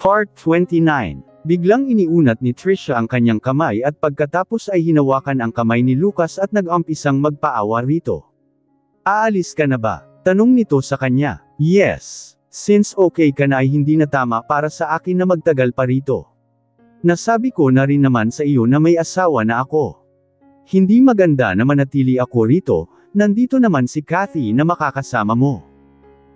Part 29. Biglang iniunat ni Trisha ang kanyang kamay at pagkatapos ay hinawakan ang kamay ni Lucas at nag-umpisang magpaawa rito. Aalis ka na ba? Tanong nito sa kanya. Yes. Since okay ka na ay hindi na tama para sa akin na magtagal pa rito. Nasabi ko na rin naman sa iyo na may asawa na ako. Hindi maganda na manatili ako rito, nandito naman si Kathy na makakasama mo.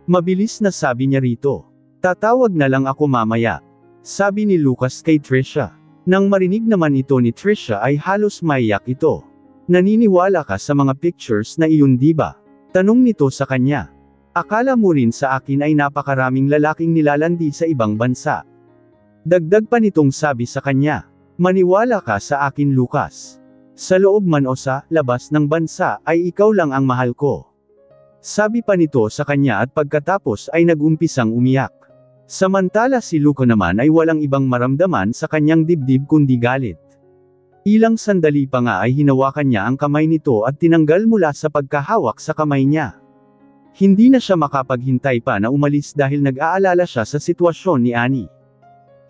Mabilis na sabi niya rito. Tatawag na lang ako mamaya. Sabi ni Lucas kay Trisha. Nang marinig naman ito ni Trisha ay halos maiyak ito. Naniniwala ka sa mga pictures na iyon di ba? Tanong nito sa kanya. Akala mo rin sa akin ay napakaraming lalaking nilalandi sa ibang bansa. Dagdag pa nitong sabi sa kanya. Maniwala ka sa akin Lucas. Sa loob man o sa labas ng bansa ay ikaw lang ang mahal ko. Sabi pa nito sa kanya at pagkatapos ay nag-umpisang umiyak. Samantala si Luca naman ay walang ibang maramdaman sa kanyang dibdib kundi galit. Ilang sandali pa nga ay hinawakan niya ang kamay nito at tinanggal mula sa pagkahawak sa kamay niya. Hindi na siya makapaghintay pa na umalis dahil nag-aalala siya sa sitwasyon ni Annie.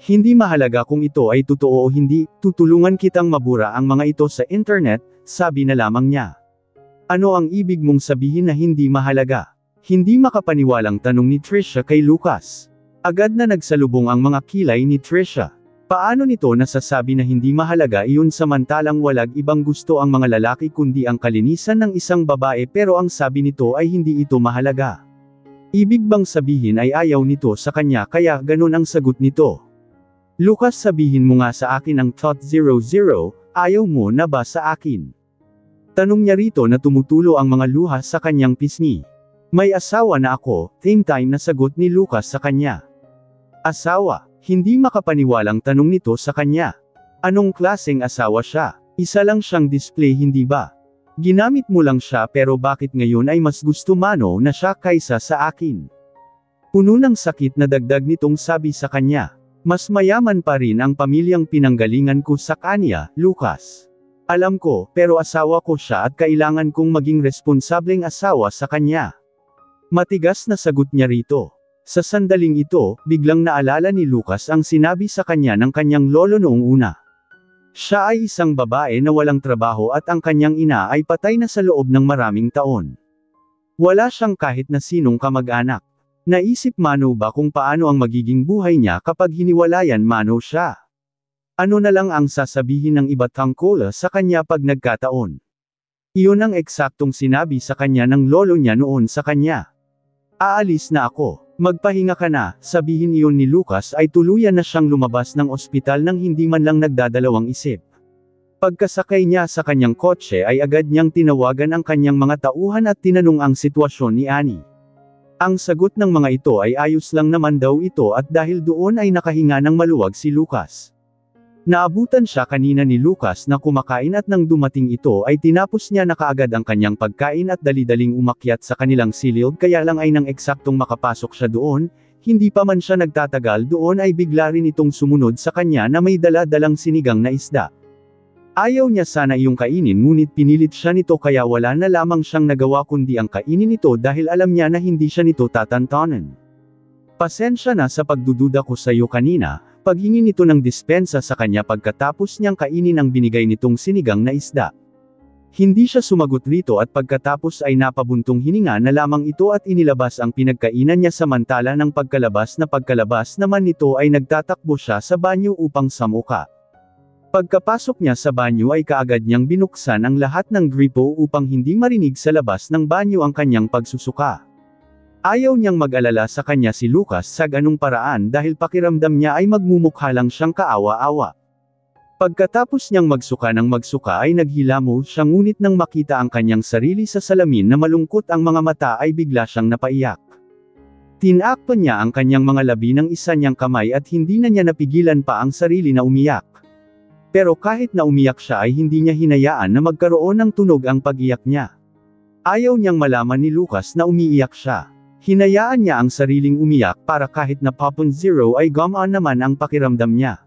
Hindi mahalaga kung ito ay totoo o hindi, tutulungan kitang mabura ang mga ito sa internet, sabi na lamang niya. Ano ang ibig mong sabihin na hindi mahalaga? Hindi makapaniwalang tanong ni Trisha kay Lucas. Agad na nagsalubong ang mga kilay ni Trisha. Paano nito nasasabi na hindi mahalaga iyon samantalang walang ibang gusto ang mga lalaki kundi ang kalinisan ng isang babae pero ang sabi nito ay hindi ito mahalaga. Ibig bang sabihin ay ayaw nito sa kanya kaya ganun ang sagot nito. Lucas sabihin mo nga sa akin ang Thought 00, ayaw mo na ba sa akin? Tanong niya rito na tumutulo ang mga luha sa kanyang pisngi. May asawa na ako, same time na sagot ni Lucas sa kanya. Asawa? Hindi makapaniwalang tanong nito sa kanya. Anong klaseng asawa siya? Isa lang siyang display hindi ba? Ginamit mo lang siya pero bakit ngayon ay mas gusto mano na siya kaysa sa akin? Puno ng sakit na dagdag nitong sabi sa kanya. Mas mayaman pa rin ang pamilyang pinanggalingan ko sa kanya, Lucas. Alam ko, pero asawa ko siya at kailangan kong maging responsableng asawa sa kanya. Matigas na sagot niya rito. Sa sandaling ito, biglang naalala ni Lucas ang sinabi sa kanya ng kanyang lolo noong una. Siya ay isang babae na walang trabaho at ang kanyang ina ay patay na sa loob ng maraming taon. Wala siyang kahit na sinong kamag-anak. Naisip mano ba kung paano ang magiging buhay niya kapag hiniwalayan mano siya? Ano na lang ang sasabihin ng iba tungkol sa kanya pag nagkataon? Iyon ang eksaktong sinabi sa kanya ng lolo niya noon sa kanya. Aalis na ako. Magpahinga ka na, sabihin iyon ni Lucas ay tuluyan na siyang lumabas ng ospital nang hindi man lang nagdadalawang isip. Pagkasakay niya sa kanyang kotse ay agad niyang tinawagan ang kanyang mga tauhan at tinanong ang sitwasyon ni Annie. Ang sagot ng mga ito ay ayos lang naman daw ito at dahil doon ay nakahinga ng maluwag si Lucas. Naabutan siya kanina ni Lucas na kumakain at nang dumating ito ay tinapos niya na kaagad ang kanyang pagkain at dali-daling umakyat sa kanilang silid kaya lang ay nang eksaktong makapasok siya doon, hindi pa man siya nagtatagal doon ay bigla rin itong sumunod sa kanya na may dala-dalang sinigang na isda. Ayaw niya sana iyong kainin ngunit pinilit siya nito kaya wala na lamang siyang nagawa kundi ang kainin ito dahil alam niya na hindi siya nito tatantanan. Pasensya na sa pagdududa ko sa iyo kanina. Paghingi nito ng dispensa sa kanya pagkatapos niyang kainin ang binigay nitong sinigang na isda. Hindi siya sumagot rito at pagkatapos ay napabuntong hininga na lamang ito at inilabas ang pinagkainan niya samantala ng pagkalabas naman nito ay nagtatakbo siya sa banyo upang samuka. Pagkapasok niya sa banyo ay kaagad niyang binuksan ang lahat ng gripo upang hindi marinig sa labas ng banyo ang kanyang pagsusuka. Ayaw niyang mag-alala sa kanya si Lucas sa ganung paraan dahil pakiramdam niya ay magmumukha lang siyang kaawa-awa. Pagkatapos niyang magsuka ay naghilamo siya ngunit nang makita ang kanyang sarili sa salamin na malungkot ang mga mata ay bigla siyang napaiyak. Tinakpan niya ang kanyang mga labi ng isa niyang kamay at hindi na niya napigilan pa ang sarili na umiyak. Pero kahit na umiyak siya ay hindi niya hinayaan na magkaroon ng tunog ang pag-iyak niya. Ayaw niyang malaman ni Lucas na umiiyak siya. Hinayaan niya ang sariling umiyak para kahit na Popon Zero ay gumaan naman ang pakiramdam niya.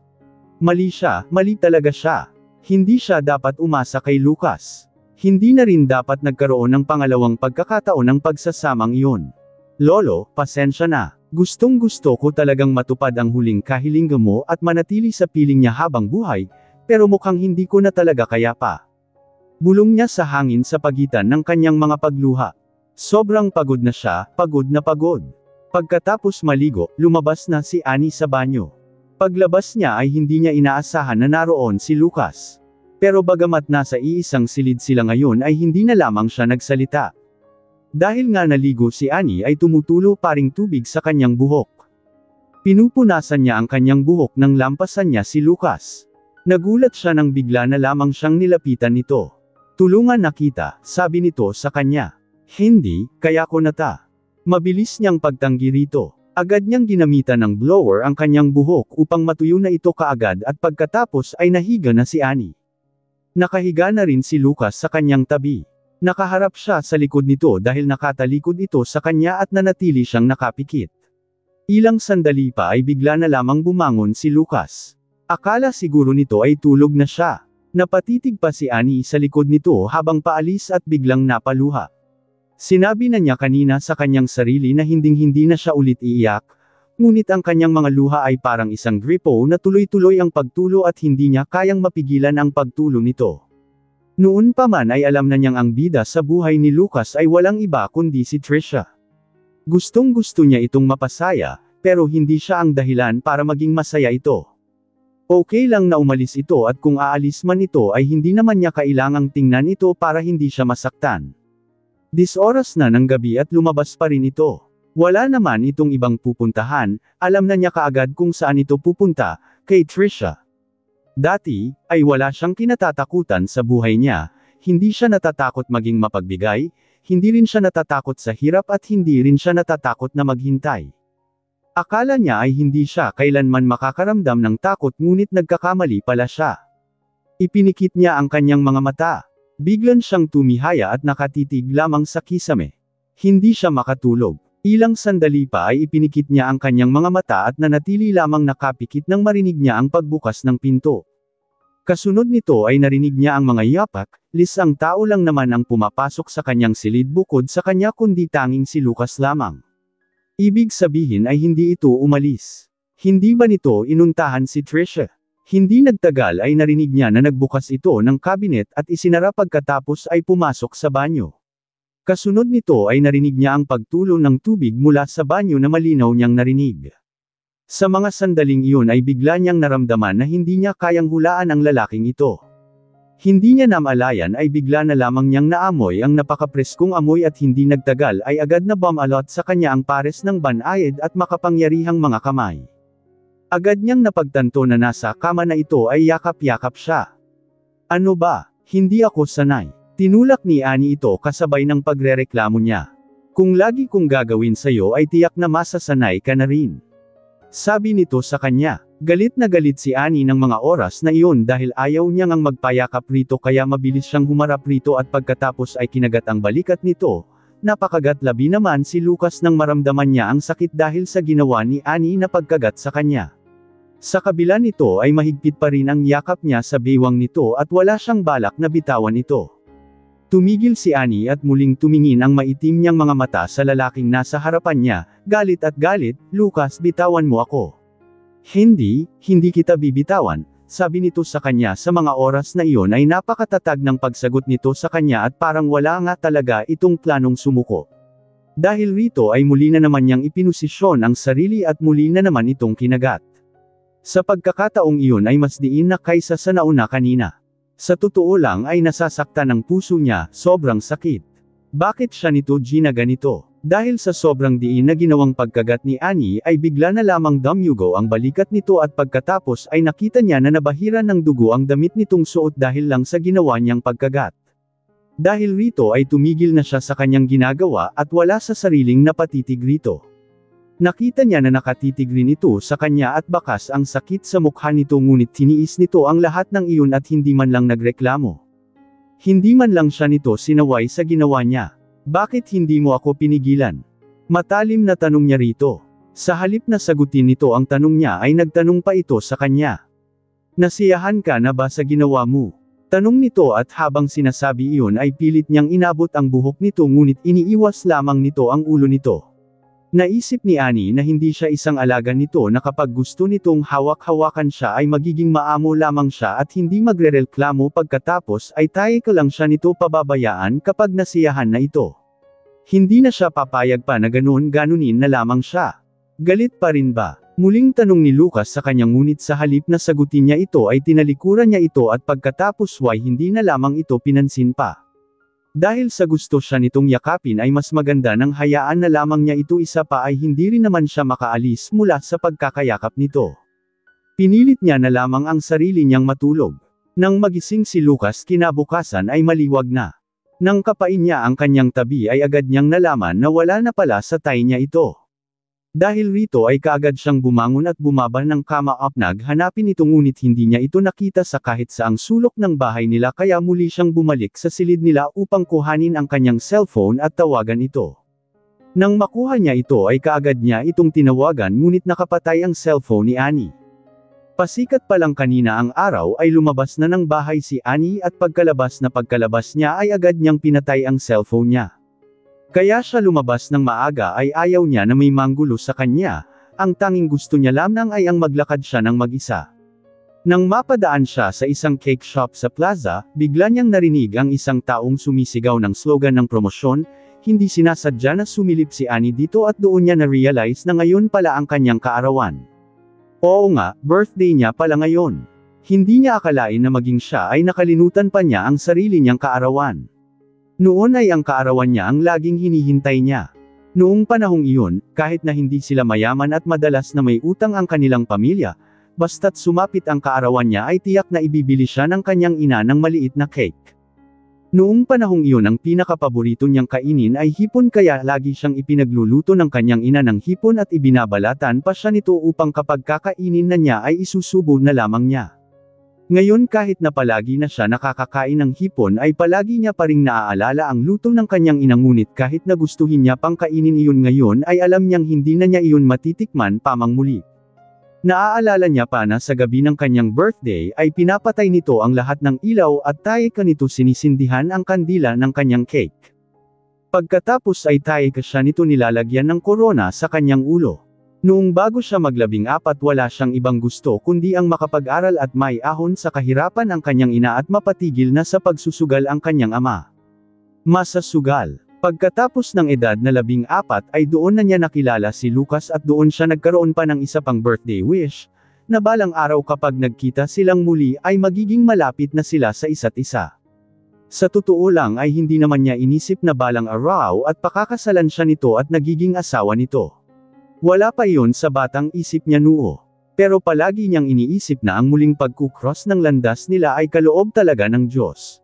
Mali siya, mali talaga siya. Hindi siya dapat umasa kay Lucas. Hindi na rin dapat nagkaroon ng pangalawang pagkakataon ng pagsasamang iyon. Lolo, pasensya na. Gustong-gusto ko talagang matupad ang huling kahilingan mo at manatili sa piling niya habang buhay, pero mukhang hindi ko na talaga kaya pa. Bulong niya sa hangin sa pagitan ng kanyang mga pagluha. Sobrang pagod na siya, pagod na pagod. Pagkatapos maligo, lumabas na si Annie sa banyo. Paglabas niya ay hindi niya inaasahan na naroon si Lucas. Pero bagamat nasa iisang silid sila ngayon ay hindi na lamang siya nagsalita. Dahil nga naligo si Annie ay tumutulo pa ring tubig sa kanyang buhok. Pinupunasan niya ang kanyang buhok nang lampasan niya si Lucas. Nagulat siya nang bigla na lamang siyang nilapitan nito. Tulungan na kita, sabi nito sa kanya. Hindi, kaya ko na ta. Mabilis niyang pagtanggi rito. Agad niyang ginamitan ng blower ang kanyang buhok upang matuyo na ito kaagad at pagkatapos ay nahiga na si Annie. Nakahiga na rin si Lucas sa kanyang tabi. Nakaharap siya sa likod nito dahil nakatalikod ito sa kanya at nanatili siyang nakapikit. Ilang sandali pa ay bigla na lamang bumangon si Lucas. Akala siguro nito ay tulog na siya. Napatitig pa si Annie sa likod nito habang paalis at biglang napaluha. Sinabi na niya kanina sa kanyang sarili na hinding-hindi na siya ulit iiyak, ngunit ang kanyang mga luha ay parang isang gripo na tuloy-tuloy ang pagtulo at hindi niya kayang mapigilan ang pagtulo nito. Noon pa man ay alam na niyang ang bida sa buhay ni Lucas ay walang iba kundi si Trisha. Gustong-gusto niya itong mapasaya, pero hindi siya ang dahilan para maging masaya ito. Okay lang na umalis ito at kung aalis man ito ay hindi naman niya kailangang tingnan ito para hindi siya masaktan. 10 oras na ng gabi at lumabas pa rin ito. Wala naman itong ibang pupuntahan, alam na niya kaagad kung saan ito pupunta, kay Trisha. Dati, ay wala siyang kinatatakutan sa buhay niya, hindi siya natatakot maging mapagbigay, hindi rin siya natatakot sa hirap at hindi rin siya natatakot na maghintay. Akala niya ay hindi siya kailanman makakaramdam ng takot ngunit nagkakamali pala siya. Ipinikit niya ang kanyang mga mata. Biglan siyang tumihaya at nakatitig lamang sa kisame. Hindi siya makatulog. Ilang sandali pa ay ipinikit niya ang kanyang mga mata at nanatili lamang nakapikit nang marinig niya ang pagbukas ng pinto. Kasunod nito ay narinig niya ang mga yapak, ang tao lang naman ang pumapasok sa kanyang silid bukod sa kanya kundi tanging si Lucas lamang. Ibig sabihin ay hindi ito umalis. Hindi ba nito inuntahan si Trisha? Hindi nagtagal ay narinig niya na nagbukas ito ng kabinet at isinara pagkatapos ay pumasok sa banyo. Kasunod nito ay narinig niya ang pagtulo ng tubig mula sa banyo na malinaw niyang narinig. Sa mga sandaling iyon ay bigla niyang naramdaman na hindi niya kayang hulaan ang lalaking ito. Hindi niya namalayan ay bigla na lamang niyang naamoy ang napakapreskong amoy at hindi nagtagal ay agad na bumalot sa kanya ang pares ng banayad at makapangyarihang mga kamay. Agad niyang napagtanto na nasa kama na ito ay yakap-yakap siya. Ano ba? Hindi ako sanay. Tinulak ni Annie ito kasabay ng pagrereklamo niya. Kung lagi kong gagawin sa'yo ay tiyak na masasanay ka na rin. Sabi nito sa kanya. Galit na galit si Annie ng mga oras na iyon dahil ayaw niya ngang magpayakap rito kaya mabilis siyang humarap rito at pagkatapos ay kinagat ang balikat nito. Napakagat labi naman si Lucas nang maramdaman niya ang sakit dahil sa ginawa ni Annie na pagkagat sa kanya. Sa kabila nito ay mahigpit pa rin ang yakap niya sa bewang nito at wala siyang balak na bitawan ito. Tumigil si Annie at muling tumingin ang maitim niyang mga mata sa lalaking nasa harapan niya, galit at galit, Lucas, bitawan mo ako. Hindi kita bibitawan, sabi nito sa kanya sa mga oras na iyon ay napakatatag ng pagsagot nito sa kanya at parang wala nga talaga itong planong sumuko. Dahil rito ay muli na naman niyang ipinusisyon ang sarili at muli na naman itong kinagat. Sa pagkakataong iyon ay mas diin na kaysa sa nauna kanina. Sa totoo lang ay nasasaktan ang puso niya, sobrang sakit. Bakit siya nito ginaganito? Dahil sa sobrang diin na ginawang pagkagat ni Annie ay bigla na lamang dumyugo ang balikat nito at pagkatapos ay nakita niya na nabahiran ng dugo ang damit nitong suot dahil lang sa ginawa niyang pagkagat. Dahil rito ay tumigil na siya sa kanyang ginagawa at wala sa sariling napatitig rito. Nakita niya na nakatitig rin ito sa kanya at bakas ang sakit sa mukha nito ngunit tiniis nito ang lahat ng iyon at hindi man lang nagreklamo. Hindi man lang siya nito sinaway sa ginawa niya. Bakit hindi mo ako pinigilan? Matalim na tanong niya rito. Sa halip na sagutin nito ang tanong niya ay nagtanong pa ito sa kanya. Nasiyahan ka na ba sa ginawa mo? Tanong nito at habang sinasabi iyon ay pilit niyang inabot ang buhok nito ngunit iniiwas lamang nito ang ulo nito. Naisip ni Annie na hindi siya isang alaga nito na kapag gusto nitong hawak-hawakan siya ay magiging maamo lamang siya at hindi magrereklamo pagkatapos ay taye ko lang siya nito pababayaan kapag nasiyahan na ito. Hindi na siya papayag pa na ganunin na lamang siya. Galit pa rin ba? Muling tanong ni Lucas sa kanya ngunit sa halip na sagutin niya ito ay tinalikuran niya ito at pagkatapos hindi na lamang ito pinansin pa. Dahil sa gusto siya nitong yakapin ay mas maganda nang hayaan na lamang niya ito isa pa ay hindi rin naman siya makaalis mula sa pagkakayakap nito. Pinilit niya na lamang ang sarili niyang matulog. Nang magising si Lucas kinabukasan ay maliwag na. Nang kapain niya ang kanyang tabi ay agad niyang nalaman na wala na pala sa tayo niya ito. Dahil rito ay kaagad siyang bumangon at bumaba ng kama at naghanapin ito ngunit hindi niya ito nakita sa kahit saang sulok ng bahay nila kaya muli siyang bumalik sa silid nila upang kuhanin ang kanyang cellphone at tawagan ito. Nang makuha niya ito ay kaagad niya itong tinawagan ngunit nakapatay ang cellphone ni Annie. Pasikat pa lang kanina ang araw ay lumabas na ng bahay si Annie at pagkalabas niya ay agad niyang pinatay ang cellphone niya. Kaya siya lumabas ng maaga ay ayaw niya na may manggulo sa kanya, ang tanging gusto niya lamang ay ang maglakad siya ng mag-isa. Nang mapadaan siya sa isang cake shop sa plaza, bigla niyang narinig ang isang taong sumisigaw ng slogan ng promosyon, hindi sinasadya na sumilip si Annie dito at doon niya na-realize na ngayon pala ang kanyang kaarawan. Oo nga, birthday niya pala ngayon. Hindi niya akalain na maging siya ay nakalimutan pa niya ang sarili niyang kaarawan. Noon ay ang kaarawan niya ang laging hinihintay niya. Noong panahong iyon, kahit na hindi sila mayaman at madalas na may utang ang kanilang pamilya, basta't sumapit ang kaarawan niya ay tiyak na ibibili siya ng kanyang ina ng maliit na cake. Noong panahong iyon ang pinakapaborito niyang kainin ay hipon kaya lagi siyang ipinagluluto ng kanyang ina ng hipon at ibinabalatan pa siya nito upang kapag kakainin na niya ay isusubo na lamang niya. Ngayon kahit na palagi na siya nakakakain ng hipon ay palagi niya pa ring naaalala ang luto ng kanyang ina ngunit kahit na gustuhin niya pang kainin iyon ngayon ay alam niyang hindi na niya iyon matitikman pamang muli. Naaalala niya pa na sa gabi ng kanyang birthday ay pinapatay nito ang lahat ng ilaw at taye ka nito sinisindihan ang kandila ng kanyang cake. Pagkatapos ay taye ka siya nito nilalagyan ng korona sa kanyang ulo. Noong bago siya mag-14 wala siyang ibang gusto kundi ang makapag-aral at may ahon sa kahirapan ang kanyang ina at mapatigil na sa pagsusugal ang kanyang ama. Masasugal. Pagkatapos ng edad na 14 ay doon na niya nakilala si Lucas at doon siya nagkaroon pa ng isa pang birthday wish, na balang araw kapag nagkita silang muli ay magiging malapit na sila sa isa't isa. Sa totoo lang ay hindi naman niya inisip na balang araw at pakakasalan siya nito at nagiging asawa nito. Wala pa iyon sa batang isip niya noo. Pero palagi niyang iniisip na ang muling pagkukross ng landas nila ay kaloob talaga ng Diyos.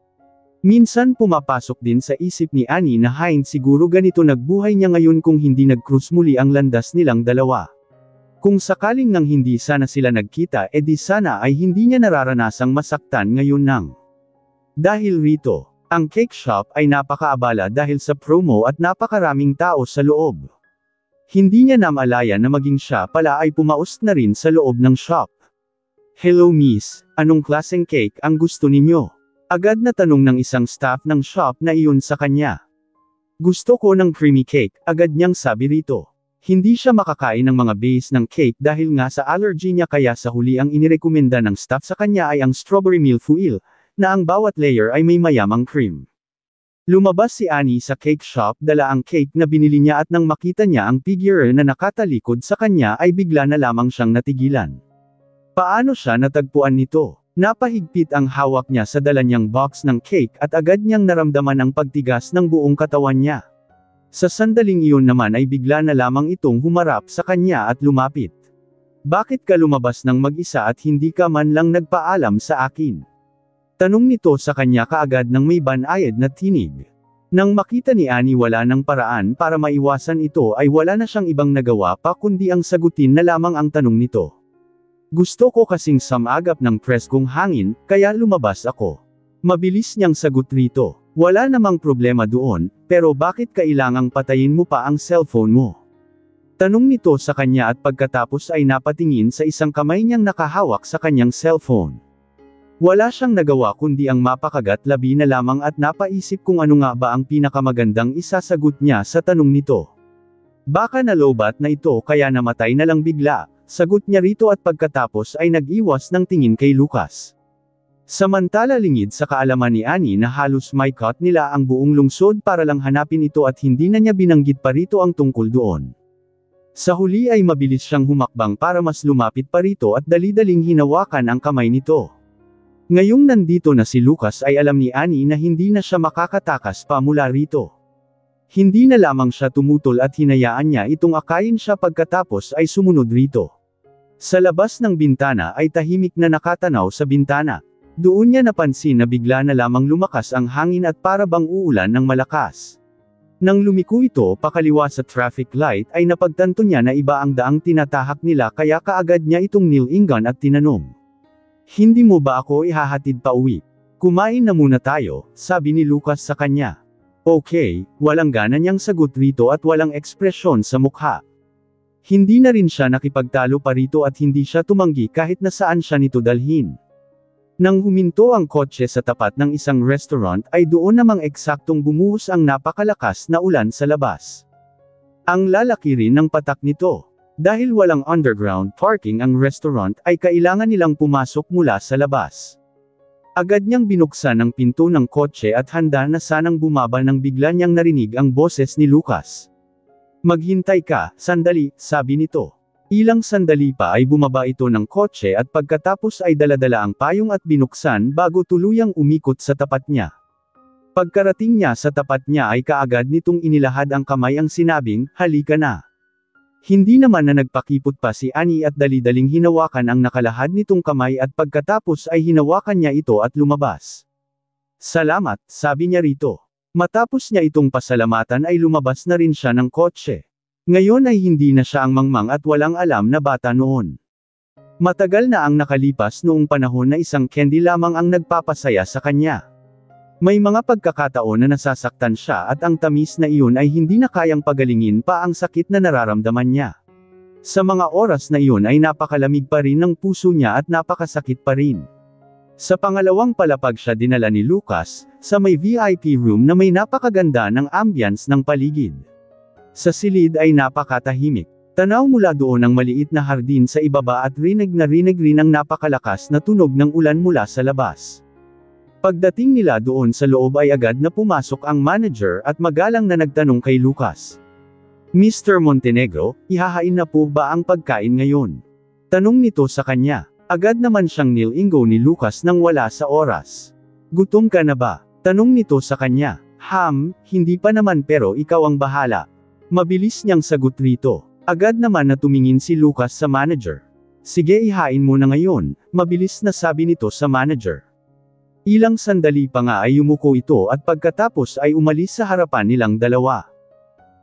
Minsan pumapasok din sa isip ni Annie na siguro ganito nagbuhay niya ngayon kung hindi nag-cross muli ang landas nilang dalawa. Kung sakaling nang hindi sana sila nagkita di sana ay hindi niya nararanasang masaktan ngayon nang. Dahil rito, ang cake shop ay napakaabala dahil sa promo at napakaraming tao sa loob. Hindi niya namalaya na maging siya pala ay pumaust na rin sa loob ng shop. Hello miss, anong klaseng cake ang gusto ninyo? Agad na tanong ng isang staff ng shop na iyon sa kanya. Gusto ko ng creamy cake, agad niyang sabi rito. Hindi siya makakain ng mga base ng cake dahil nga sa allergy niya kaya sa huli ang inirekomenda ng staff sa kanya ay ang strawberry milfoil, na ang bawat layer ay may mayamang cream. Lumabas si Annie sa cake shop dala ang cake na binili niya at nang makita niya ang figure na nakatalikod sa kanya ay bigla na lamang siyang natigilan. Paano siya natagpuan nito? Napahigpit ang hawak niya sa dala niyang box ng cake at agad niyang naramdaman ang pagtigas ng buong katawan niya. Sa sandaling iyon naman ay bigla na lamang itong humarap sa kanya at lumapit. Bakit ka lumabas ng mag-isa at hindi ka man lang nagpaalam sa akin? Tanong nito sa kanya kaagad ng may banayad na tinig. Nang makita ni Annie wala ng paraan para maiwasan ito ay wala na siyang ibang nagawa pa kundi ang sagutin na lamang ang tanong nito. Gusto ko kasing samagap ng preskong hangin, kaya lumabas ako. Mabilis niyang sagot rito. Wala namang problema doon, pero bakit kailangang patayin mo pa ang cellphone mo? Tanong nito sa kanya at pagkatapos ay napatingin sa isang kamay niyang nakahawak sa kanyang cellphone. Wala siyang nagawa kundi ang mapakagat labi na lamang at napaisip kung ano nga ba ang pinakamagandang isasagot niya sa tanong nito. Baka nalobat na ito kaya namatay na lang bigla, sagot niya rito at pagkatapos ay nag-iwas ng tingin kay Lucas. Samantala lingid sa kaalaman ni Annie na halos maikot nila ang buong lungsod para lang hanapin ito at hindi na niya binanggit pa rito ang tungkol doon. Sa huli ay mabilis siyang humakbang para mas lumapit pa rito at dali-daling hinawakan ang kamay nito. Ngayong nandito na si Lucas ay alam ni Annie na hindi na siya makakatakas pa mula rito. Hindi na lamang siya tumutol at hinayaan niya itong akayin siya pagkatapos ay sumunod rito. Sa labas ng bintana ay tahimik na nakatanaw sa bintana. Doon niya napansin na bigla na lamang lumakas ang hangin at para bang uulan ng malakas. Nang lumiko ito pakaliwa sa traffic light ay napagtanto niya na iba ang daang tinatahak nila kaya kaagad niya itong nilingan at tinanong. Hindi mo ba ako ihahatid pa uwi? Kumain na muna tayo, sabi ni Lucas sa kanya. Okay, walang gana niyang sagot rito at walang ekspresyon sa mukha. Hindi na rin siya nakipagtalo pa rito at hindi siya tumanggi kahit na saan siya nito dalhin. Nang huminto ang kotse sa tapat ng isang restaurant ay doon namang eksaktong bumuhos ang napakalakas na ulan sa labas. Ang lalaki rin ng patak nito. Dahil walang underground parking ang restaurant ay kailangan nilang pumasok mula sa labas. Agad niyang binuksan ang pinto ng kotse at handa na sanang bumaba nang bigla niyang narinig ang boses ni Lucas. Maghintay ka, sandali, sabi nito. Ilang sandali pa ay bumaba ito ng kotse at pagkatapos ay daladala ang payong at binuksan bago tuluyang umikot sa tapat niya. Pagkarating niya sa tapat niya ay kaagad nitong inilahad ang kamay ang sinabing, halika na. Hindi naman na nagpakipot pa si Annie at dali-daling hinawakan ang nakalahad nitong kamay at pagkatapos ay hinawakan niya ito at lumabas. Salamat, sabi niya rito. Matapos niya itong pasalamatan ay lumabas na rin siya ng kotse. Ngayon ay hindi na siya ang mangmang at walang alam na bata noon. Matagal na ang nakalipas noong panahon na isang candy lamang ang nagpapasaya sa kanya. May mga pagkakataon na nasasaktan siya at ang tamis na iyon ay hindi na kayang pagalingin pa ang sakit na nararamdaman niya. Sa mga oras na iyon ay napakalamig pa rin ng puso niya at napakasakit pa rin. Sa pangalawang palapag siya dinala ni Lucas, sa may VIP room na may napakaganda ng ambience ng paligid. Sa silid ay napakatahimik. Tanaw mula doon ang maliit na hardin sa ibaba at rinig rin ang napakalakas na tunog ng ulan mula sa labas. Pagdating nila doon sa loob ay agad na pumasok ang manager at magalang na nagtanong kay Lucas. Mr. Montenegro, ihahain na po ba ang pagkain ngayon? Tanong nito sa kanya. Agad naman siyang nilingaw ni Lucas nang wala sa oras. Gutom ka na ba? Tanong nito sa kanya. Hindi pa naman pero ikaw ang bahala. Mabilis niyang sagot rito. Agad naman na tumingin si Lucas sa manager. Sige ihain mo na ngayon, mabilis na sabi nito sa manager. Ilang sandali pa nga ay yumuko ito at pagkatapos ay umalis sa harapan nilang dalawa.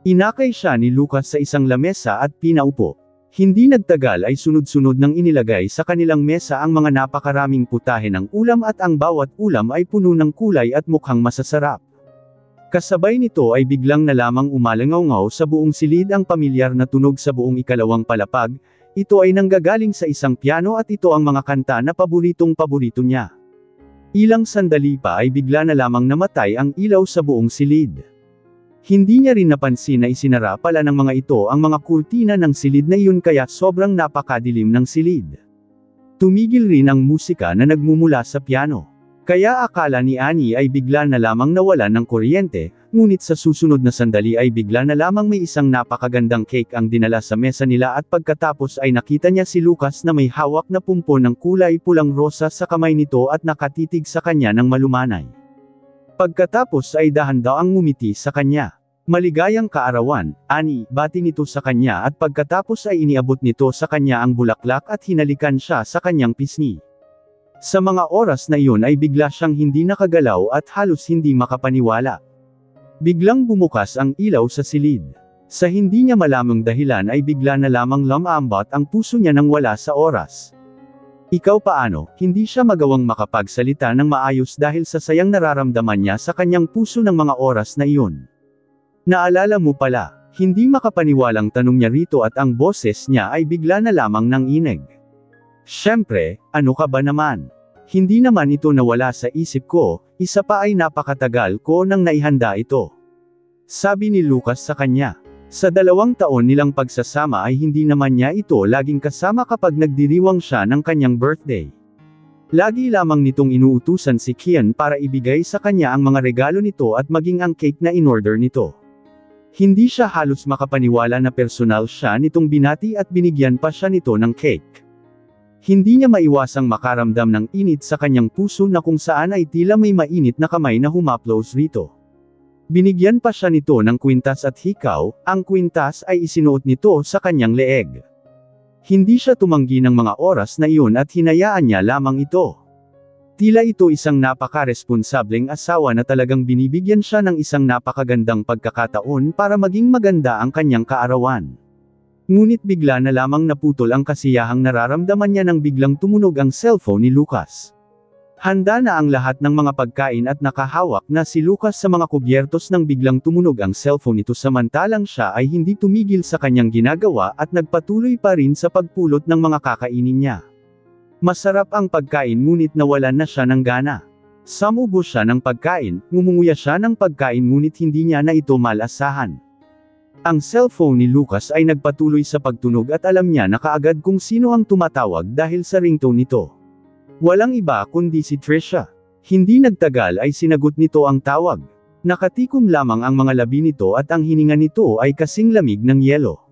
Inakay siya ni Lucas sa isang lamesa at pinaupo. Hindi nagtagal ay sunod-sunod nang inilagay sa kanilang mesa ang mga napakaraming putahe ng ulam at ang bawat ulam ay puno ng kulay at mukhang masasarap. Kasabay nito ay biglang na lamang umalangaw-ngaw sa buong silid ang pamilyar na tunog sa buong ikalawang palapag. Ito ay nanggagaling sa isang piano at ito ang mga kanta na paboritong-paborito niya. Ilang sandali pa ay bigla na lamang namatay ang ilaw sa buong silid. Hindi niya rin napansin na isinara pala ng mga ito ang mga kurtina ng silid na iyon kaya sobrang napakadilim ng silid. Tumigil rin ang musika na nagmumula sa piano. Kaya akala ni Annie ay bigla na lamang nawalan ng kuryente, ngunit sa susunod na sandali ay bigla na lamang may isang napakagandang cake ang dinala sa mesa nila at pagkatapos ay nakita niya si Lucas na may hawak na pumpo ng kulay pulang rosa sa kamay nito at nakatitig sa kanya ng malumanay. Pagkatapos ay dahan-daw ang ngumiti sa kanya. Maligayang kaarawan, Annie, bati nito sa kanya at pagkatapos ay iniabot nito sa kanya ang bulaklak at hinalikan siya sa kanyang pisngi. Sa mga oras na iyon ay bigla siyang hindi nakagalaw at halos hindi makapaniwala. Biglang bumukas ang ilaw sa silid. Sa hindi niya malamang dahilan ay bigla na lamang lumambot ang puso niya nang wala sa oras. Ikaw paano, hindi siya magawang makapagsalita ng maayos dahil sa sayang nararamdaman niya sa kanyang puso ng mga oras na iyon. Naalala mo pala, hindi makapaniwalang tanong niya rito at ang boses niya ay bigla na lamang nanginig. Siyempre, ano ka ba naman? Hindi naman ito nawala sa isip ko, isa pa ay napakatagal ko nang naihanda ito. Sabi ni Lucas sa kanya. Sa 2 taon nilang pagsasama ay hindi naman niya ito laging kasama kapag nagdiriwang siya ng kanyang birthday. Lagi lamang nitong inuutusan si Kian para ibigay sa kanya ang mga regalo nito at maging ang cake na in-order nito. Hindi siya halos makapaniwala na personal siya nitong binati at binigyan pa siya nito ng cake. Hindi niya maiwasang makaramdam ng init sa kanyang puso na kung saan ay tila may mainit na kamay na humaplos rito. Binigyan pa siya nito ng kwintas at hikaw, ang kwintas ay isinuot nito sa kanyang leeg. Hindi siya tumanggi ng mga oras na iyon at hinayaan niya lamang ito. Tila ito isang napaka-responsableng asawa na talagang binibigyan siya ng isang napakagandang pagkakataon para maging maganda ang kanyang kaarawan. Ngunit bigla na lamang naputol ang kasiyahang nararamdaman niya nang biglang tumunog ang cellphone ni Lucas. Handa na ang lahat ng mga pagkain at nakahawak na si Lucas sa mga kubyertos nang biglang tumunog ang cellphone nito samantalang siya ay hindi tumigil sa kanyang ginagawa at nagpatuloy pa rin sa pagpulot ng mga kakainin niya. Masarap ang pagkain ngunit nawalan na siya ng gana. Sumubo siya ng pagkain, ngumunguya siya ng pagkain ngunit hindi niya na ito malasahan. Ang cellphone ni Lucas ay nagpatuloy sa pagtunog at alam niya na kaagad kung sino ang tumatawag dahil sa ringtone nito. Walang iba kundi si Trisha. Hindi nagtagal ay sinagot nito ang tawag. Nakatikom lamang ang mga labi nito at ang hininga nito ay kasing lamig ng yelo.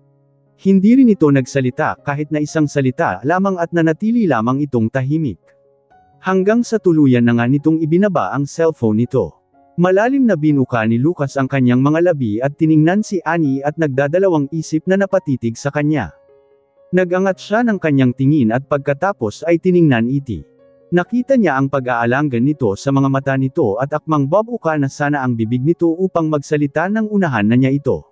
Hindi rin ito nagsalita kahit na isang salita lamang at nanatili lamang itong tahimik. Hanggang sa tuluyan na nga nitong ibinaba ang cellphone nito. Malalim na binuka ni Lucas ang kanyang mga labi at tiningnan si Annie at nagdadalawang isip na napatitig sa kanya. Nagangat siya ng kanyang tingin at pagkatapos ay tiningnan iti. Nakita niya ang pag-aalangan nito sa mga mata nito at akmang babuka na sana ang bibig nito upang magsalita ng unahan na niya ito.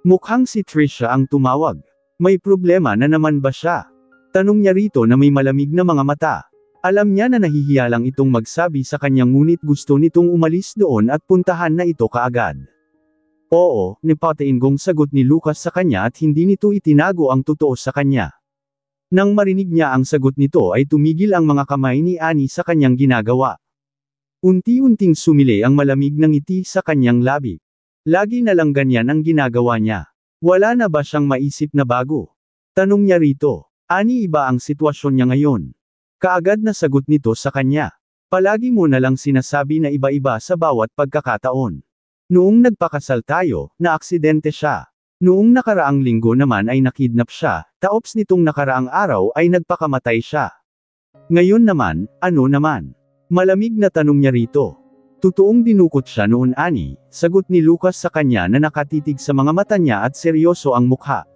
Mukhang si Trisha ang tumawag. May problema na naman ba siya? Tanong niya rito na may malamig na mga mata. Alam niya na nahihiya lang itong magsabi sa kanya ngunit gusto nitong umalis doon at puntahan na ito kaagad. Oo, nipatingong sagot ni Lucas sa kanya at hindi nito itinago ang totoo sa kanya. Nang marinig niya ang sagot nito ay tumigil ang mga kamay ni Annie sa kanyang ginagawa. Unti-unting sumili ang malamig na ngiti sa kanyang labi. Lagi na lang ganyan ang ginagawa niya. Wala na ba siyang maisip na bago? Tanong niya rito. Annie, iba ang sitwasyon niya ngayon. Kaagad na sagot nito sa kanya. Palagi mo na lang sinasabi na iba-iba sa bawat pagkakataon. Noong nagpakasal tayo, naaksidente siya. Noong nakaraang linggo naman ay nakidnap siya, taops nitong nakaraang araw ay nagpakamatay siya. Ngayon naman, ano naman? Malamig na tanong niya rito. Totoong dinukot siya noon, Annie, sagot ni Lucas sa kanya na nakatitig sa mga mata niya at seryoso ang mukha.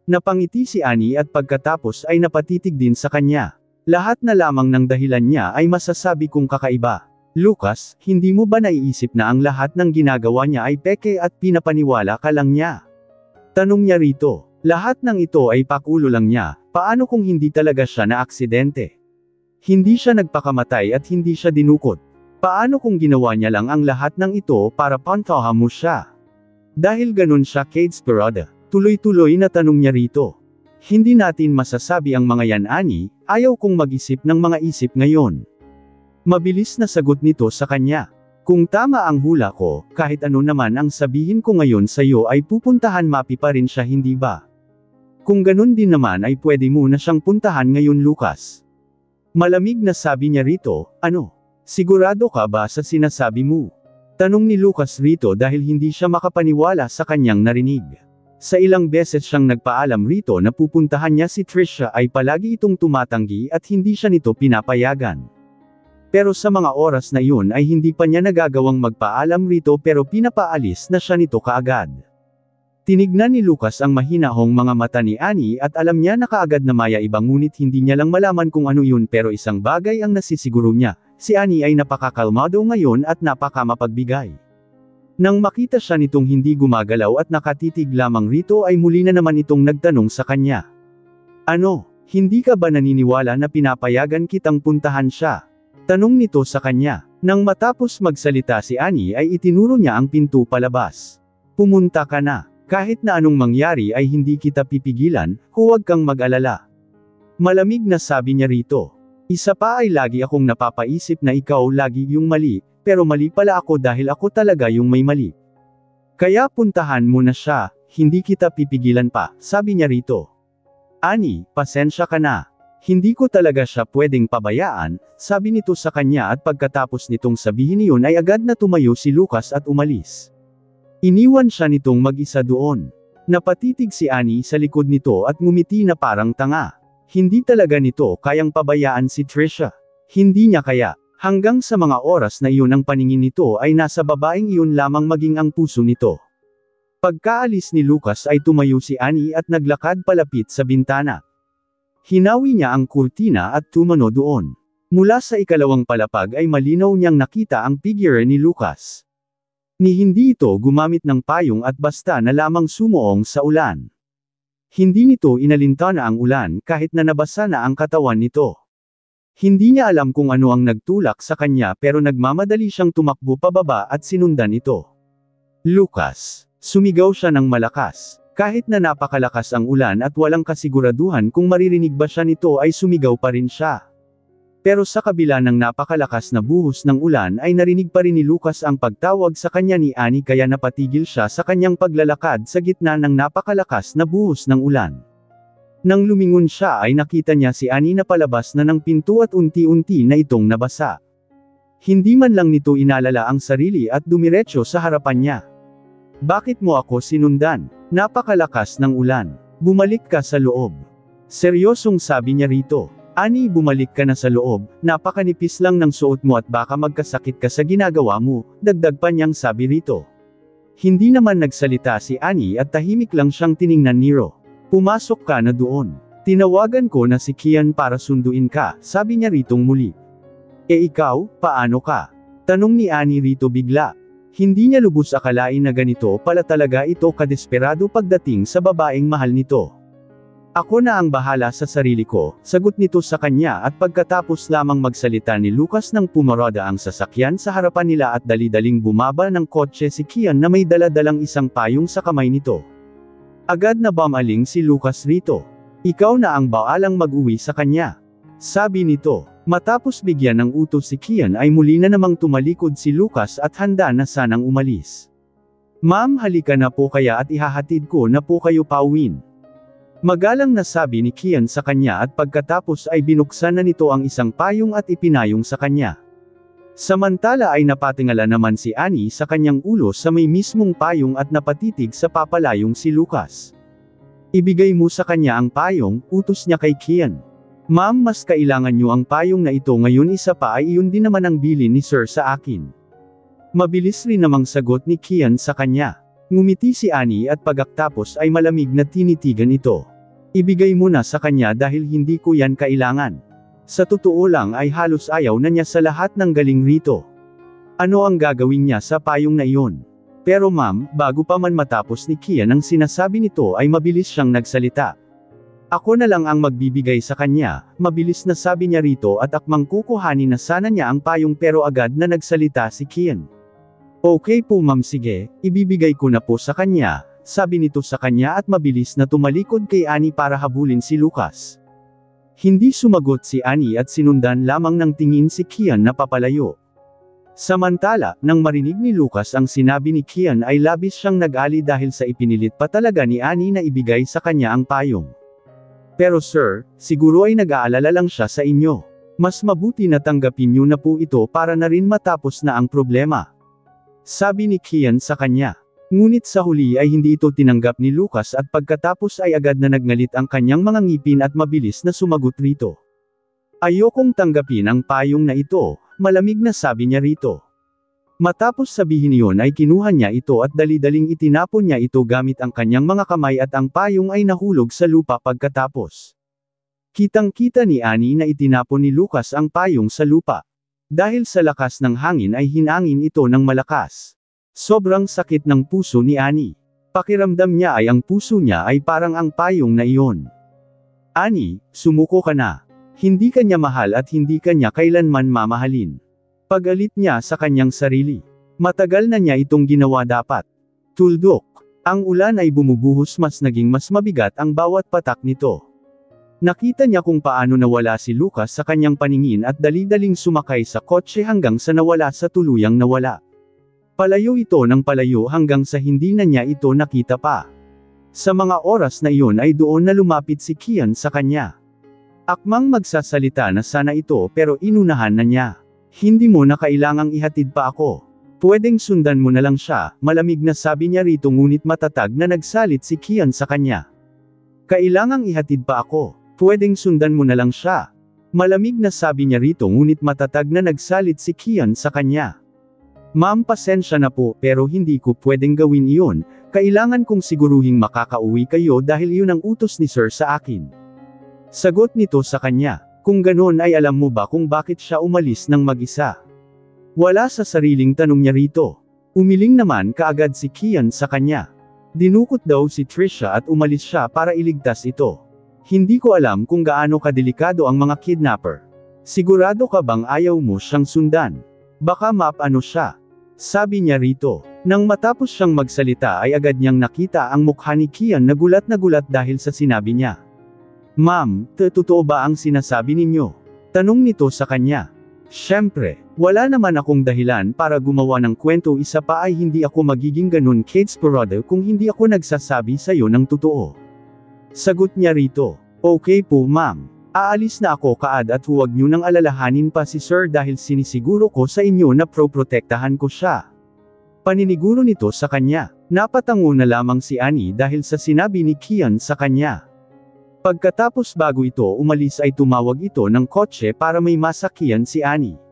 Napangiti si Annie at pagkatapos ay napatitig din sa kanya. Lahat na lamang ng dahilan niya ay masasabi kong kakaiba. Lucas, hindi mo ba naiisip na ang lahat ng ginagawa niya ay peke at pinapaniwala ka lang niya? Tanong niya rito. Lahat ng ito ay pakulo lang niya, paano kung hindi talaga siya na aksidente? Hindi siya nagpakamatay at hindi siya dinukot. Paano kung ginawa niya lang ang lahat ng ito para pantahan mo siya? Dahil ganun siya ka-desperada. Tuloy-tuloy na tanong niya rito. Hindi natin masasabi ang mga yan, Annie, ayaw kong mag-isip ng mga isip ngayon. Mabilis na sagot nito sa kanya. Kung tama ang hula ko, kahit ano naman ang sabihin ko ngayon sa iyo ay pupuntahan mapi pa rin siya, hindi ba? Kung ganun din naman ay pwede mo na siyang puntahan ngayon, Lucas. Malamig na sabi niya rito, ano? Sigurado ka ba sa sinasabi mo? Tanong ni Lucas rito dahil hindi siya makapaniwala sa kanyang narinig. Sa ilang beses siyang nagpaalam rito na pupuntahan niya si Trisha ay palagi itong tumatanggi at hindi siya nito pinapayagan. Pero sa mga oras na iyon ay hindi pa niya nagagawang magpaalam rito pero pinapaalis na siya nito kaagad. Tinignan ni Lucas ang mahinahong mga mata ni Annie at alam niya na kaagad na maya iba ngunit hindi niya lang malaman kung ano yun pero isang bagay ang nasisiguro niya, si Annie ay napakakalmado ngayon at napakamapagbigay. Nang makita siya nitong hindi gumagalaw at nakatitig lamang rito ay muli na naman itong nagtanong sa kanya. Ano, hindi ka ba naniniwala na pinapayagan kitang puntahan siya? Tanong nito sa kanya. Nang matapos magsalita si Annie ay itinuro niya ang pinto palabas. Pumunta ka na. Kahit na anong mangyari ay hindi kita pipigilan, huwag kang mag-alala. Malamig na sabi niya rito. Isa pa ay lagi akong napapaisip na ikaw lagi yung mali, pero mali pala ako dahil ako talaga yung may mali. Kaya puntahan mo na siya, hindi kita pipigilan pa, sabi niya rito. Ani, pasensya ka na. Hindi ko talaga siya pwedeng pabayaan, sabi nito sa kanya at pagkatapos nitong sabihin iyon ay agad na tumayo si Lucas at umalis. Iniwan siya nitong mag-isa doon. Napatitig si Annie sa likod nito at ngumiti na parang tanga. Hindi talaga nito kayang pabayaan si Trisha. Hindi niya kaya. Hanggang sa mga oras na iyon ang paningin nito ay nasa babaeng iyon lamang maging ang puso nito. Pagkaalis ni Lucas ay tumayo si Annie at naglakad palapit sa bintana. Hinawi niya ang kurtina at tumano doon. Mula sa ikalawang palapag ay malinaw niyang nakita ang figure ni Lucas. Ni hindi ito gumamit ng payong at basta na lamang sumuong sa ulan. Hindi nito inalintana ang ulan kahit na nabasa na ang katawan nito. Hindi niya alam kung ano ang nagtulak sa kanya pero nagmamadali siyang tumakbo pababa at sinundan ito. Lucas. Sumigaw siya ng malakas. Kahit na napakalakas ang ulan at walang kasiguraduhan kung maririnig ba siya nito ay sumigaw pa rin siya. Pero sa kabila ng napakalakas na buhos ng ulan ay narinig pa rin ni Lucas ang pagtawag sa kanya ni Annie kaya napatigil siya sa kanyang paglalakad sa gitna ng napakalakas na buhos ng ulan. Nang lumingon siya ay nakita niya si Annie na palabas na ng pinto at unti-unti na itong nabasa. Hindi man lang nito inalala ang sarili at dumiretso sa harapan niya. Bakit mo ako sinundan? Napakalakas ng ulan. Bumalik ka sa loob. Seryosong sabi niya rito. Annie, bumalik ka na sa loob, napakanipis lang ng suot mo at baka magkasakit ka sa ginagawa mo, dagdag pa niyang sabi rito. Hindi naman nagsalita si Annie at tahimik lang siyang tiningnan ni Ro. Pumasok ka na doon. Tinawagan ko na si Kian para sunduin ka, sabi niya ritong muli. Ikaw, paano ka? Tanong ni Annie rito bigla. Hindi niya lubos akalain na ganito pala talaga ito kadesperado pagdating sa babaeng mahal nito. Ako na ang bahala sa sarili ko, sagot nito sa kanya at pagkatapos lamang magsalita ni Lucas nang pumarada ang sasakyan sa harapan nila at dali-daling bumaba ng kotse si Kian na may dala-dalang isang payong sa kamay nito. Agad na bumaling si Lucas rito. Ikaw na ang baalang mag-uwi sa kanya. Sabi nito. Matapos bigyan ng utos si Kian ay muli na namang tumalikod si Lucas at handa na sanang umalis. Ma'am, halika na po kaya at ihahatid ko na po kayo pauwin. Magalang na sabi ni Kian sa kanya at pagkatapos ay binuksan na nito ang isang payong at ipinayong sa kanya. Samantala ay napatingala naman si Annie sa kanyang ulo sa may mismong payong at napatitig sa papalayong si Lucas. Ibigay mo sa kanya ang payong, utos niya kay Kian. Ma'am, mas kailangan niyo ang payong na ito ngayon, isa pa ay iyon din naman ang bilin ni Sir sa akin. Mabilis rin namang sagot ni Kian sa kanya. Ngumiti si Annie at pagkatapos ay malamig na tinitigan ito. Ibigay mo na sa kanya dahil hindi ko yan kailangan. Sa totoo lang ay halos ayaw na niya sa lahat ng galing rito. Ano ang gagawin niya sa payong na iyon? Pero ma'am, bago pa man matapos ni Kian ang sinasabi nito ay mabilis siyang nagsalita. Ako na lang ang magbibigay sa kanya, mabilis na sabi niya rito at akmang kukuhanin na sana niya ang payong pero agad na nagsalita si Kian. Okay po ma'am, sige, ibibigay ko na po sa kanya, sabi nito sa kanya at mabilis na tumalikod kay Annie para habulin si Lucas. Hindi sumagot si Annie at sinundan lamang ng tingin si Kian na papalayo. Samantala, nang marinig ni Lucas ang sinabi ni Kian ay labis siyang nag-ali dahil sa ipinilit pa talaga ni Annie na ibigay sa kanya ang payong. Pero sir, siguro ay nag-aalala lang siya sa inyo. Mas mabuti na tanggapin niyo na po ito para na rin matapos na ang problema. Sabi ni Kian sa kanya. Ngunit sa huli ay hindi ito tinanggap ni Lucas at pagkatapos ay agad na nagngalit ang kanyang mga ngipin at mabilis na sumagot rito. Ayokong tanggapin ang payong na ito, malamig na sabi niya rito. Matapos sabihin iyon ay kinuha niya ito at dali-daling itinapon niya ito gamit ang kanyang mga kamay at ang payong ay nahulog sa lupa pagkatapos. Kitang-kita ni Annie na itinapon ni Lucas ang payong sa lupa. Dahil sa lakas ng hangin ay hinangin ito ng malakas. Sobrang sakit ng puso ni Annie. Pakiramdam niya ay ang puso niya ay parang ang payong na iyon. Annie, sumuko ka na. Hindi ka niya mahal at hindi ka niya kailanman mamahalin. Pagalit niya sa kanyang sarili. Matagal na niya itong ginawa dapat. Tuldok. Ang ulan ay bumubuhos, mas naging mas mabigat ang bawat patak nito. Nakita niya kung paano nawala si Lucas sa kanyang paningin at dali-daling sumakay sa kotse hanggang sa nawala sa tuluyang nawala. Palayo ito ng palayo hanggang sa hindi na niya ito nakita pa. Sa mga oras na iyon ay doon na lumapit si Kian sa kanya. Akmang magsasalita na sana ito pero inunahan na niya. Hindi mo na kailangang ihatid pa ako. Pwedeng sundan mo na lang siya, malamig na sabi niya rito ngunit matatag na nagsalit si Kian sa kanya. Kailangang ihatid pa ako. Pwedeng sundan mo na lang siya. Malamig na sabi niya rito ngunit matatag na nagsalit si Kian sa kanya. Ma'am pasensya na po pero hindi ko pwedeng gawin iyon, kailangan kong siguruhing makakauwi kayo dahil iyon ang utos ni Sir sa akin. Sagot nito sa kanya, kung ganon ay alam mo ba kung bakit siya umalis ng mag-isa? Wala sa sariling tanong niya rito. Umiling naman kaagad si Kian sa kanya. Dinukot daw si Trisha at umalis siya para iligtas ito. Hindi ko alam kung gaano kadelikado ang mga kidnapper. Sigurado ka bang ayaw mo siyang sundan? Baka mapano siya. Sabi niya rito. Nang matapos siyang magsalita ay agad niyang nakita ang mukha ni Kian na gulat dahil sa sinabi niya. Ma'am, totoo ba ang sinasabi ninyo? Tanong nito sa kanya. Siyempre, wala naman akong dahilan para gumawa ng kwento, isa pa ay hindi ako magiging ganun Kate Sporado kung hindi ako nagsasabi sa'yo ng totoo. Sagot niya rito. Okay po ma'am. Aalis na ako kaad at huwag niyo nang alalahanin pa si Sir dahil sinisiguro ko sa inyo na proprotektahan ko siya. Paniniguro nito sa kanya. Napatango na lamang si Annie dahil sa sinabi ni Kian sa kanya. Pagkatapos bago ito umalis ay tumawag ito ng kotse para may masakyan si Annie.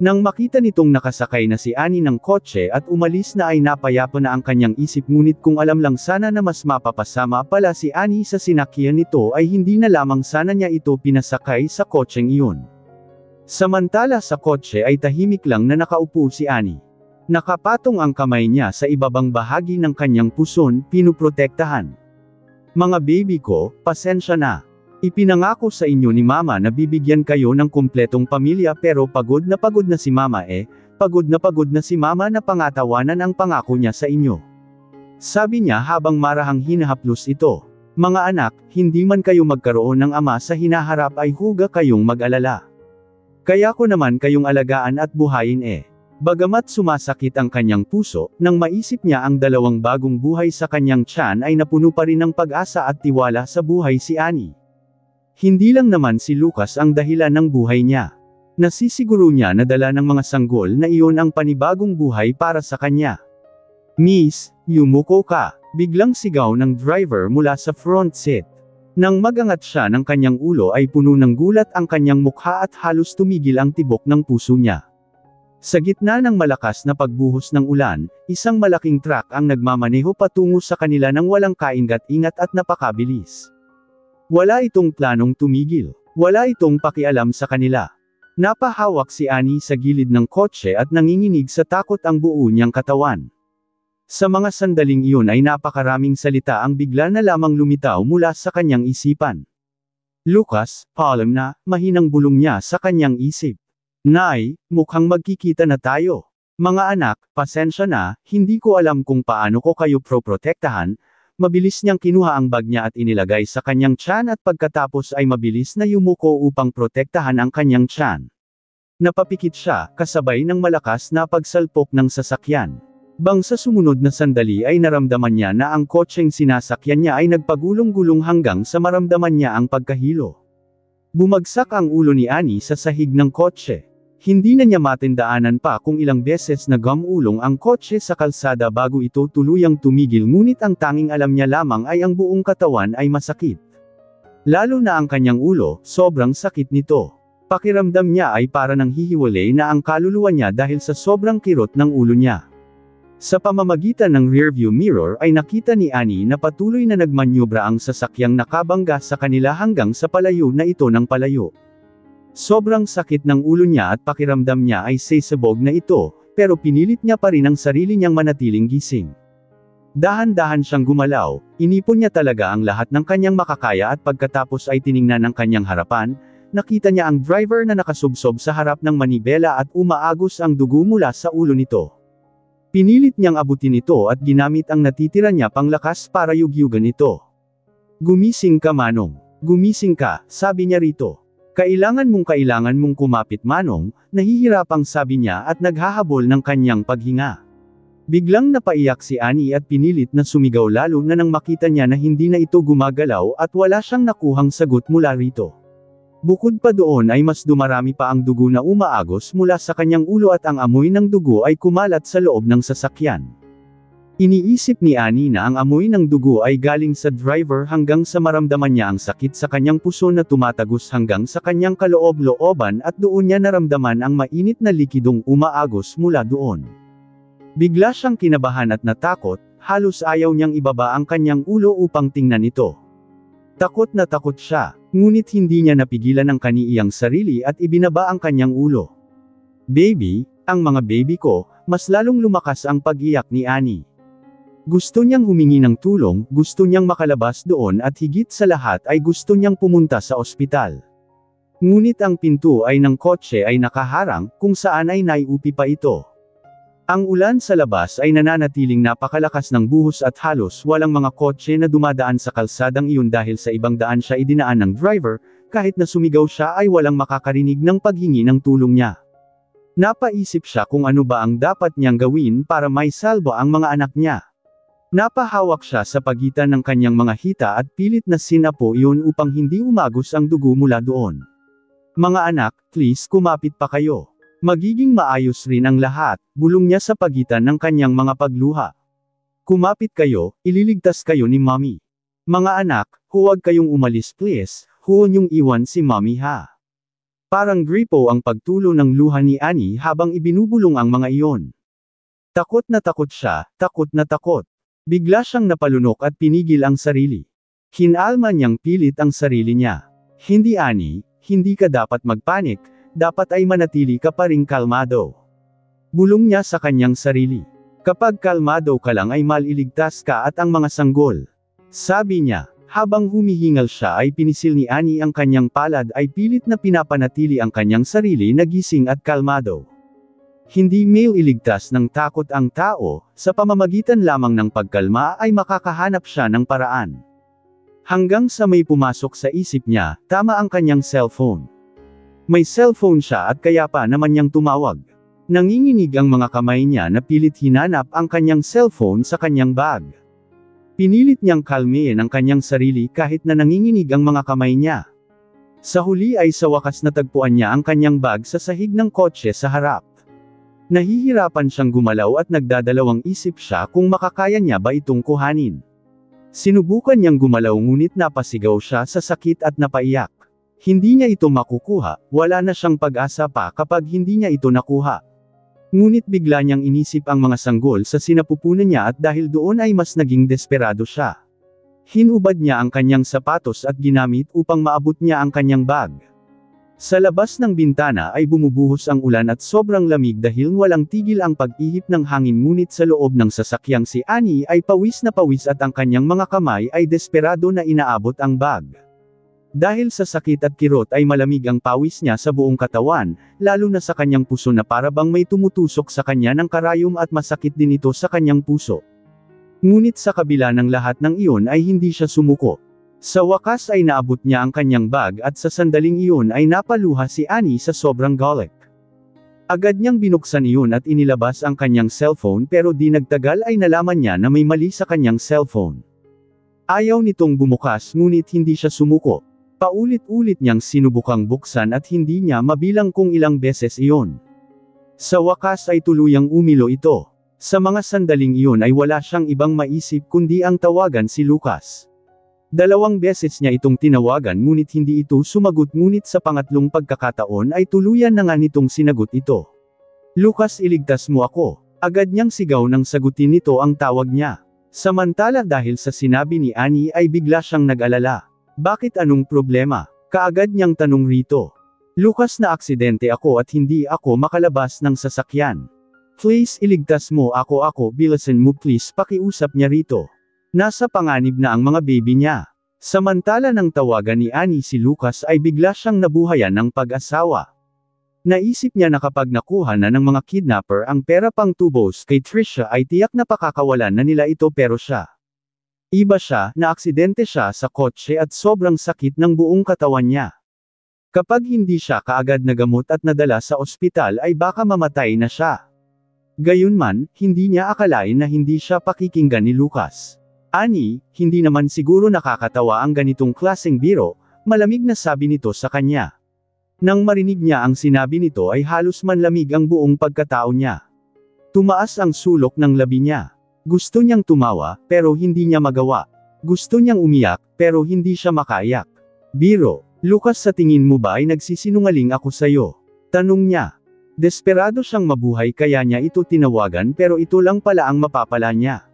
Nang makita nitong nakasakay na si Annie ng kotse at umalis na ay napayapa na ang kanyang isip ngunit kung alam lang sana na mas mapapasama pala si Annie sa sinakyan nito ay hindi na lamang sana niya ito pinasakay sa kotseng iyon. Samantala sa kotse ay tahimik lang na nakaupo si Annie. Nakapatong ang kamay niya sa ibabang bahagi ng kanyang puson, pinuprotektahan. Mga baby ko, pasensya na. Ipinangako sa inyo ni Mama na bibigyan kayo ng kumpletong pamilya pero pagod na si Mama pagod na si Mama na pangatawanan ang pangako niya sa inyo. Sabi niya habang marahang hinahaplos ito. Mga anak, hindi man kayo magkaroon ng ama sa hinaharap ay huwag kayong mag-alala. Kaya ko naman kayong alagaan at buhayin Bagamat sumasakit ang kanyang puso, nang maisip niya ang dalawang bagong buhay sa kanyang tiyan ay napuno pa rin ng pag-asa at tiwala sa buhay si Annie. Hindi lang naman si Lucas ang dahilan ng buhay niya. Nasisiguro niya na dala ng mga sanggol na iyon ang panibagong buhay para sa kanya. Miss, yumuko ka, biglang sigaw ng driver mula sa front seat. Nang magangat siya ng kanyang ulo ay puno ng gulat ang kanyang mukha at halos tumigil ang tibok ng puso niya. Sa gitna ng malakas na pagbuhos ng ulan, isang malaking truck ang nagmamaneho patungo sa kanila nang walang kaingat-ingat at napakabilis. Wala itong planong tumigil. Wala itong pakialam sa kanila. Napahawak si Annie sa gilid ng kotse at nanginginig sa takot ang buo niyang katawan. Sa mga sandaling iyon ay napakaraming salita ang bigla na lamang lumitaw mula sa kanyang isipan. Lucas, paalam na, mahinang bulong niya sa kanyang isip. Nay, mukhang magkikita na tayo. Mga anak, pasensya na, hindi ko alam kung paano ko kayo proprotektahan. Mabilis niyang kinuha ang bag niya at inilagay sa kanyang tiyan at pagkatapos ay mabilis na yumuko upang protektahan ang kanyang tiyan. Napapikit siya, kasabay ng malakas na pagsalpok ng sasakyan. Bang sa sumunod na sandali ay naramdaman niya na ang kotseng sinasakyan niya ay nagpagulong-gulong hanggang sa maramdaman niya ang pagkahilo. Bumagsak ang ulo ni Annie sa sahig ng kotse. Hindi na niya matindaanan pa kung ilang beses na gumulong ang kotse sa kalsada bago ito tuluyang tumigil ngunit ang tanging alam niya lamang ay ang buong katawan ay masakit. Lalo na ang kanyang ulo, sobrang sakit nito. Pakiramdam niya ay para nang hihiwalay na ang kaluluwa niya dahil sa sobrang kirot ng ulo niya. Sa pamamagitan ng rearview mirror ay nakita ni Annie na patuloy na nagmanyobra ang sasakyang nakabangga sa kanila hanggang sa palayo na ito ng palayo. Sobrang sakit ng ulo niya at pakiramdam niya ay sesabog na ito, pero pinilit niya pa rin ang sarili niyang manatiling gising. Dahan-dahan siyang gumalaw, inipon niya talaga ang lahat ng kanyang makakaya at pagkatapos ay tiningnan ang kanyang harapan, nakita niya ang driver na nakasubsob sa harap ng manibela at umaagos ang dugo mula sa ulo nito. Pinilit niyang abutin ito at ginamit ang natitira niya panglakas para yugyugan ito. Gumising ka Manong. Gumising ka, sabi niya rito. Kailangan mong kumapit Manong, nahihirapang sabi niya at naghahabol ng kanyang paghinga. Biglang napaiyak si Annie at pinilit na sumigaw lalo na nang makita niya na hindi na ito gumagalaw at wala siyang nakuhang sagot mula rito. Bukod pa doon ay mas dumarami pa ang dugo na umaagos mula sa kanyang ulo at ang amoy ng dugo ay kumalat sa loob ng sasakyan. Iniisip ni Annie na ang amoy ng dugo ay galing sa driver hanggang sa maramdaman niya ang sakit sa kanyang puso na tumatagos hanggang sa kanyang kaloob-looban at doon niya naramdaman ang mainit na likidong umaagos mula doon. Bigla siyang kinabahan at natakot, halos ayaw niyang ibaba ang kanyang ulo upang tingnan ito. Takot na takot siya, ngunit hindi niya napigilan ang kaniiyang sarili at ibinaba ang kanyang ulo. Baby, ang mga baby ko, mas lalong lumakas ang pag-iyak ni Annie. Gusto niyang humingi ng tulong, gusto niyang makalabas doon at higit sa lahat ay gusto niyang pumunta sa ospital. Ngunit ang pinto ay ng kotse ay nakaharang, kung saan ay naiupi pa ito. Ang ulan sa labas ay nananatiling napakalakas ng buhos at halos walang mga kotse na dumadaan sa kalsadang iyon dahil sa ibang daan siya idinaan ng driver, kahit na sumigaw siya ay walang makakarinig ng paghingi ng tulong niya. Napaisip siya kung ano ba ang dapat niyang gawin para maisalba ang mga anak niya. Napahawak siya sa pagitan ng kanyang mga hita at pilit na sinapo iyon upang hindi umagos ang dugo mula doon. Mga anak, please kumapit pa kayo. Magiging maayos rin ang lahat, bulong niya sa pagitan ng kanyang mga pagluha. Kumapit kayo, ililigtas kayo ni Mommy. Mga anak, huwag kayong umalis please, huwag niyong iwan si Mommy ha. Parang gripo ang pagtulo ng luha ni Annie habang ibinubulong ang mga iyon. Takot na takot siya, takot na takot. Bigla siyang napalunok at pinigil ang sarili. Kinalma niyang pilit ang sarili niya. Hindi Annie, hindi ka dapat magpanik, dapat ay manatili ka pa ring kalmado. Bulong niya sa kanyang sarili. Kapag kalmado ka lang ay maliligtas ka at ang mga sanggol. Sabi niya, habang humihingal siya ay pinisil ni Annie ang kanyang palad ay pilit na pinapanatili ang kanyang sarili na gising at kalmado. Hindi mailigtas ng takot ang tao, sa pamamagitan lamang ng pagkalma ay makakahanap siya ng paraan. Hanggang sa may pumasok sa isip niya, tama ang kanyang cellphone. May cellphone siya at kaya pa naman niyang tumawag. Nanginginig ang mga kamay niya na pilit hinanap ang kanyang cellphone sa kanyang bag. Pinilit niyang kalmihin ang kanyang sarili kahit na nanginginig ang mga kamay niya. Sa huli ay sa wakas natagpuan niya ang kanyang bag sa sahig ng kotse sa harap. Nahihirapan siyang gumalaw at nagdadalawang isip siya kung makakaya niya ba itong kuhanin. Sinubukan niyang gumalaw ngunit napasigaw siya sa sakit at napaiyak. Hindi niya ito makukuha, wala na siyang pag-asa pa kapag hindi niya ito nakuha. Ngunit bigla niyang inisip ang mga sanggol sa sinapupunan niya at dahil doon ay mas naging desperado siya. Hinubad niya ang kanyang sapatos at ginamit upang maabot niya ang kanyang bag. Sa labas ng bintana ay bumubuhos ang ulan at sobrang lamig dahil walang tigil ang pag-ihip ng hangin ngunit sa loob ng sasakyang si Annie ay pawis na pawis at ang kanyang mga kamay ay desperado na inaabot ang bag. Dahil sa sakit at kirot ay malamig ang pawis niya sa buong katawan, lalo na sa kanyang puso na para bang may tumutusok sa kanya ng karayom at masakit din ito sa kanyang puso. Ngunit sa kabila ng lahat ng iyon ay hindi siya sumuko. Sa wakas ay naabot niya ang kanyang bag at sa sandaling iyon ay napaluha si Annie sa sobrang galit. Agad niyang binuksan iyon at inilabas ang kanyang cellphone pero di nagtagal ay nalaman niya na may mali sa kanyang cellphone. Ayaw nitong bumukas ngunit hindi siya sumuko. Paulit-ulit niyang sinubukang buksan at hindi niya mabilang kung ilang beses iyon. Sa wakas ay tuluyang umilo ito. Sa mga sandaling iyon ay wala siyang ibang maisip kundi ang tawagan si Lucas. 2 beses niya itong tinawagan ngunit hindi ito sumagot ngunit sa pangatlong pagkakataon ay tuluyan na nga nitong sinagot ito. Lucas, iligtas mo ako. Agad niyang sigaw nang sagutin nito ang tawag niya. Samantala dahil sa sinabi ni Annie ay bigla siyang nag-alala. Bakit, anong problema? Kaagad niyang tanong rito. Lucas, na aksidente ako at hindi ako makalabas ng sasakyan. Please iligtas mo ako, bilisan mo please, pakiusap niya rito. Nasa panganib na ang mga baby niya. Samantala nang tawagan ni Annie si Lucas ay bigla siyang nabuhayan ng pag-asawa. Naisip niya na kapag nakuha na ng mga kidnapper ang pera pang tubos kay Trisha ay tiyak na pakakawalan na nila ito pero siya. Iba siya, na aksidente siya sa kotse at sobrang sakit ng buong katawan niya. Kapag hindi siya kaagad nagamot at nadala sa ospital ay baka mamatay na siya. Gayunman, hindi niya akalain na hindi siya pakikinggan ni Lucas. Ani, hindi naman siguro nakakatawa ang ganitong klaseng biro, malamig na sabi nito sa kanya. Nang marinig niya ang sinabi nito ay halos manlamig ang buong pagkatao niya. Tumaas ang sulok ng labi niya. Gusto niyang tumawa, pero hindi niya magawa. Gusto niyang umiyak, pero hindi siya makaiyak. Biro, Lucas, sa tingin mo ba ay nagsisinungaling ako sa'yo? Tanong niya. Desperado siyang mabuhay kaya niya ito tinawagan pero ito lang pala ang mapapala niya.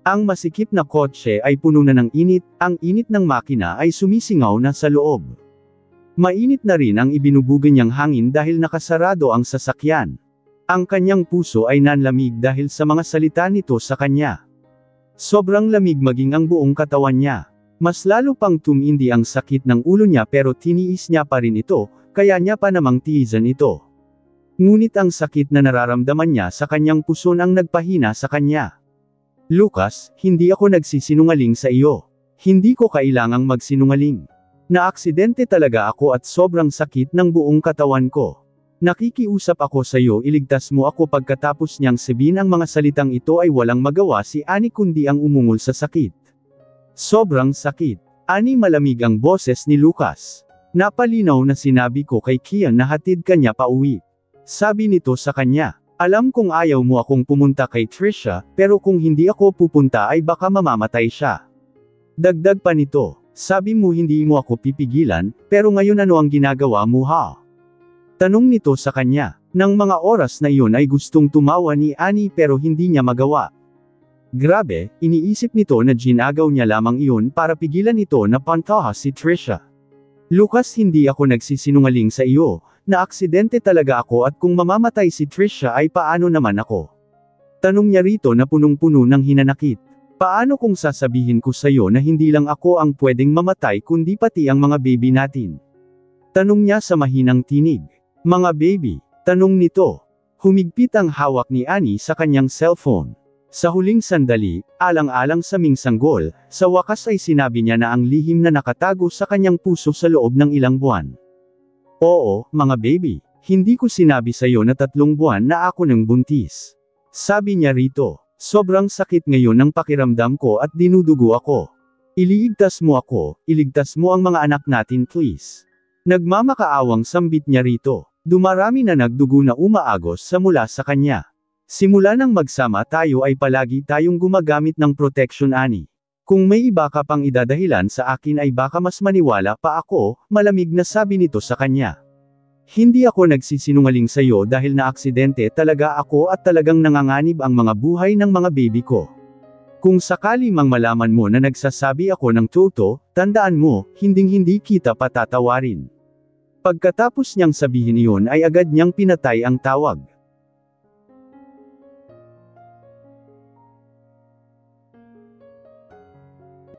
Ang masikip na kotse ay puno na ng init, ang init ng makina ay sumisingaw na sa loob. Mainit na rin ang ibinubuga niyang hangin dahil nakasarado ang sasakyan. Ang kanyang puso ay nanlamig dahil sa mga salita nito sa kanya. Sobrang lamig maging ang buong katawan niya. Mas lalo pang tumindi ang sakit ng ulo niya pero tiniis niya pa rin ito, kaya niya pa namang tiisan ito. Ngunit ang sakit na nararamdaman niya sa kanyang puso ang nagpahina sa kanya. Lucas, hindi ako nagsisinungaling sa iyo. Hindi ko kailangang magsinungaling. Naaksidente talaga ako at sobrang sakit ng buong katawan ko. Nakikiusap ako sa iyo, iligtas mo ako. Pagkatapos niyang sabihin ang mga salitang ito ay walang magawa si Annie kundi ang umungol sa sakit. Sobrang sakit. Annie, malamig ang boses ni Lucas. Napalinaw na sinabi ko kay Kian na hatid kanya pa uwi. Sabi nito sa kanya. Alam kong ayaw mo akong pumunta kay Trisha, pero kung hindi ako pupunta ay baka mamamatay siya. Dagdag pa nito, sabi mo hindi mo ako pipigilan, pero ngayon ano ang ginagawa mo ha? Tanong nito sa kanya. Nang mga oras na iyon ay gustong tumawa ni Annie pero hindi niya magawa. Grabe, iniisip nito na ginagaw niya lamang iyon para pigilan ito na pantahas si Trisha. Lucas, hindi ako nagsisinungaling sa iyo. Naaksidente talaga ako at kung mamamatay si Trisha ay paano naman ako? Tanong niya rito na punong-puno ng hinanakit. Paano kung sasabihin ko sa iyo na hindi lang ako ang pwedeng mamatay kundi pati ang mga baby natin? Tanong niya sa mahinang tinig. Mga baby? Tanong nito. Humigpit ang hawak ni Annie sa kanyang cellphone. Sa huling sandali, alang-alang sa sanggol, sa wakas ay sinabi niya na ang lihim na nakatago sa kanyang puso sa loob ng ilang buwan. Oo, mga baby, hindi ko sinabi sa iyo na 3 buwan na ako nang buntis. Sabi niya rito, sobrang sakit ngayon ng pakiramdam ko at dinudugo ako. Iligtas mo ako, iligtas mo ang mga anak natin please. Nagmamakaawang sambit niya rito. Dumarami na nagdugo na umaagos sa mula sa kanya. Simula nang magsama tayo ay palagi tayong gumagamit ng protection, Annie. Kung may iba ka pang idadahilan sa akin ay baka mas maniwala pa ako, malamig na sabi nito sa kanya. Hindi ako nagsisinungaling sa iyo dahil naaksidente talaga ako at talagang nanganganib ang mga buhay ng mga baby ko. Kung sakali mang malaman mo na nagsasabi ako ng totoo, tandaan mo, hinding-hindi kita patatawarin. Pagkatapos niyang sabihin iyon ay agad niyang pinatay ang tawag.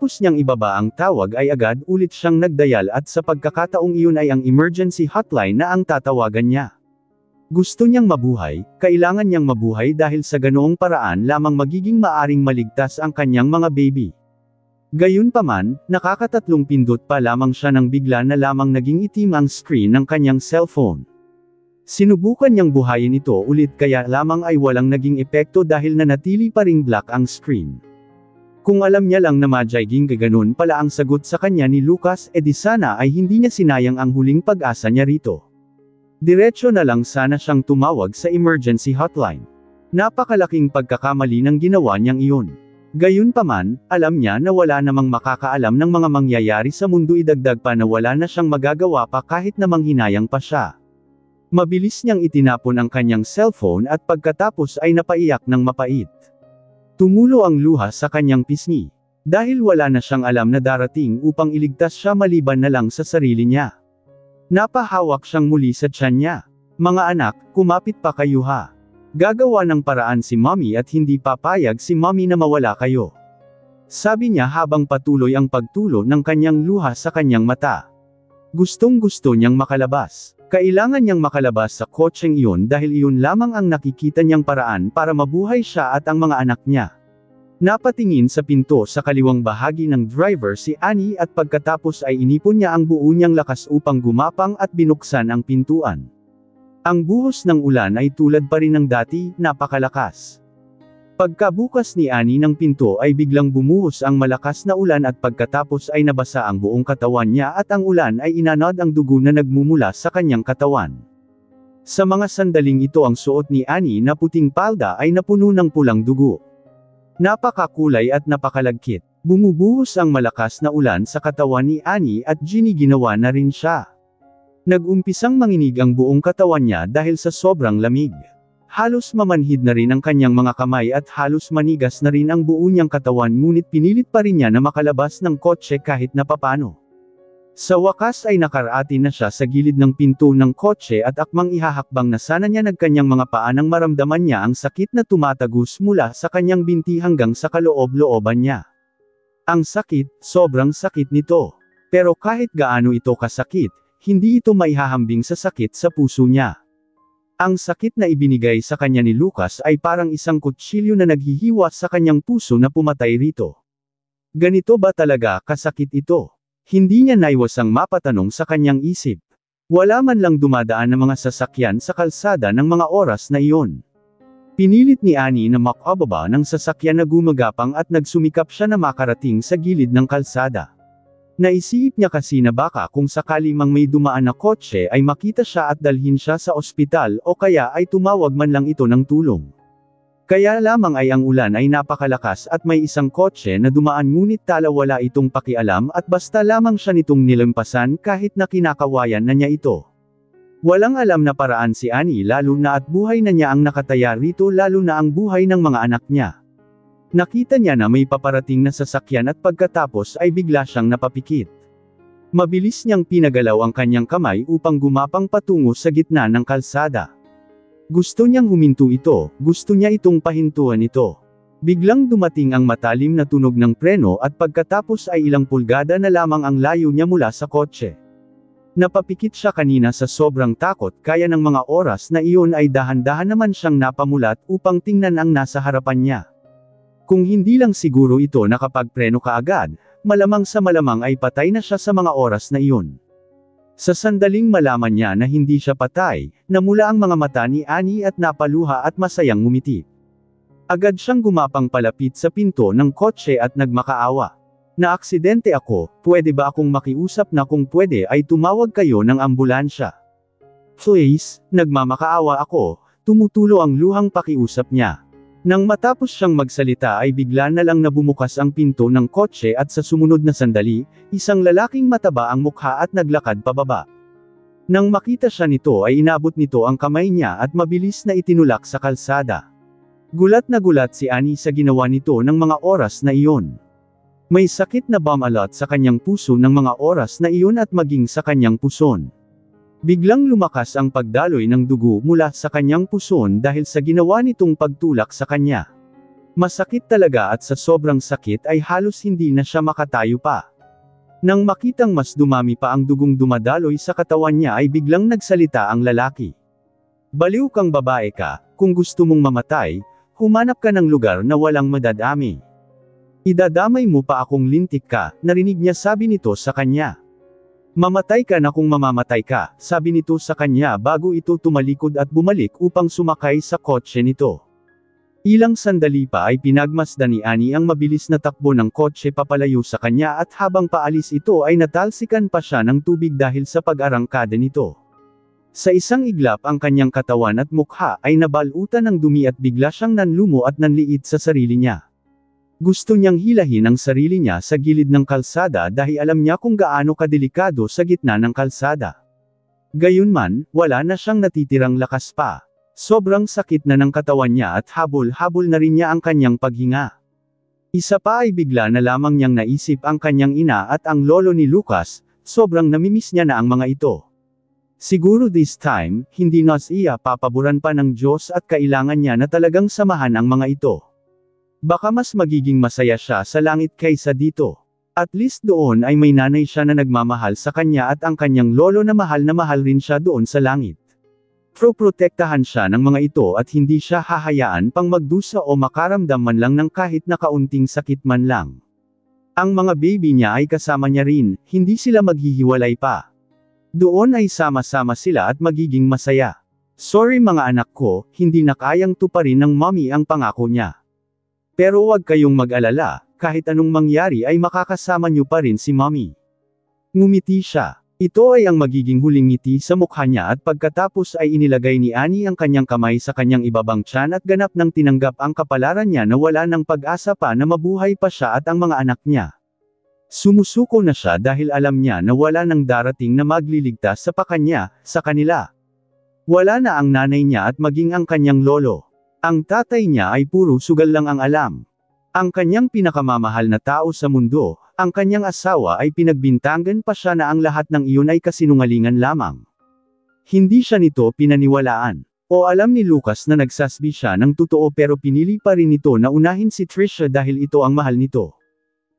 Tapos niyang ibaba ang tawag ay agad ulit siyang nagdial at sa pagkakataong iyon ay ang emergency hotline na ang tatawagan niya. Gusto niyang mabuhay, kailangan niyang mabuhay dahil sa ganoong paraan lamang magiging maaring maligtas ang kanyang mga baby. Gayunpaman, nakakatatlong pindot pa lamang siya nang bigla na lamang naging itim ang screen ng kanyang cellphone. Sinubukan niyang buhayin ito ulit kaya lamang ay walang naging epekto dahil nanatili pa ring black ang screen. Kung alam niya lang na magyaging gaganon pala ang sagot sa kanya ni Lucas, edi sana ay hindi niya sinayang ang huling pag-asa niya rito. Diretso na lang sana siyang tumawag sa emergency hotline. Napakalaking pagkakamali ng ginawa niyang iyon. Gayunpaman, alam niya na wala namang makakaalam ng mga mangyayari sa mundo, idagdag pa na wala na siyang magagawa pa kahit na manghinayang pa siya. Mabilis niyang itinapon ang kanyang cellphone at pagkatapos ay napaiyak ng mapait. Tumulo ang luha sa kanyang pisngi. Dahil wala na siyang alam na darating upang iligtas siya maliban na lang sa sarili niya. Napahawak siyang muli sa tiyan niya. Mga anak, kumapit pa kayo ha. Gagawa ng paraan si mommy at hindi papayag si mommy na mawala kayo. Sabi niya habang patuloy ang pagtulo ng kanyang luha sa kanyang mata. Gustong-gusto niyang makalabas. Kailangan niyang makalabas sa kotseng iyon dahil iyon lamang ang nakikita niyang paraan para mabuhay siya at ang mga anak niya. Napatingin sa pinto sa kaliwang bahagi ng driver si Annie at pagkatapos ay inipon niya ang buo niyang lakas upang gumapang at binuksan ang pintuan. Ang buhos ng ulan ay tulad pa rin ng dati, napakalakas. Pagkabukas ni Annie ng pinto ay biglang bumuhos ang malakas na ulan at pagkatapos ay nabasa ang buong katawan niya at ang ulan ay inanod ang dugo na nagmumula sa kanyang katawan. Sa mga sandaling ito ang suot ni Annie na puting palda ay napuno ng pulang dugo. Napakakulay at napakalagkit. Bumubuhos ang malakas na ulan sa katawan ni Annie at giniginawa na rin siya. Nag-umpisang manginig ang buong katawan niya dahil sa sobrang lamig. Halos mamanhid na rin ang kanyang mga kamay at halos manigas na rin ang buo niyang katawan ngunit pinilit pa rin niya na makalabas ng kotse kahit na papano. Sa wakas ay nakarati na siya sa gilid ng pinto ng kotse at akmang ihahakbang na sana niya nagkanyang mga paa nang maramdaman niya ang sakit na tumatagos mula sa kanyang binti hanggang sa kaloob-looban niya. Ang sakit, sobrang sakit nito. Pero kahit gaano ito kasakit, hindi ito maihahambing sa sakit sa puso niya. Ang sakit na ibinigay sa kanya ni Lucas ay parang isang kutsilyo na naghihiwa sa kanyang puso na pumatay rito. Ganito ba talaga kasakit ito? Hindi niya naiwasang mapatanong sa kanyang isip. Wala man lang dumadaan ng mga sasakyan sa kalsada ng mga oras na iyon. Pinilit ni Annie na makababa ng sasakyan na gumagapang at nagsumikap siya na makarating sa gilid ng kalsada. Naisip niya kasi na baka kung sakali mang may dumaan na kotse ay makita siya at dalhin siya sa ospital o kaya ay tumawag man lang ito ng tulong. Kaya lamang ay ang ulan ay napakalakas at may isang kotse na dumaan ngunit tala wala itong pakialam at basta lamang siya nitong nilampasan kahit na kinakawayan na niya ito. Walang alam na paraan si Annie lalo na at buhay na niya ang nakataya rito lalo na ang buhay ng mga anak niya. Nakita niya na may paparating na sasakyan at pagkatapos ay bigla siyang napapikit. Mabilis niyang pinagalaw ang kanyang kamay upang gumapang patungo sa gitna ng kalsada. Gusto niyang huminto ito, gusto niya itong pahintuan ito. Biglang dumating ang matalim na tunog ng preno at pagkatapos ay ilang pulgada na lamang ang layo niya mula sa kotse. Napapikit siya kanina sa sobrang takot kaya ng mga oras na iyon ay dahan-dahan naman siyang napamulat upang tingnan ang nasa harapan niya. Kung hindi lang siguro ito nakapagpreno kaagad, malamang sa malamang ay patay na siya sa mga oras na iyon. Sa sandaling malaman niya na hindi siya patay, namula ang mga mata ni Annie at napaluha at masayang ngumiti. Agad siyang gumapang palapit sa pinto ng kotse at nagmakaawa. "Naaksidente ako, pwede ba akong makiusap na kung pwede ay tumawag kayo ng ambulansya? Please," nagmamakaawa ako, tumutulo ang luhang pakiusap niya. Nang matapos siyang magsalita ay bigla na lang nabumukas ang pinto ng kotse at sa sumunod na sandali, isang lalaking mataba ang mukha at naglakad pababa. Nang makita siya nito ay inabot nito ang kamay niya at mabilis na itinulak sa kalsada. Gulat na gulat si Annie sa ginawa nito ng mga oras na iyon. May sakit na bumalot sa kanyang puso ng mga oras na iyon at maging sa kanyang puson. Biglang lumakas ang pagdaloy ng dugo mula sa kanyang puson dahil sa ginawa nitong pagtulak sa kanya. Masakit talaga at sa sobrang sakit ay halos hindi na siya makatayo pa. Nang makitang mas dumami pa ang dugong dumadaloy sa katawan niya ay biglang nagsalita ang lalaki. "Baliw kang babae ka, kung gusto mong mamatay, humanap ka ng lugar na walang madadami. Idadamay mo pa akong lintik ka," narinig niya sabi nito sa kanya. "Mamatay ka na kung mamamatay ka," sabi nito sa kanya bago ito tumalikod at bumalik upang sumakay sa kotse nito. Ilang sandali pa ay pinagmasdan ni Annie ang mabilis na takbo ng kotse papalayo sa kanya at habang paalis ito ay natalsikan pa siya ng tubig dahil sa pag-arangkada nito. Sa isang iglap ang kanyang katawan at mukha ay nabalutan ng dumi at bigla siyang nanlumo at nanliit sa sarili niya. Gusto niyang hilahin ang sarili niya sa gilid ng kalsada dahil alam niya kung gaano kadelikado sa gitna ng kalsada. Gayunman, wala na siyang natitirang lakas pa. Sobrang sakit na ng katawan niya at habol-habol na rin niya ang kanyang paghinga. Isa pa ay bigla na lamang niyang naisip ang kanyang ina at ang lolo ni Lucas, sobrang namimiss niya na ang mga ito. Siguro this time, hindi na siya papaboran pa ng Diyos at kailangan niya na talagang samahan ang mga ito. Baka mas magiging masaya siya sa langit kaysa dito. At least doon ay may nanay siya na nagmamahal sa kanya at ang kanyang lolo na mahal rin siya doon sa langit. Protektahan siya ng mga ito at hindi siya hahayaan pang magdusa o makaramdam man lang ng kahit na kaunting sakit man lang. Ang mga baby niya ay kasama niya rin, hindi sila maghihiwalay pa. Doon ay sama-sama sila at magiging masaya. Sorry mga anak ko, hindi na kayang tuparin ng mommy ang pangako niya. Pero huwag kayong mag-alala, kahit anong mangyari ay makakasama niyo pa rin si mommy. Ngumiti siya. Ito ay ang magiging huling ngiti sa mukha niya at pagkatapos ay inilagay ni Annie ang kanyang kamay sa kanyang ibabang tiyan at ganap nang tinanggap ang kapalaran niya na wala ng pag-asa pa na mabuhay pa siya at ang mga anak niya. Sumusuko na siya dahil alam niya na wala nang darating na magliligtas sa kanila. Wala na ang nanay niya at maging ang kanyang lolo. Ang tatay niya ay puro sugal lang ang alam. Ang kanyang pinakamamahal na tao sa mundo, ang kanyang asawa ay pinagbintangan pa siya na ang lahat ng iyon ay kasinungalingan lamang. Hindi siya nito pinaniwalaan. O alam ni Lucas na nagsasabi siya ng totoo pero pinili pa rin nito na unahin si Trisha dahil ito ang mahal nito.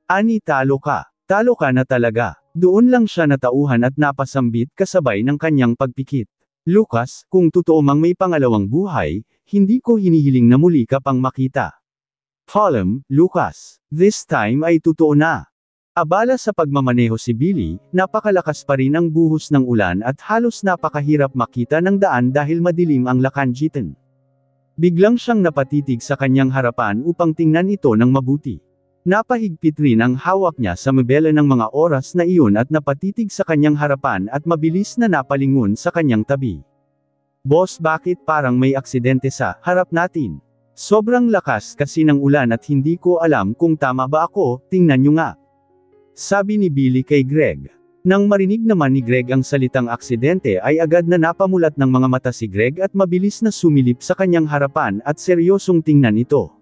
Ani, talo ka. Talo ka na talaga. Doon lang siya natauhan at napasambit kasabay ng kanyang pagpikit. Lucas, kung totoo mang may pangalawang buhay, hindi ko hinihiling na muli ka pang makita. Column, Lucas. This time ay totoo na. Abala sa pagmamaneho si Billy, napakalakas pa rin ang buhos ng ulan at halos napakahirap makita ng daan dahil madilim ang Lacangitan. Biglang siyang napatitig sa kanyang harapan upang tingnan ito ng mabuti. Napahigpit rin ang hawak niya sa mebela ng mga oras na iyon at napatitig sa kanyang harapan at mabilis na napalingon sa kanyang tabi. Boss, bakit parang may aksidente sa harap natin? Sobrang lakas kasi ng ulan at hindi ko alam kung tama ba ako, tingnan nyo nga. Sabi ni Billy kay Greg. Nang marinig naman ni Greg ang salitang aksidente ay agad na napamulat ng mga mata si Greg at mabilis na sumilip sa kanyang harapan at seryosong tingnan ito.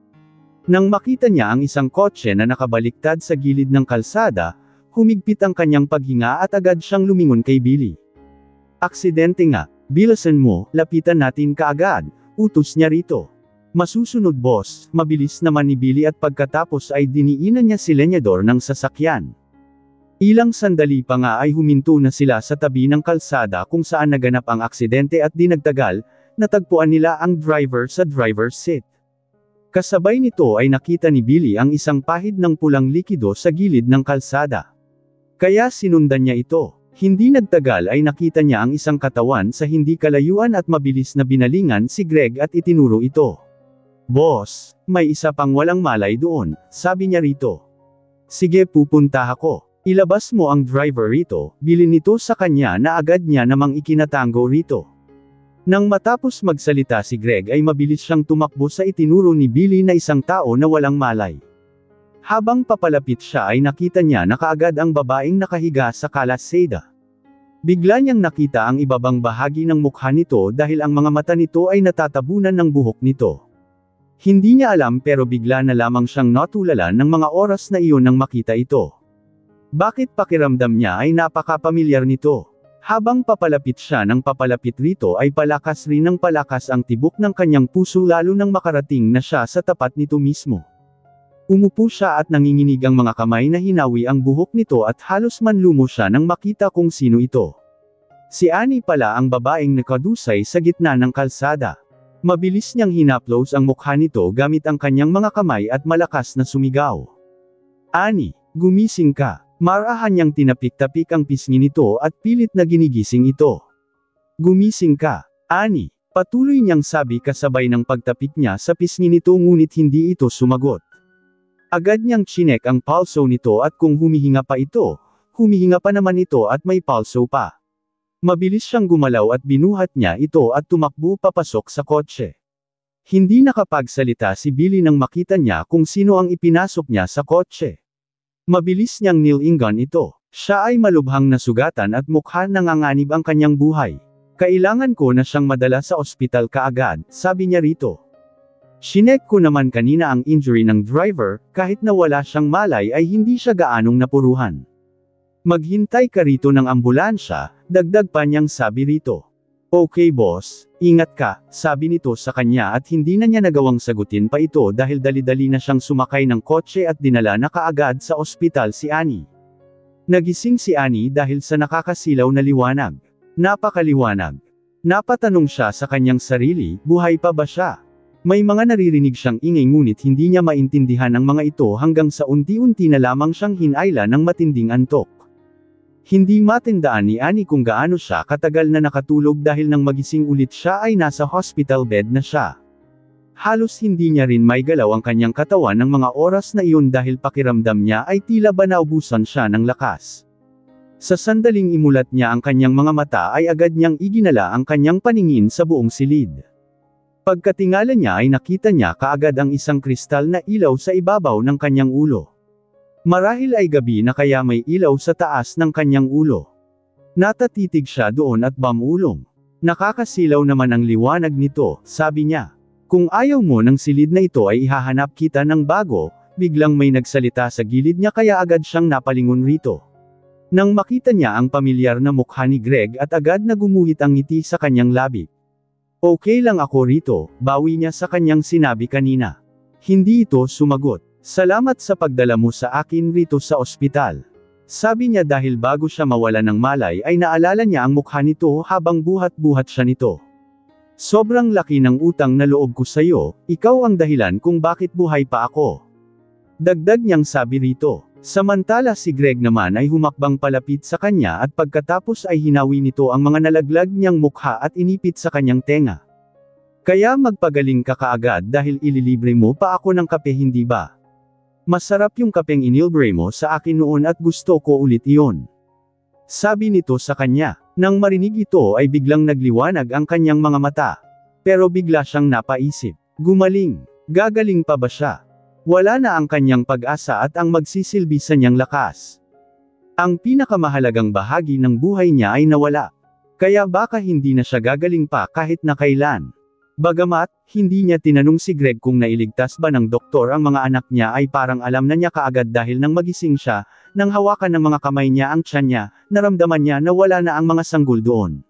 Nang makita niya ang isang kotse na nakabaliktad sa gilid ng kalsada, humigpit ang kanyang paghinga at agad siyang lumingon kay Billy. Aksidente nga, bilisan mo, lapitan natin kaagad, utos niya rito. Masusunod boss, mabilis naman ni Billy at pagkatapos ay diniinan niya si lenyador ng sasakyan. Ilang sandali pa nga ay huminto na sila sa tabi ng kalsada kung saan naganap ang aksidente at di nagtagal, natagpuan nila ang driver sa driver's seat. Kasabay nito ay nakita ni Billy ang isang pahid ng pulang likido sa gilid ng kalsada. Kaya sinundan niya ito. Hindi nagtagal ay nakita niya ang isang katawan sa hindi kalayuan at mabilis na binalingan si Greg at itinuro ito. Boss, may isa pang walang malay doon, sabi niya rito. Sige, pupunta ako. Ilabas mo ang driver rito, bilin nito sa kanya na agad niya namang ikinatango rito. Nang matapos magsalita si Greg ay mabilis siyang tumakbo sa itinuro ni Billy na isang tao na walang malay. Habang papalapit siya ay nakita niya na kaagad ang babaeng nakahiga sa kalaseda. Bigla niyang nakita ang ibabang bahagi ng mukha nito dahil ang mga mata nito ay natatabunan ng buhok nito. Hindi niya alam pero bigla na lamang siyang natulala ng mga oras na iyon nang makita ito. Bakit pakiramdam niya ay napakapamilyar nito? Habang papalapit siya ng papalapit rito ay palakas rin ng palakas ang tibok ng kanyang puso lalo nang makarating na siya sa tapat nito mismo. Umupo siya at nanginginig ang mga kamay na hinawi ang buhok nito at halos manlumo siya nang makita kung sino ito. Si Annie pala ang babaeng nakadusay sa gitna ng kalsada. Mabilis niyang hinaplos ang mukha nito gamit ang kanyang mga kamay at malakas na sumigaw. Annie, gumising ka. Marahan niyang tinapik-tapik ang pisngi nito at pilit na ginigising ito. Gumising ka, Annie. Patuloy niyang sabi kasabay ng pagtapik niya sa pisngi nito ngunit hindi ito sumagot. Agad niyang chinek ang pulso nito at kung humihinga pa ito, humihinga pa naman ito at may pulso pa. Mabilis siyang gumalaw at binuhat niya ito at tumakbo papasok sa kotse. Hindi nakapagsalita si Billy nang makita niya kung sino ang ipinasok niya sa kotse. Mabilis niyang nilingan ito. Siya ay malubhang nasugatan at mukha nanganganib ang kanyang buhay. Kailangan ko na siyang madala sa ospital kaagad, sabi niya rito. Chinek ko naman kanina ang injury ng driver, kahit na wala siyang malay ay hindi siya gaanong napuruhan. Maghintay ka rito ng ambulansya, dagdag pa niyang sabi rito. Okay boss, ingat ka, sabi nito sa kanya at hindi na niya nagawang sagutin pa ito dahil dali-dali na siyang sumakay ng kotse at dinala na kaagad sa ospital si Annie. Nagising si Annie dahil sa nakakasilaw na liwanag. Napakaliwanag. Napatanong siya sa kanyang sarili, buhay pa ba siya? May mga naririnig siyang ingay ngunit hindi niya maintindihan ang mga ito hanggang sa unti-unti na lamang siyang hinayla ng matinding antok. Hindi matindaan ni Annie kung gaano siya katagal na nakatulog dahil nang magising ulit siya ay nasa hospital bed na siya. Halos hindi niya rin maigalaw ang kanyang katawan ng mga oras na iyon dahil pakiramdam niya ay tila ba naubusan siya ng lakas. Sa sandaling imulat niya ang kanyang mga mata ay agad niyang iginala ang kanyang paningin sa buong silid. Pagkatingala niya ay nakita niya kaagad ang isang kristal na ilaw sa ibabaw ng kanyang ulo. Marahil ay gabi na kaya may ilaw sa taas ng kanyang ulo. Natatitig siya doon at bamulong. Nakakasilaw naman ang liwanag nito, sabi niya. Kung ayaw mo ng silid na ito ay ihahanap kita ng bago, biglang may nagsalita sa gilid niya kaya agad siyang napalingon rito. Nang makita niya ang pamilyar na mukha ni Greg at agad na gumuhit ang ngiti sa kanyang labi. Okay lang ako rito, bawi niya sa kanyang sinabi kanina. Hindi ito sumagot. Salamat sa pagdala mo sa akin rito sa ospital. Sabi niya dahil bago siya mawala ng malay ay naalala niya ang mukha nito habang buhat-buhat siya nito. Sobrang laki ng utang na loob ko sa iyo, ikaw ang dahilan kung bakit buhay pa ako. Dagdag niyang sabi rito. Samantala si Greg naman ay humakbang palapit sa kanya at pagkatapos ay hinawi nito ang mga nalaglag niyang mukha at inipit sa kanyang tenga. Kaya magpagaling ka kaagad dahil ililibre mo pa ako ng kape hindi ba? Masarap yung kapeng inilbre mo sa akin noon at gusto ko ulit iyon. Sabi nito sa kanya. Nang marinig ito ay biglang nagliwanag ang kanyang mga mata. Pero bigla siyang napaisip. Gumaling. Gagaling pa ba siya? Wala na ang kanyang pag-asa at ang magsisilbi sa niyang lakas. Ang pinakamahalagang bahagi ng buhay niya ay nawala. Kaya baka hindi na siya gagaling pa kahit na kailan. Bagamat, hindi niya tinanong si Greg kung nailigtas ba ng doktor ang mga anak niya ay parang alam na niya kaagad dahil nang magising siya, nang hawakan ng mga kamay niya ang tiyan niya, naramdaman niya na wala na ang mga sanggol doon.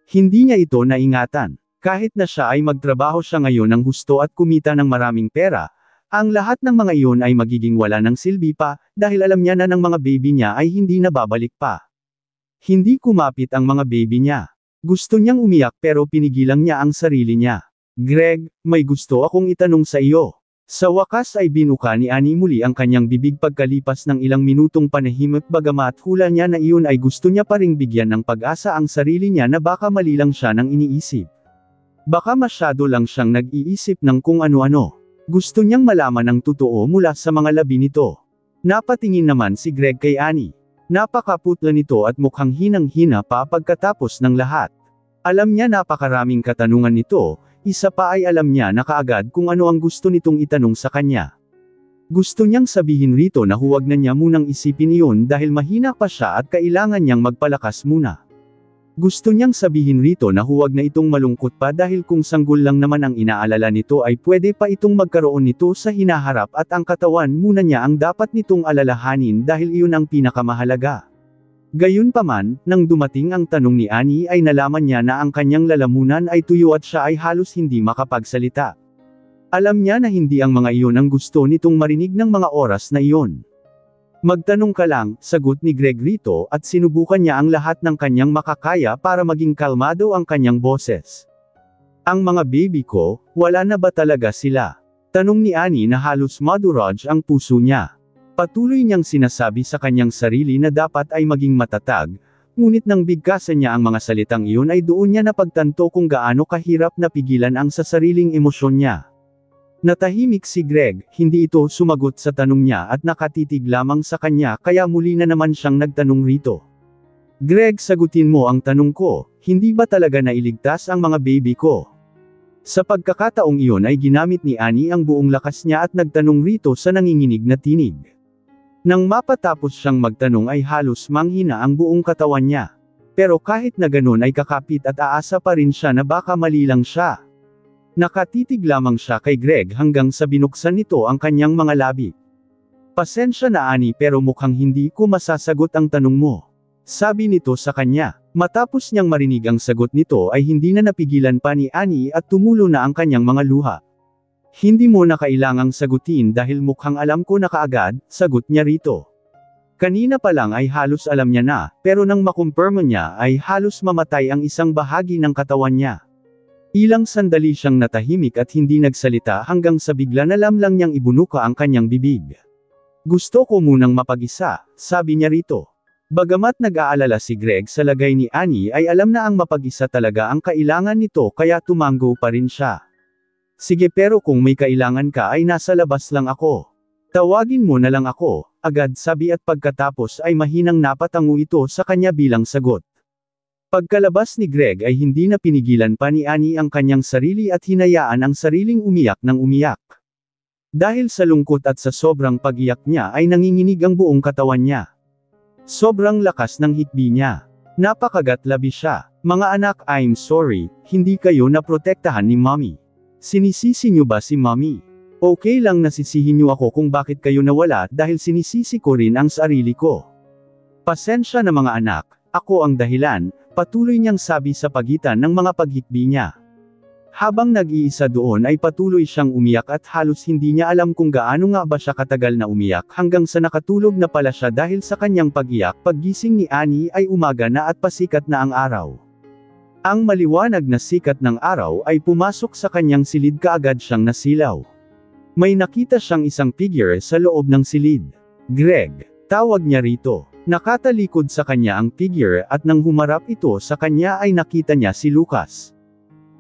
Hindi niya ito naingatan. Kahit na siya ay magtrabaho siya ngayon ng husto at kumita ng maraming pera, ang lahat ng mga iyon ay magiging wala ng silbi pa, dahil alam niya na ng mga baby niya ay hindi na babalik pa. Hindi kumapit ang mga baby niya. Gusto niyang umiyak pero pinigilan niya ang sarili niya. Greg, may gusto akong itanong sa iyo. Sa wakas ay binuka ni Annie muli ang kanyang bibig pagkalipas ng ilang minutong panahimik bagamat hula niya na iyon ay gusto niya pa ring bigyan ng pag-asa ang sarili niya na baka mali lang siya ng iniisip. Baka masyado lang siyang nag-iisip ng kung ano-ano. Gusto niyang malaman ang totoo mula sa mga labi nito. Napatingin naman si Greg kay Annie. Napakaputla nito at mukhang hinang-hina pa pagkatapos ng lahat. Alam niya napakaraming katanungan nito, isa pa ay alam niya na kaagad kung ano ang gusto nitong itanong sa kanya. Gusto niyang sabihin rito na huwag na niya munang isipin iyon dahil mahina pa siya at kailangan niyang magpalakas muna. Gusto niyang sabihin rito na huwag na itong malungkot pa dahil kung sanggol lang naman ang inaalala nito ay pwede pa itong magkaroon nito sa hinaharap at ang katawan muna niya ang dapat nitong alalahanin dahil iyon ang pinakamahalaga. Gayunpaman, nang dumating ang tanong ni Annie ay nalaman niya na ang kanyang lalamunan ay tuyo at siya ay halos hindi makapagsalita. Alam niya na hindi ang mga iyon ang gusto nitong marinig ng mga oras na iyon. Magtanong ka lang, sagot ni Greg rito at sinubukan niya ang lahat ng kanyang makakaya para maging kalmado ang kanyang boses. Ang mga baby ko, wala na ba talaga sila? Tanong ni Annie na halos madurog ang puso niya. Patuloy niyang sinasabi sa kanyang sarili na dapat ay maging matatag, ngunit nang bigkasan niya ang mga salitang iyon ay doon niya napagtanto kung gaano kahirap na pigilan ang sasariling emosyon niya. Natahimik si Greg, hindi ito sumagot sa tanong niya at nakatitig lamang sa kanya kaya muli na naman siyang nagtanong rito. Greg, sagutin mo ang tanong ko, hindi ba talaga nailigtas ang mga baby ko? Sa pagkakataong iyon ay ginamit ni Annie ang buong lakas niya at nagtanong rito sa nanginginig na tinig. Nang mapatapos siyang magtanong ay halos manghina ang buong katawan niya. Pero kahit na ganun ay kakapit at aasa pa rin siya na baka mali lang siya. Nakatitig lamang siya kay Greg hanggang sa binuksan nito ang kanyang mga labi. Pasensya na Annie pero mukhang hindi ko masasagot ang tanong mo. Sabi nito sa kanya. Matapos niyang marinig ang sagot nito ay hindi na napigilan pa ni Annie at tumulo na ang kanyang mga luha. Hindi mo na kailangang sagutin dahil mukhang alam ko na kaagad, sagot niya rito. Kanina pa lang ay halos alam niya na, pero nang makumpirma niya ay halos mamatay ang isang bahagi ng katawan niya. Ilang sandali siyang natahimik at hindi nagsalita hanggang sa bigla na lamlang niyang ibunuka ang kanyang bibig. Gusto ko munang mapag-isa, sabi niya rito. Bagamat nag-aalala si Greg sa lagay ni Annie ay alam na ang mapag-isa talaga ang kailangan nito kaya tumanggo pa rin siya. Sige pero kung may kailangan ka ay nasa labas lang ako. Tawagin mo na lang ako, agad sabi at pagkatapos ay mahinang napatango ito sa kanya bilang sagot. Pagkalabas ni Greg ay hindi na pinigilan pa ni Annie ang kanyang sarili at hinayaan ang sariling umiyak ng umiyak. Dahil sa lungkot at sa sobrang pag-iyak niya ay nanginginig ang buong katawan niya. Sobrang lakas ng hikbi niya. Napakagat-labi siya. Mga anak, I'm sorry, hindi kayo naprotektahan ni Mommy. Sinisisi niyo ba si Mommy? Okay lang na sisihin niyo ako kung bakit kayo nawala dahil sinisisi ko rin ang sarili ko. Pasensya na mga anak, ako ang dahilan, patuloy niyang sabi sa pagitan ng mga paghikbi niya. Habang nag-iisa doon ay patuloy siyang umiyak at halos hindi niya alam kung gaano nga ba siya katagal na umiyak hanggang sa nakatulog na pala siya dahil sa kanyang pag-iyak. Paggising ni Annie ay umaga na at pasikat na ang araw. Ang maliwanag na sikat ng araw ay pumasok sa kanyang silid kaagad siyang nasilaw. May nakita siyang isang figure sa loob ng silid. Greg, tawag niya rito. Nakatalikod sa kanya ang figure at nang humarap ito sa kanya ay nakita niya si Lucas.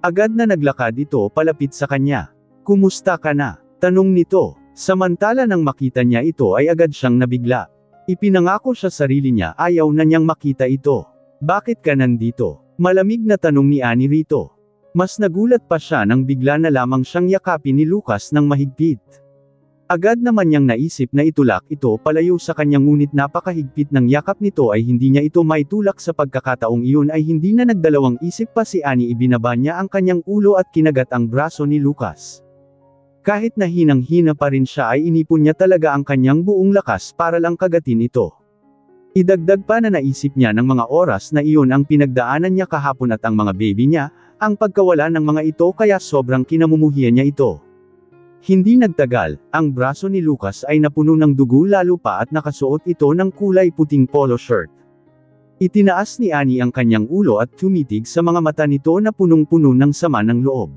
Agad na naglakad ito palapit sa kanya. Kumusta ka na? Tanong nito. Samantala nang makita niya ito ay agad siyang nabigla. Ipinangako siya sarili niya ayaw na niyang makita ito. Bakit ka nandito? Malamig na tanong ni Annie rito. Mas nagulat pa siya nang bigla na lamang siyang yakapin ni Lucas ng mahigpit. Agad naman niyang naisip na itulak ito palayo sa kanyang ngunit napakahigpit ng yakap nito ay hindi niya ito maitulak sa pagkakataong iyon ay hindi na nagdalawang isip pa si Annie ibinaba niya ang kanyang ulo at kinagat ang braso ni Lucas. Kahit na hinang-hina pa rin siya ay inipon niya talaga ang kanyang buong lakas para lang kagatin ito. Idagdag pa na naisip niya ng mga oras na iyon ang pinagdaanan niya kahapon at ang mga baby niya, ang pagkawala ng mga ito kaya sobrang kinamumuhian niya ito. Hindi nagtagal, ang braso ni Lucas ay napuno ng dugo lalo pa at nakasuot ito ng kulay puting polo shirt. Itinaas ni Annie ang kanyang ulo at tumitig sa mga mata nito na punong-puno ng sama ng loob.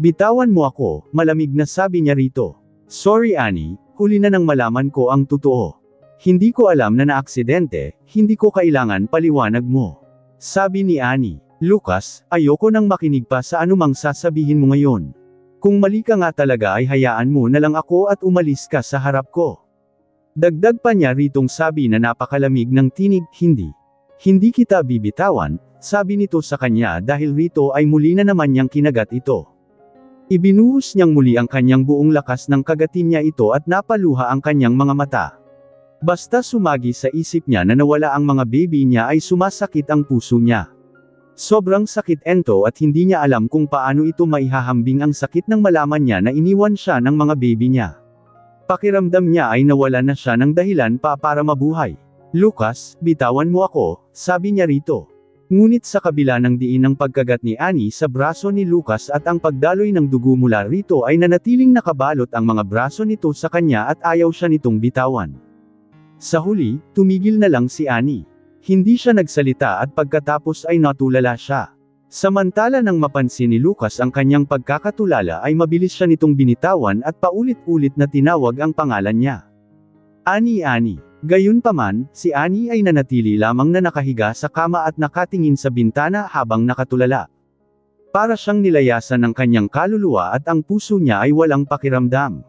Bitawan mo ako, malamig na sabi niya rito. Sorry Annie, huli na nang malaman ko ang totoo. Hindi ko alam na naaksidente, hindi ko kailangan paliwanag mo. Sabi ni Annie. Lucas, ayoko nang makinig pa sa anumang sasabihin mo ngayon. Kung mali ka nga talaga ay hayaan mo na lang ako at umalis ka sa harap ko. Dagdag pa niya ritong sabi na napakalamig ng tinig, Hindi kita bibitawan, sabi nito sa kanya dahil rito ay muli na naman niyang kinagat ito. Ibinuhos niyang muli ang kanyang buong lakas ng kagatin niya ito at napaluha ang kanyang mga mata. Basta sumagi sa isip niya na nawala ang mga baby niya ay sumasakit ang puso niya. Sobrang sakit ento at hindi niya alam kung paano ito maihahambing ang sakit nang malaman niya na iniwan siya ng mga baby niya. Pakiramdam niya ay nawala na siya ng dahilan pa para mabuhay. Lucas, bitawan mo ako, sabi niya rito. Ngunit sa kabila ng diin ng pagkagat ni Annie sa braso ni Lucas at ang pagdaloy ng dugo mula rito ay nanatiling nakabalot ang mga braso nito sa kanya at ayaw siya nitong bitawan. Sa huli, tumigil na lang si Annie. Hindi siya nagsalita at pagkatapos ay natulala siya. Samantala nang mapansin ni Lucas ang kanyang pagkakatulala ay mabilis siya nitong binitawan at paulit-ulit na tinawag ang pangalan niya. Annie. Gayunpaman, si Annie ay nanatili lamang na nakahiga sa kama at nakatingin sa bintana habang nakatulala. Para siyang nilayasan ng kanyang kaluluwa at ang puso niya ay walang pakiramdam.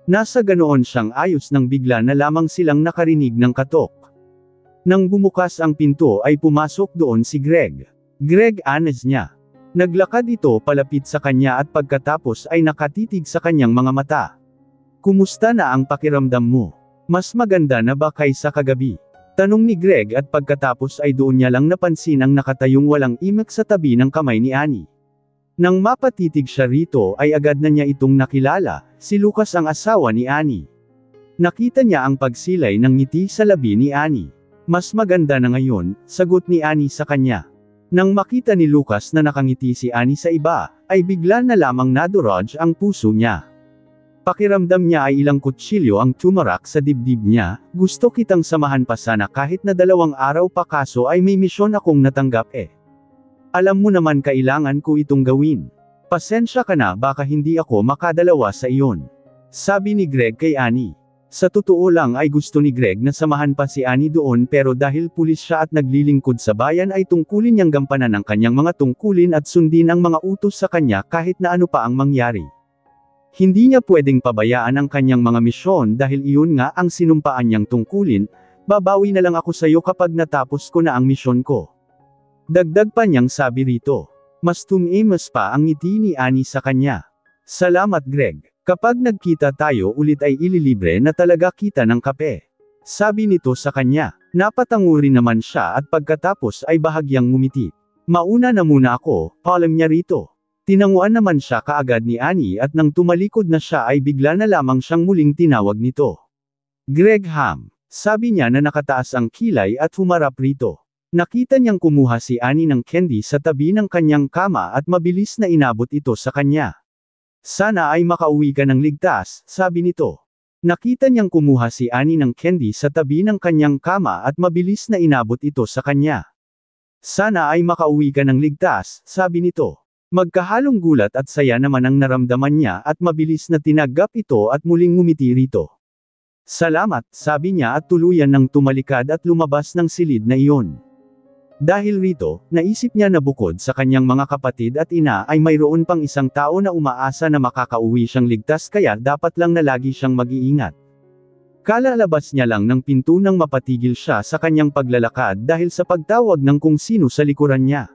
Nasa ganoon siyang ayos nang bigla na lamang silang nakarinig ng katok. Nang bumukas ang pinto ay pumasok doon si Greg. Greg anes niya. Naglakad ito palapit sa kanya at pagkatapos ay nakatitig sa kanyang mga mata. Kumusta na ang pakiramdam mo? Mas maganda na ba kaysa kagabi? Tanong ni Greg at pagkatapos ay doon niya lang napansin ang nakatayong walang imak sa tabi ng kamay ni Annie. Nang mapatitig siya rito ay agad na niya itong nakilala, si Lucas ang asawa ni Annie. Nakita niya ang pagsilay ng ngiti sa labi ni Annie. Mas maganda na ngayon, sagot ni Annie sa kanya. Nang makita ni Lucas na nakangiti si Annie sa iba, ay bigla na lamang nadurog ang puso niya. Pakiramdam niya ay ilang kutsilyo ang tumarak sa dibdib niya, gusto kitang samahan pa sana kahit na 2 araw pa kaso ay may misyon akong natanggap eh. Alam mo naman kailangan ko itong gawin. Pasensya ka na baka hindi ako makadalawa sa iyon. Sabi ni Greg kay Annie. Sa totoo lang ay gusto ni Greg na samahan pa si Annie doon pero dahil pulis siya at naglilingkod sa bayan ay tungkulin niyang gampanan ang kanyang mga tungkulin at sundin ang mga utos sa kanya kahit na ano pa ang mangyari. Hindi niya pwedeng pabayaan ang kanyang mga misyon dahil iyon nga ang sinumpaan niyang tungkulin, babawi na lang ako sa iyo kapag natapos ko na ang misyon ko. Dagdag pa niyang sabi rito. Mas tumiimas pa ang ngiti ni Annie sa kanya. Salamat Greg. Kapag nagkita tayo ulit ay ililibre na talaga kita ng kape. Sabi nito sa kanya. Napatango rin naman siya at pagkatapos ay bahagyang ngumiti. Mauna na muna ako, paalam niya rito. Tinanguan naman siya kaagad ni Annie at nang tumalikod na siya ay bigla na lamang siyang muling tinawag nito. Greg Ham. Sabi niya na nakataas ang kilay at humarap rito. Nakita niyang kumuha si Annie ng candy sa tabi ng kanyang kama at mabilis na inabot ito sa kanya. Sana ay makauwi ka ng ligtas, sabi nito. Nakita niyang kumuha si Annie ng candy sa tabi ng kanyang kama at mabilis na inabot ito sa kanya. Sana ay makauwi ka ng ligtas, sabi nito. Magkahalong gulat at saya naman ang naramdaman niya at mabilis na tinagap ito at muling ngumiti rito. Salamat, sabi niya at tuluyan ng tumalikad at lumabas ng silid na iyon. Dahil rito, naisip niya na bukod sa kanyang mga kapatid at ina ay mayroon pang isang tao na umaasa na makakauwi siyang ligtas kaya dapat lang na lagi siyang mag-iingat. Kalalabas niya lang ng pinto nang mapatigil siya sa kanyang paglalakad dahil sa pagtawag ng kung sino sa likuran niya.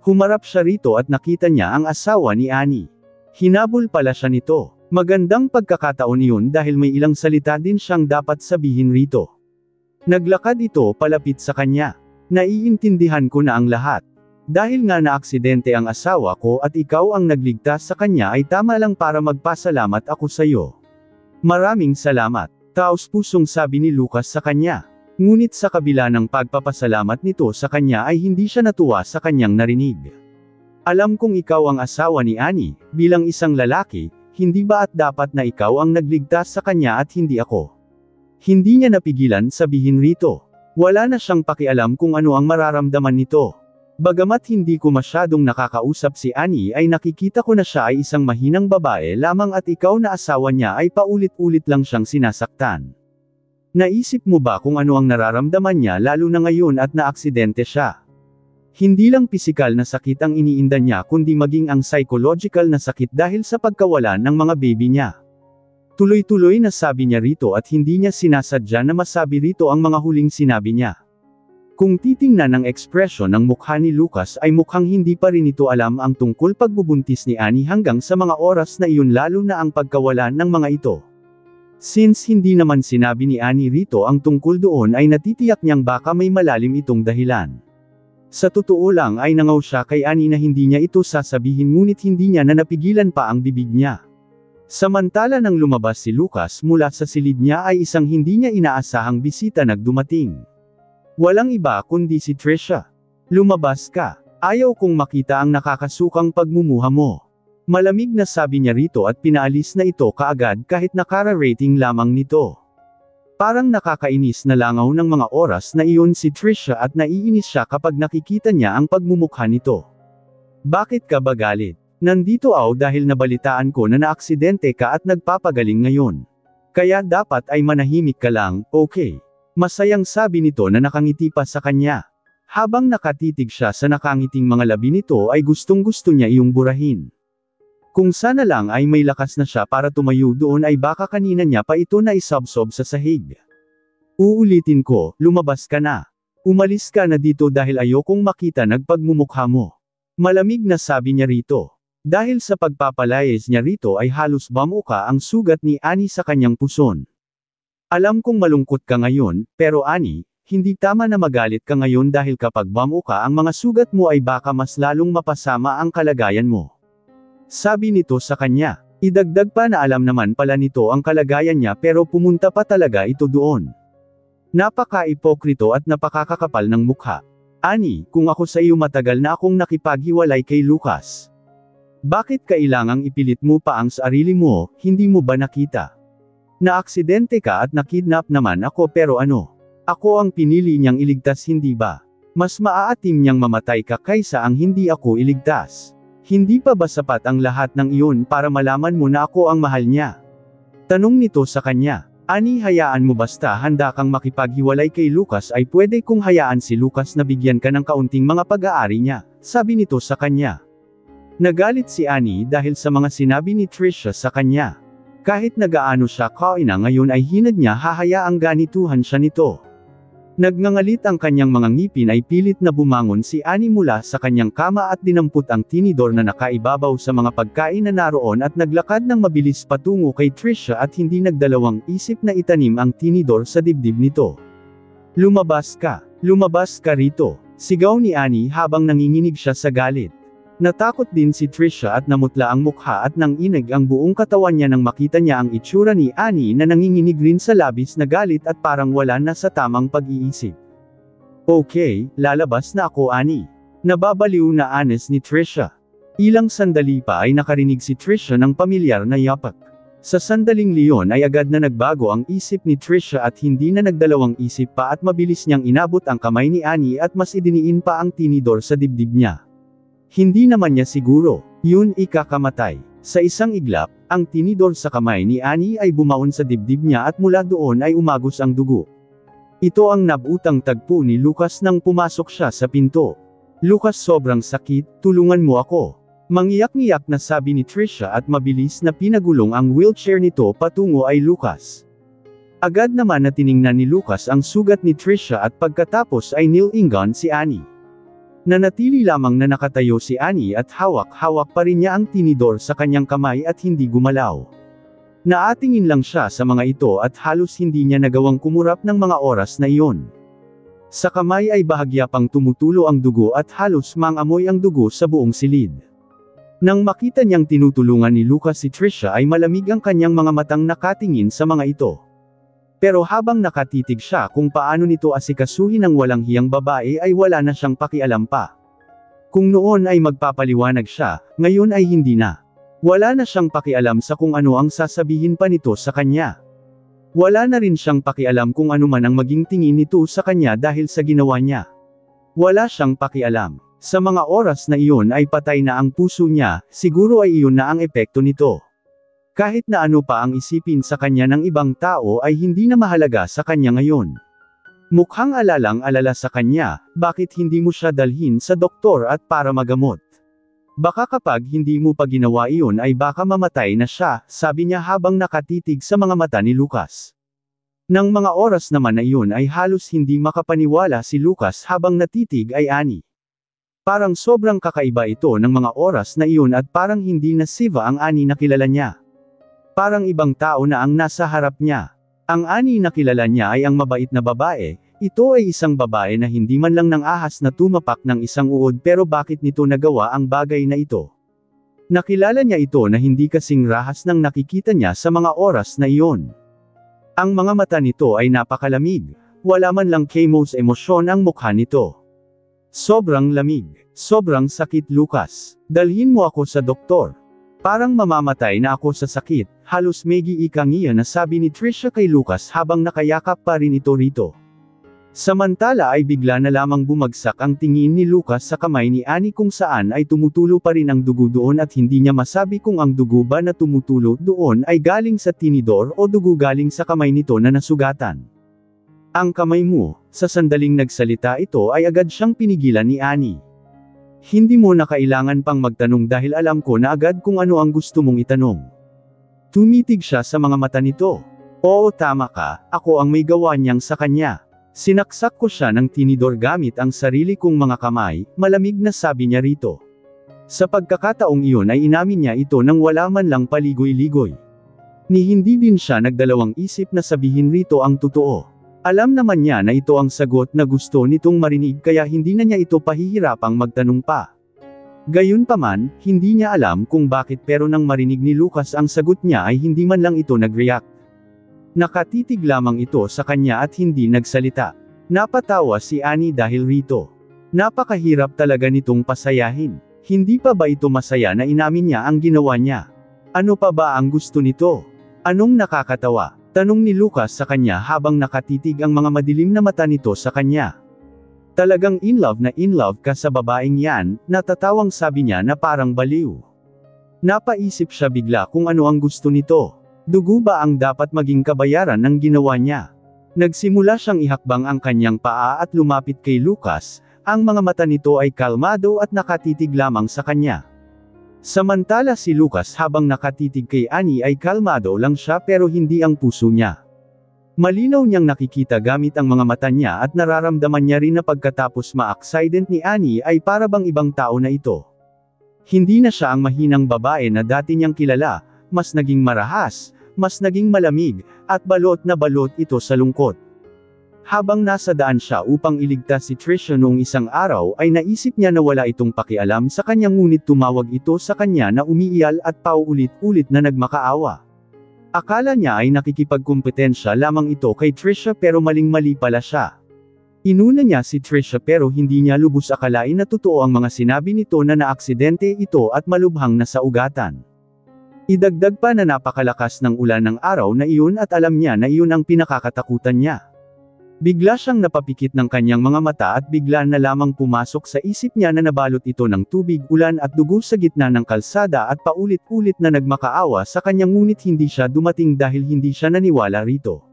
Humarap siya rito at nakita niya ang asawa ni Annie. Hinabol pala siya nito. Magandang pagkakataon iyon dahil may ilang salita din siyang dapat sabihin rito. Naglakad ito palapit sa kanya. Naiintindihan ko na ang lahat. Dahil nga naaksidente ang asawa ko at ikaw ang nagligtas sa kanya ay tama lang para magpasalamat ako sa iyo. Maraming salamat. Taos-pusong sabi ni Lucas sa kanya. Ngunit sa kabila ng pagpapasalamat nito sa kanya ay hindi siya natuwa sa kanyang narinig. Alam kong ikaw ang asawa ni Annie, bilang isang lalaki, hindi ba at dapat na ikaw ang nagligtas sa kanya at hindi ako? Hindi niya napigilan sabihin rito. Wala na siyang pakialam kung ano ang mararamdaman nito. Bagamat hindi ko masyadong nakakausap si Annie ay nakikita ko na siya ay isang mahinang babae lamang at ikaw na asawa niya ay paulit-ulit lang siyang sinasaktan. Naisip mo ba kung ano ang nararamdaman niya lalo na ngayon at naaksidente siya? Hindi lang pisikal na sakit ang iniinda niya kundi maging ang psychological na sakit dahil sa pagkawalan ng mga baby niya. Tuloy-tuloy na sabi niya rito at hindi niya sinasadya na masabi rito ang mga huling sinabi niya. Kung titingnan ang ekspresyon ng mukha ni Lucas ay mukhang hindi pa rin ito alam ang tungkol pagbubuntis ni Annie hanggang sa mga oras na iyon lalo na ang pagkawalan ng mga ito. Since hindi naman sinabi ni Annie rito ang tungkol doon ay natitiyak niyang baka may malalim itong dahilan. Sa totoo lang ay nangaw siya kay Annie na hindi niya ito sasabihin ngunit hindi niya na napigilan pa ang bibig niya. Samantala nang lumabas si Lucas mula sa silid niya ay isang hindi niya inaasahang bisita nagdumating. Walang iba kundi si Trisha. Lumabas ka. Ayaw kong makita ang nakakasukang pagmumuha mo. Malamig na sabi niya rito at pinaalis na ito kaagad kahit nakara-rating lamang nito. Parang nakakainis na langaw ng mga oras na iyon si Trisha at naiinis siya kapag nakikita niya ang pagmumukha nito. Bakit ka ba galit? Nandito ako dahil nabalitaan ko na naaksidente ka at nagpapagaling ngayon. Kaya dapat ay manahimik ka lang, okay? Masayang sabi nito na nakangiti pa sa kanya. Habang nakatitig siya sa nakangiting mga labi nito ay gustong-gusto niya iyong burahin. Kung sana lang ay may lakas na siya para tumayo doon ay baka kanina niya pa ito na isabsob sa sahig. Uulitin ko, lumabas ka na. Umalis ka na dito dahil ayokong makita nagpagmumukha mo. Malamig na sabi niya rito. Dahil sa pagpapalayas niya rito ay halos bamuka ang sugat ni Annie sa kanyang puson. Alam kong malungkot ka ngayon, pero Annie, hindi tama na magalit ka ngayon dahil kapag bamuka ang mga sugat mo ay baka mas lalong mapasama ang kalagayan mo. Sabi nito sa kanya. Idagdag pa na alam naman pala nito ang kalagayan niya pero pumunta pa talaga ito doon. Napaka-ipokrito at napakakakapal ng mukha. Annie, kung ako sa iyo matagal na akong nakipaghiwalay kay Lucas. Bakit kailangang ipilit mo pa ang sarili mo, hindi mo ba nakita? Naaksidente ka at nakidnap naman ako pero ano? Ako ang pinili niyang iligtas hindi ba? Mas maaatim niyang mamatay ka kaysa ang hindi ako iligtas. Hindi pa ba sapat ang lahat ng iyon para malaman mo na ako ang mahal niya? Tanong nito sa kanya. Ani, hayaan mo, basta handa kang makipaghiwalay kay Lucas ay pwede kong hayaan si Lucas na bigyan ka ng kaunting mga pag-aari niya, sabi nito sa kanya. Nagalit si Annie dahil sa mga sinabi ni Trisha sa kanya. Kahit nagaano siya kaina ngayon ay hinad niya hahayaang ganituhan siya nito. Nagngangalit ang kanyang mga ngipin ay pilit na bumangon si Annie mula sa kanyang kama at dinampot ang tinidor na nakaibabaw sa mga pagkain na naroon at naglakad ng mabilis patungo kay Trisha at hindi nagdalawang isip na itanim ang tinidor sa dibdib nito. Lumabas ka! Lumabas ka rito! Sigaw ni Annie habang nanginginig siya sa galit. Natakot din si Trisha at namutla ang mukha at nanginig ang buong katawan niya nang makita niya ang itsura ni Annie na nanginginig rin sa labis na galit at parang wala na sa tamang pag-iisip. Okay, lalabas na ako, Annie. Nababaliw na anes ni Trisha. Ilang sandali pa ay nakarinig si Trisha ng pamilyar na yapak. Sa sandaling liyon ay agad na nagbago ang isip ni Trisha at hindi na nagdalawang isip pa at mabilis niyang inabot ang kamay ni Annie at mas idiniin pa ang tinidor sa dibdib niya. Hindi naman niya siguro, yun ikakamatay. Sa isang iglap, ang tinidor sa kamay ni Annie ay bumaon sa dibdib niya at mula doon ay umagos ang dugo. Ito ang nabutang tagpo ni Lucas nang pumasok siya sa pinto. Lucas, sobrang sakit, tulungan mo ako. Mangiyak-ngiyak na sabi ni Trisha at mabilis na pinagulong ang wheelchair nito patungo ay Lucas. Agad naman na tiningnan ni Lucas ang sugat ni Trisha at pagkatapos ay nilingon si Annie. Nanatili lamang na nakatayo si Annie at hawak-hawak pa rin niya ang tinidor sa kanyang kamay at hindi gumalaw. Naatingin lang siya sa mga ito at halos hindi niya nagawang kumurap ng mga oras na iyon. Sa kamay ay bahagya pang tumutulo ang dugo at halos mangamoy ang dugo sa buong silid. Nang makita niyang tinutulungan ni Lucas si Trisha ay malamig ang kanyang mga matang nakatingin sa mga ito. Pero habang nakatitig siya kung paano nito asikasuhin ang walang hiyang babae ay wala na siyang pakialam pa. Kung noon ay magpapaliwanag siya, ngayon ay hindi na. Wala na siyang pakialam sa kung ano ang sasabihin pa nito sa kanya. Wala na rin siyang pakialam kung ano man ang maging tingin nito sa kanya dahil sa ginawa niya. Wala siyang pakialam. Sa mga oras na iyon ay patay na ang puso niya, siguro ay iyon na ang epekto nito. Kahit na ano pa ang isipin sa kanya ng ibang tao ay hindi na mahalaga sa kanya ngayon. Mukhang alalang-alala sa kanya, bakit hindi mo siya dalhin sa doktor at para magamot? Baka kapag hindi mo pa ginawa iyon ay baka mamatay na siya, sabi niya habang nakatitig sa mga mata ni Lucas. Nang mga oras naman na iyon ay halos hindi makapaniwala si Lucas habang natitig ay Annie. Parang sobrang kakaiba ito ng mga oras na iyon at parang hindi na Siva ang Annie na kilala niya. Parang ibang tao na ang nasa harap niya. Ang Annie na kilala niya ay ang mabait na babae, ito ay isang babae na hindi man lang nang ahas na tumapak ng isang uod pero bakit nito nagawa ang bagay na ito? Nakilala niya ito na hindi kasing rahas ng nakikita niya sa mga oras na iyon. Ang mga mata nito ay napakalamig, wala man lang kemos emosyon ang mukha nito. Sobrang lamig, sobrang sakit, Lucas. Dalhin mo ako sa doktor. Parang mamamatay na ako sa sakit, halos may giikangiya na sabi ni Trisha kay Lucas habang nakayakap pa rin ito rito. Samantala ay bigla na lamang bumagsak ang tingin ni Lucas sa kamay ni Annie kung saan ay tumutulo pa rin ang dugo doon at hindi niya masabi kung ang dugo ba na tumutulo doon ay galing sa tinidor o dugo galing sa kamay nito na nasugatan. Ang kamay mo, sa sandaling nagsalita ito ay agad siyang pinigilan ni Annie. Hindi mo na kailangan pang magtanong dahil alam ko na agad kung ano ang gusto mong itanong. Tumitig siya sa mga mata nito. Oo, tama ka, ako ang may gawa niyang sa kanya. Sinaksak ko siya ng tinidor gamit ang sarili kong mga kamay, malamig na sabi niya rito. Sa pagkakataong iyon ay inamin niya ito nang wala man lang paligoy-ligoy. Ni hindi din siya nagdalawang isip na sabihin rito ang totoo. Alam naman niya na ito ang sagot na gusto nitong marinig kaya hindi na niya ito pahihirapang magtanong pa. Gayunpaman, hindi niya alam kung bakit pero nang marinig ni Lucas ang sagot niya ay hindi man lang ito nag-react. Nakatitig lamang ito sa kanya at hindi nagsalita. Napatawa si Annie dahil rito. Napakahirap talaga nitong pasayahin. Hindi pa ba ito masaya na inamin niya ang ginawa niya? Ano pa ba ang gusto nito? Anong nakakatawa? Tanong ni Lucas sa kanya habang nakatitig ang mga madilim na mata nito sa kanya. Talagang in love ka sa babaeng yan, natatawang sabi niya na parang baliw. Napaisip siya bigla kung ano ang gusto nito. Dugo ba ang dapat maging kabayaran ng ginawa niya? Nagsimula siyang ihakbang ang kanyang paa at lumapit kay Lucas, ang mga mata nito ay kalmado at nakatitig lamang sa kanya. Samantala si Lucas habang nakatitig kay Annie ay kalmado lang siya pero hindi ang puso niya. Malinaw niyang nakikita gamit ang mga mata niya at nararamdaman niya rin na pagkatapos ma-accident ni Annie ay para bang ibang tao na ito. Hindi na siya ang mahinang babae na dati niyang kilala, mas naging marahas, mas naging malamig, at balot na balot ito sa lungkot. Habang nasa daan siya upang iligtas si Trisha noong isang araw ay naisip niya na wala itong pakialam sa kanya ngunit tumawag ito sa kanya na umiiral at paulit-ulit na nagmakaawa. Akala niya ay nakikipagkumpetensya lamang ito kay Trisha pero maling-mali pala siya. Inuna niya si Trisha pero hindi niya lubos akalain na totoo ang mga sinabi nito na naaksidente ito at malubhang na sa ugatan. Idagdag pa na napakalakas ng ulan ng araw na iyon at alam niya na iyon ang pinakakatakutan niya. Bigla siyang napapikit ng kanyang mga mata at bigla na lamang pumasok sa isip niya na nabalot ito ng tubig, ulan at dugo sa gitna ng kalsada at paulit-ulit na nagmakaawa sa kanya ngunit hindi siya dumating dahil hindi siya naniwala rito.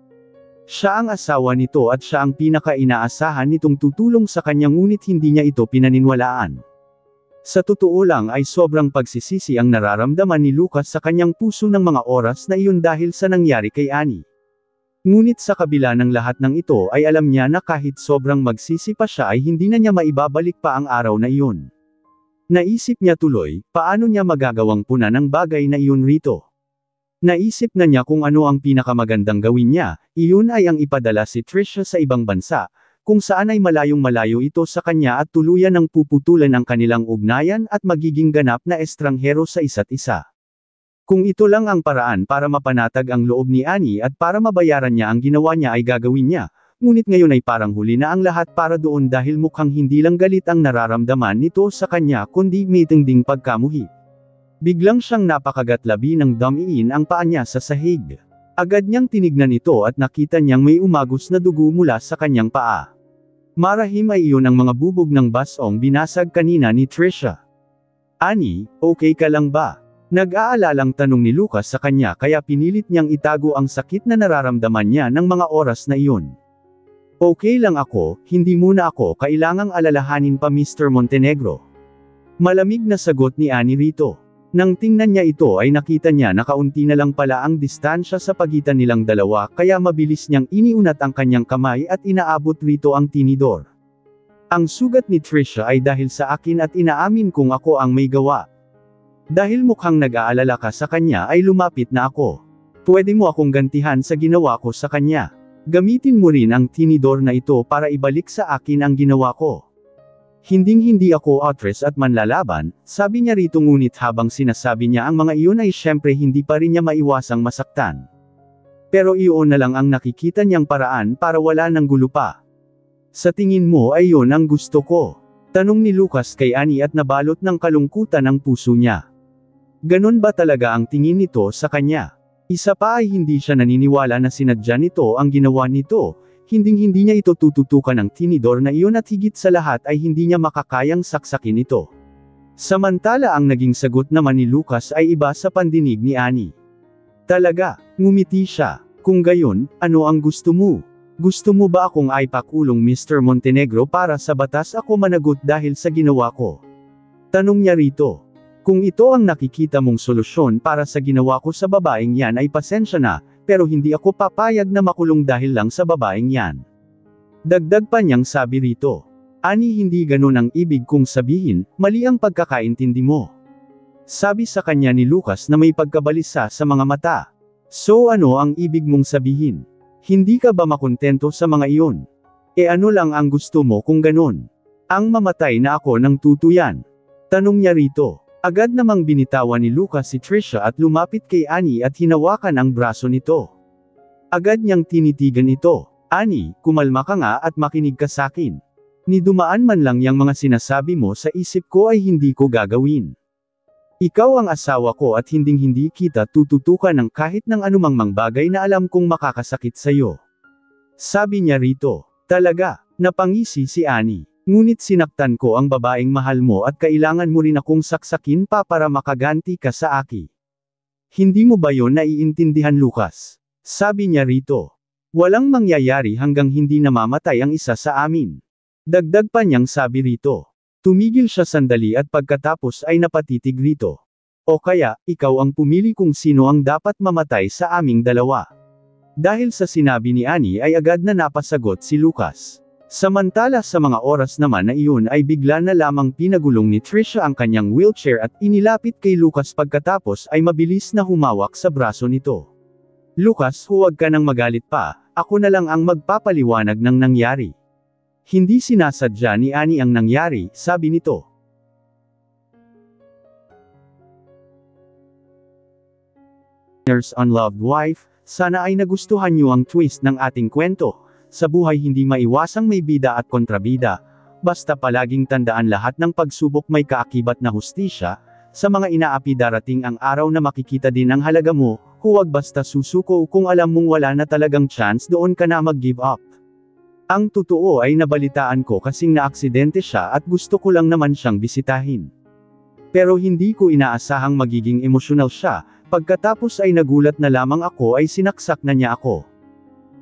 Siya ang asawa nito at siya ang pinaka-inaasahan nitong tutulong sa kanya ngunit hindi niya ito pinaniniwalaan. Sa totoo lang ay sobrang pagsisisi ang nararamdaman ni Lucas sa kanyang puso ng mga oras na iyon dahil sa nangyari kay Annie. Ngunit sa kabila ng lahat ng ito ay alam niya na kahit sobrang magsisi pa siya ay hindi na niya maibabalik pa ang araw na iyon. Naisip niya tuloy, paano niya magagawang punan ang bagay na iyon rito. Naisip na niya kung ano ang pinakamagandang gawin niya, iyon ay ang ipadala si Trisha sa ibang bansa, kung saan ay malayong-malayo ito sa kanya at tuluyan ng puputulan ang kanilang ugnayan at magiging ganap na estranghero sa isa't isa. Kung ito lang ang paraan para mapanatag ang loob ni Annie at para mabayaran niya ang ginawa niya ay gagawin niya, ngunit ngayon ay parang huli na ang lahat para doon dahil mukhang hindi lang galit ang nararamdaman nito sa kanya kundi may tinding pagkamuhi. Biglang siyang napakagatlabi ng damiin ang paa niya sa sahig. Agad niyang tinignan ito at nakita niyang may umagos na dugo mula sa kanyang paa. Marahim ay iyon ang mga bubog ng basong binasag kanina ni Trisha. Annie, okay ka lang ba? Nag-aalalang tanong ni Lucas sa kanya kaya pinilit niyang itago ang sakit na nararamdaman niya ng mga oras na iyon. Okay lang ako, hindi muna ako kailangang alalahanin pa Mr. Montenegro. Malamig na sagot ni Annie rito. Nang tingnan niya ito ay nakita niya na kaunti na lang pala ang distansya sa pagitan nilang dalawa kaya mabilis niyang iniunat ang kanyang kamay at inaabot rito ang tinidor. Ang sugat ni Trisha ay dahil sa akin at inaamin kong ako ang may gawa. Dahil mukhang nag-aalala ka sa kanya ay lumapit na ako. Pwede mo akong gantihan sa ginawa ko sa kanya. Gamitin mo rin ang tinidor na ito para ibalik sa akin ang ginawa ko. Hinding-hindi ako actress at manlalaban, sabi niya rito ngunit habang sinasabi niya ang mga iyon ay syempre hindi pa rin niya maiwasang masaktan. Pero iyon na lang ang nakikita niyang paraan para wala ng gulo pa. Sa tingin mo ay iyon ang gusto ko? Tanong ni Lucas kay Annie at nabalot ng kalungkutan ang puso niya. Ganon ba talaga ang tingin nito sa kanya? Isa pa ay hindi siya naniniwala na sinadya nito ang ginawa nito, hinding-hindi niya ito tututukan ng tinidor na iyon at higit sa lahat ay hindi niya makakayang saksakin ito. Samantala ang naging sagot naman ni Lucas ay iba sa pandinig ni Annie. Talaga, ngumiti siya. Kung gayon, ano ang gusto mo? Gusto mo ba akong aipakulong Mr. Montenegro para sa batas ako managot dahil sa ginawa ko? Tanong niya rito. Kung ito ang nakikita mong solusyon para sa ginawa ko sa babaeng yan ay pasensya na, pero hindi ako papayag na makulong dahil lang sa babaeng yan. Dagdag pa niyang sabi rito. Annie, hindi ganun ang ibig kong sabihin, mali ang pagkakaintindi mo. Sabi sa kanya ni Lucas na may pagkabalisa sa mga mata. So ano ang ibig mong sabihin? Hindi ka ba makontento sa mga iyon? E ano lang ang gusto mo kung ganun? Ang mamatay na ako ng tutuyan? Tanong niya rito. Agad namang binitawan ni Lucas si Trisha at lumapit kay Annie at hinawakan ang braso nito. Agad niyang tinitigan ito. Annie, kumalma ka nga at makinig ka sakin. Ni dumaan man lang yang mga sinasabi mo sa isip ko ay hindi ko gagawin. Ikaw ang asawa ko at hinding-hindi kita tututukan ng kahit ng anumang bagay na alam kong makakasakit sa'yo. Sabi niya rito. Talaga, napangisi si Annie. Ngunit sinaktan ko ang babaeng mahal mo at kailangan mo rin akong saksakin pa para makaganti ka sa aki. Hindi mo ba yon naiintindihan, Lucas? Sabi niya rito. Walang mangyayari hanggang hindi namamatay ang isa sa amin. Dagdag pa niyang sabi rito. Tumigil siya sandali at pagkatapos ay napatitig rito. O kaya, ikaw ang pumili kung sino ang dapat mamatay sa aming dalawa. Dahil sa sinabi ni Annie ay agad na napasagot si Lucas. Samantala sa mga oras naman na iyon ay bigla na lamang pinagulong ni Trisha ang kanyang wheelchair at inilapit kay Lucas pagkatapos ay mabilis na humawak sa braso nito. Lucas, huwag ka nang magalit pa, ako na lang ang magpapaliwanag ng nangyari. Hindi sinasadya ni Annie ang nangyari, sabi nito. Unloved wife, sana ay nagustuhan niyo ang twist ng ating kwento. Sa buhay hindi maiwasang may bida at kontrabida, basta palaging tandaan lahat ng pagsubok may kaakibat na hustisya, sa mga inaapi darating ang araw na makikita din ang halaga mo, huwag basta susuko kung alam mong wala na talagang chance doon ka na mag-give up. Ang totoo ay nabalitaan ko kasing naaksidente siya at gusto ko lang naman siyang bisitahin. Pero hindi ko inaasahang magiging emosyonal siya, pagkatapos ay nagulat na lamang ako ay sinaksak na niya ako.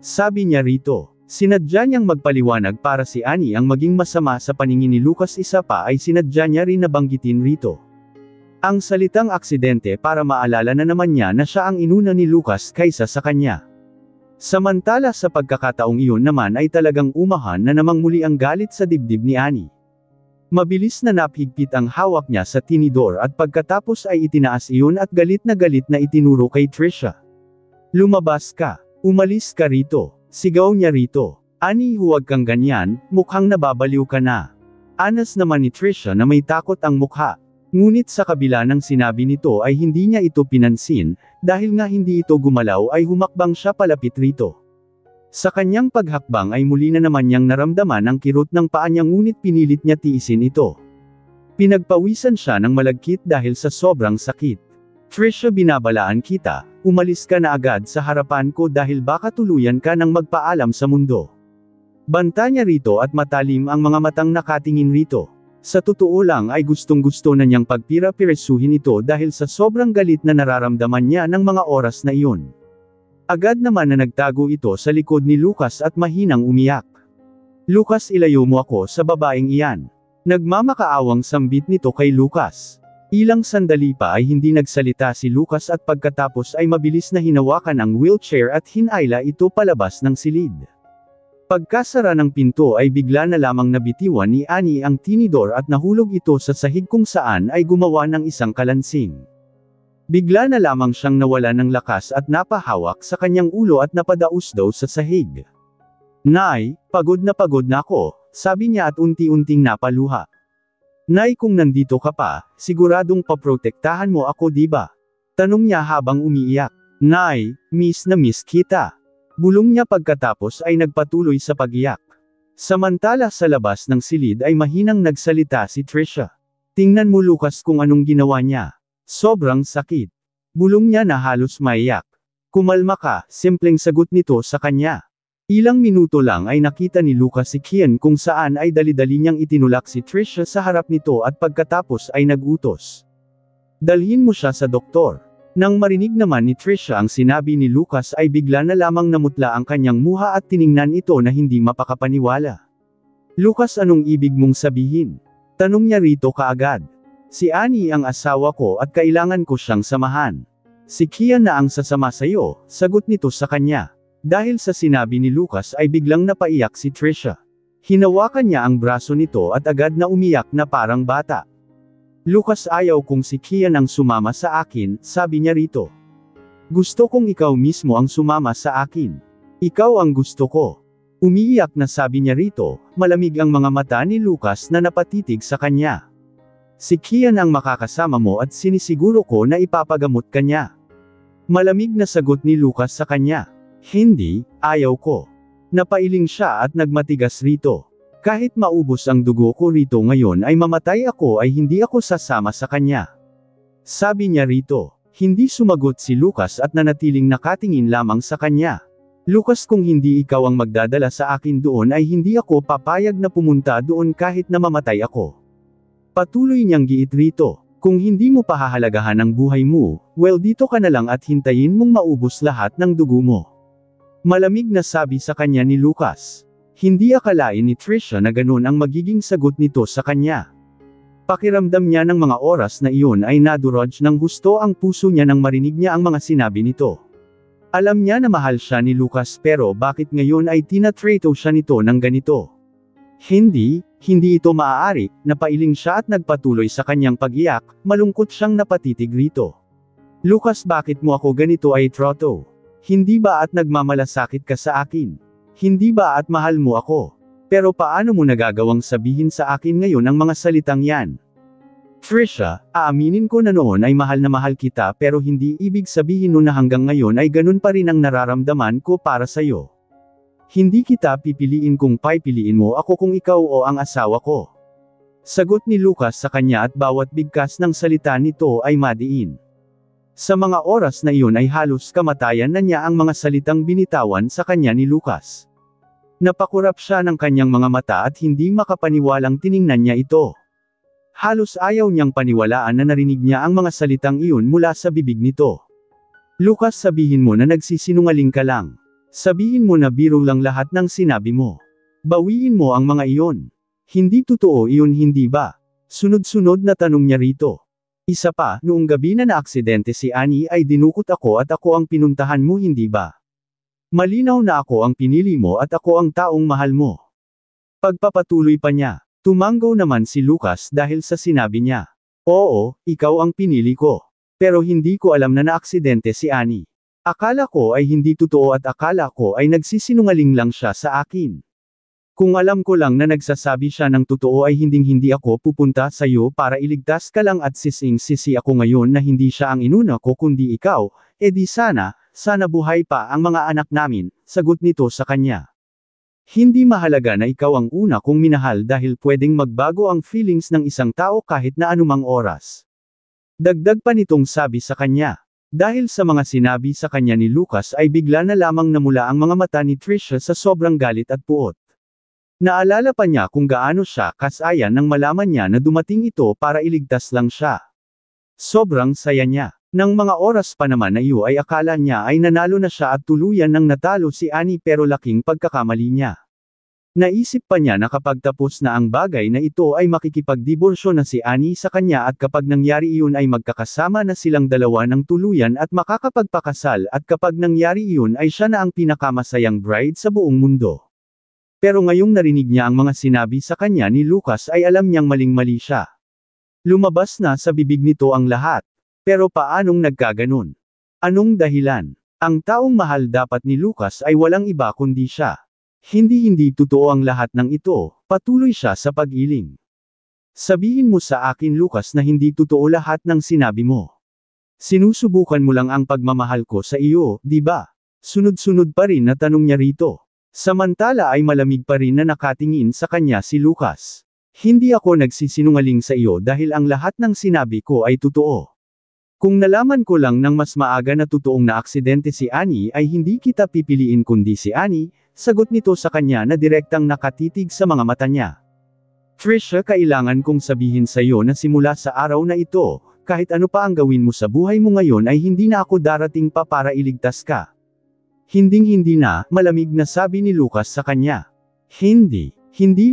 Sabi niya rito, sinadya niyang magpaliwanag para si Annie ang maging masama sa paningin ni Lucas, isa pa ay sinadya niya rin na banggitin rito ang salitang aksidente para maalala na naman niya na siya ang inuna ni Lucas kaysa sa kanya. Samantala sa pagkakataong iyon naman ay talagang umahan na namang muli ang galit sa dibdib ni Annie. Mabilis na naphigpit ang hawak niya sa tinidor at pagkatapos ay itinaas iyon at galit na itinuro kay Trisha. Lumabas ka, umalis ka rito, sigaw niya rito. Annie, huwag kang ganyan, mukhang nababaliw ka na. Anas naman ni Trisha na may takot ang mukha. Ngunit sa kabila ng sinabi nito ay hindi niya ito pinansin, dahil nga hindi ito gumalaw ay humakbang siya palapit rito. Sa kanyang paghakbang ay muli na naman niyang naramdaman ang kirot ng paa niya, ngunit pinilit niya tiisin ito. Pinagpawisan siya ng malagkit dahil sa sobrang sakit. Trisha, binabalaan kita, umalis ka na agad sa harapan ko dahil baka tuluyan ka ng magpaalam sa mundo. Banta niya rito at matalim ang mga matang nakatingin rito. Sa totoo lang ay gustong-gusto na niyang pagpira-piresuhin ito dahil sa sobrang galit na nararamdaman niya ng mga oras na iyon. Agad naman na nagtago ito sa likod ni Lucas at mahinang umiyak. Lucas, ilayo mo ako sa babaeng iyan. Nagmamakaawang sambit nito kay Lucas. Ilang sandali pa ay hindi nagsalita si Lucas at pagkatapos ay mabilis na hinawakan ang wheelchair at hinayla ito palabas ng silid. Pagkasara ng pinto ay bigla na lamang nabitiwan ni Annie ang tinidor at nahulog ito sa sahig kung saan ay gumawa ng isang kalansing. Bigla na lamang siyang nawala ng lakas at napahawak sa kanyang ulo at napadaos daw sa sahig. Nay, pagod na ako, sabi niya at unti-unting napaluha. Nay, kung nandito ka pa, siguradong paprotektahan mo ako, diba? Tanong niya habang umiiyak. Nay, miss na miss kita. Bulong niya pagkatapos ay nagpatuloy sa pag-iyak. Samantala sa labas ng silid ay mahinang nagsalita si Trisha. Tingnan mo, Lucas, kung anong ginawa niya. Sobrang sakit. Bulong niya na halos maiyak. Kumalma ka, simpleng sagot nito sa kanya. Ilang minuto lang ay nakita ni Lucas si Kian kung saan ay dali-dali niyang itinulak si Trisha sa harap nito at pagkatapos ay nagutos. Dalhin mo siya sa doktor. Nang marinig naman ni Trisha ang sinabi ni Lucas ay bigla na lamang namutla ang kanyang muha at tiningnan ito na hindi mapakapaniwala. Lucas, anong ibig mong sabihin? Tanong niya rito kaagad. Si Annie ang asawa ko at kailangan ko siyang samahan. Si Kian na ang sasama sa'yo, sagot nito sa kanya. Dahil sa sinabi ni Lucas ay biglang napaiyak si Trisha. Hinawakan niya ang braso nito at agad na umiyak na parang bata. Lucas, ayaw kong si Kian ang sumama sa akin, sabi niya rito. Gusto kong ikaw mismo ang sumama sa akin. Ikaw ang gusto ko. Umiiyak na sabi niya rito, malamig ang mga mata ni Lucas na napatitig sa kanya. Si Kian ang makakasama mo at sinisiguro ko na ipapagamot ka niya. Malamig na sagot ni Lucas sa kanya. Hindi, ayaw ko. Napailing siya at nagmatigas rito. Kahit maubos ang dugo ko rito ngayon ay mamatay ako ay hindi ako sasama sa kanya. Sabi niya rito. Hindi sumagot si Lucas at nanatiling nakatingin lamang sa kanya. Lucas, kung hindi ikaw ang magdadala sa akin doon ay hindi ako papayag na pumunta doon kahit na mamatay ako. Patuloy niyang giit rito. Kung hindi mo pahahalagahan ang buhay mo, well dito ka na lang at hintayin mong maubos lahat ng dugo mo. Malamig na sabi sa kanya ni Lucas. Hindi akalain ni Trisha na ganun ang magiging sagot nito sa kanya. Pakiramdam niya ng mga oras na iyon ay nadurog ng gusto ang puso niya nang marinig niya ang mga sinabi nito. Alam niya na mahal siya ni Lucas pero bakit ngayon ay tinatrato siya nito ng ganito? Hindi ito maaari, napailing siya at nagpatuloy sa kanyang pag-iyak, malungkot siyang napatitig rito. Lucas, bakit mo ako ganito ay trato? Hindi ba at nagmamalasakit ka sa akin? Hindi ba at mahal mo ako? Pero paano mo nagagawang sabihin sa akin ngayon ang mga salitang yan? Trisha, aaminin ko na noon ay mahal na mahal kita pero hindi ibig sabihin nun na hanggang ngayon ay ganun pa rin ang nararamdaman ko para sa'yo. Hindi kita pipiliin kung pipiliin mo ako kung ikaw o ang asawa ko. Sagot ni Lucas sa kanya at bawat bigkas ng salita nito ay madiin. Sa mga oras na iyon ay halos kamatayan na niya ang mga salitang binitawan sa kanya ni Lucas. Napakurap siya ng kanyang mga mata at hindi makapaniwalang tiningnan niya ito. Halos ayaw niyang paniwalaan na narinig niya ang mga salitang iyon mula sa bibig nito. Lucas, sabihin mo na nagsisinungaling ka lang. Sabihin mo na biro lang lahat ng sinabi mo. Bawiin mo ang mga iyon. Hindi totoo iyon, hindi ba? Sunod-sunod na tanong niya rito. Isa pa, noong gabi na naaksidente si Annie ay dinukot ako at ako ang pinuntahan mo, hindi ba? Malinaw na ako ang pinili mo at ako ang taong mahal mo. Pagpapatuloy pa niya. Tumanggaw naman si Lucas dahil sa sinabi niya. Oo, ikaw ang pinili ko. Pero hindi ko alam na naaksidente si Annie. Akala ko ay hindi totoo at akala ko ay nagsisinungaling lang siya sa akin. Kung alam ko lang na nagsasabi siya ng totoo ay hindi ako pupunta sa iyo para iligtas ka lang at sising-sisi ako ngayon na hindi siya ang inuna ko kundi ikaw, edi sana buhay pa ang mga anak namin, sagot nito sa kanya. Hindi mahalaga na ikaw ang una kong minahal dahil pwedeng magbago ang feelings ng isang tao kahit na anumang oras. Dagdag pa nitong sabi sa kanya. Dahil sa mga sinabi sa kanya ni Lucas ay bigla na lamang namula ang mga mata ni Trisha sa sobrang galit at puot. Naalala pa niya kung gaano siya kasaya nang malaman niya na dumating ito para iligtas lang siya. Sobrang saya niya. Nang mga oras pa naman na iyo ay akala niya ay nanalo na siya at tuluyan nang natalo si Annie pero laking pagkakamali niya. Naisip pa niya na kapag tapos na ang bagay na ito ay makikipagdiborsyo na si Annie sa kanya at kapag nangyari iyon ay magkakasama na silang dalawa ng tuluyan at makakapagpakasal at kapag nangyari iyon ay siya na ang pinakamasayang bride sa buong mundo. Pero ngayong narinig niya ang mga sinabi sa kanya ni Lucas ay alam niyang maling-mali siya. Lumabas na sa bibig nito ang lahat. Pero paanong nagkaganon? Anong dahilan? Ang taong mahal dapat ni Lucas ay walang iba kundi siya. Hindi totoo ang lahat ng ito, patuloy siya sa pag-iling. Sabihin mo sa akin Lucas na hindi totoo lahat ng sinabi mo. Sinusubukan mo lang ang pagmamahal ko sa iyo, di ba? Sunod-sunod pa rin na tanong niya rito. Samantala ay malamig pa rin na nakatingin sa kanya si Lucas. Hindi ako nagsisinungaling sa iyo dahil ang lahat ng sinabi ko ay totoo. Kung nalaman ko lang ng mas maaga na totoong naaksidente si Annie ay hindi kita pipiliin kundi si Annie, sagot nito sa kanya na direktang nakatitig sa mga mata niya. Trisha, kailangan kong sabihin sa iyo na simula sa araw na ito, kahit ano pa ang gawin mo sa buhay mo ngayon ay hindi na ako darating pa para iligtas ka. Hindi na, malamig na sabi ni Lucas sa kanya. Hindi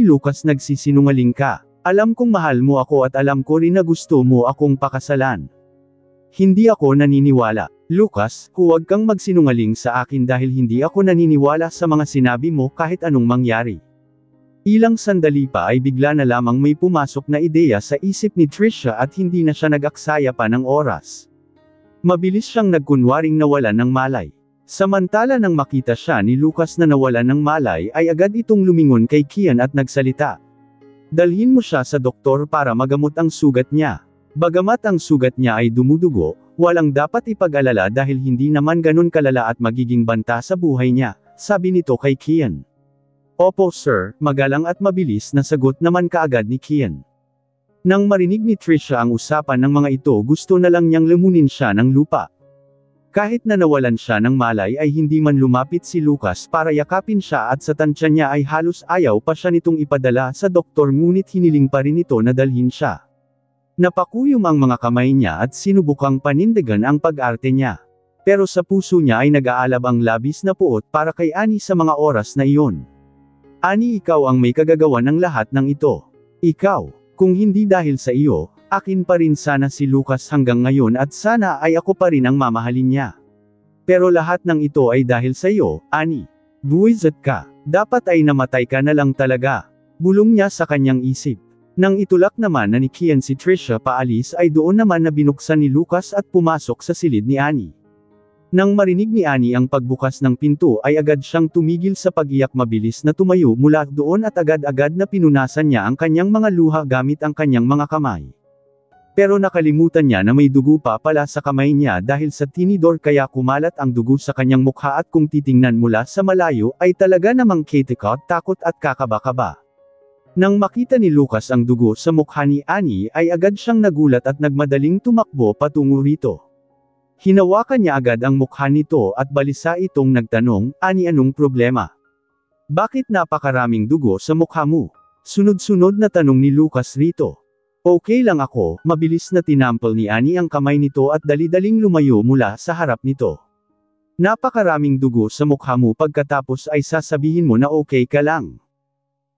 Lucas, nagsisinungaling ka. Alam kong mahal mo ako at alam ko rin na gusto mo akong pakasalan. Hindi ako naniniwala. Lucas, huwag kang magsinungaling sa akin dahil hindi ako naniniwala sa mga sinabi mo kahit anong mangyari. Ilang sandali pa ay bigla na lamang may pumasok na ideya sa isip ni Trisha at hindi na siya nag-aksaya pa ng oras. Mabilis siyang nagkunwaring nawalan ng malay. Samantala nang makita siya ni Lucas na nawalan ng malay ay agad itong lumingon kay Kian at nagsalita. Dalhin mo siya sa doktor para magamot ang sugat niya. Bagamat ang sugat niya ay dumudugo, walang dapat ipag-alala dahil hindi naman ganun kalala at magiging banta sa buhay niya, sabi nito kay Kian. Opo sir, magalang at mabilis na sagot naman kaagad ni Kian. Nang marinig ni Trisha ang usapan ng mga ito, gusto na lang niyang lumunin siya ng lupa. Kahit na nawalan siya ng malay ay hindi man lumapit si Lucas para yakapin siya at sa tansya niya ay halos ayaw pa siya nitong ipadala sa doktor ngunit hiniling pa rin ito na dalhin siya. Napakuyom ang mga kamay niya at sinubukang panindigan ang pag-arte niya. Pero sa puso niya ay nag-aalab ang labis na puot para kay Annie sa mga oras na iyon. Annie, ikaw ang may kagagawa ng lahat ng ito. Ikaw, kung hindi dahil sa iyo, akin pa rin sana si Lucas hanggang ngayon at sana ay ako pa rin ang mamahalin niya. Pero lahat ng ito ay dahil sa iyo, Annie. Buwisit ka. Dapat ay namatay ka na lang talaga. Bulong niya sa kanyang isip. Nang itulak naman na ni Kian si Trisha paalis ay doon naman na binuksan ni Lucas at pumasok sa silid ni Annie. Nang marinig ni Annie ang pagbukas ng pinto ay agad siyang tumigil sa pag-iyak, mabilis na tumayo mula doon at agad-agad na pinunasan niya ang kanyang mga luha gamit ang kanyang mga kamay. Pero nakalimutan niya na may dugo pa pala sa kamay niya dahil sa tinidor kaya kumalat ang dugo sa kanyang mukha at kung titingnan mula sa malayo ay talaga namang kitikot, takot at kakaba-kaba. Nang makita ni Lucas ang dugo sa mukha ni Annie ay agad siyang nagulat at nagmadaling tumakbo patungo rito. Hinawakan niya agad ang mukha nito at balisa itong nagtanong, Annie, anong problema? Bakit napakaraming dugo sa mukha mo? Sunod-sunod na tanong ni Lucas rito. Okay lang ako, mabilis na tinampal ni Annie ang kamay nito at dali-daling lumayo mula sa harap nito. Napakaraming dugo sa mukha mo, pagkatapos ay sasabihin mo na okay ka lang.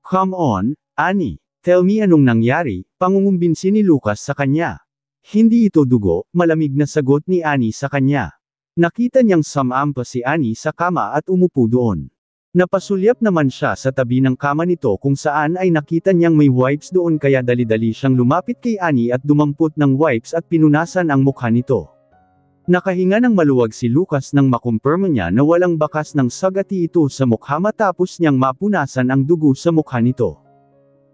Come on, Annie, tell me anong nangyari, pangungumbinsi ni Lucas sa kanya. Hindi ito dugo, malamig na sagot ni Annie sa kanya. Nakita niyang sumampa si Annie sa kama at umupo doon. Napasulyap naman siya sa tabi ng kama nito kung saan ay nakita niyang may wipes doon kaya dali-dali siyang lumapit kay Annie at dumampot ng wipes at pinunasan ang mukha nito. Nakahinga ng maluwag si Lucas nang makumpirma niya na walang bakas ng sagati ito sa mukha matapos niyang mapunasan ang dugo sa mukha nito.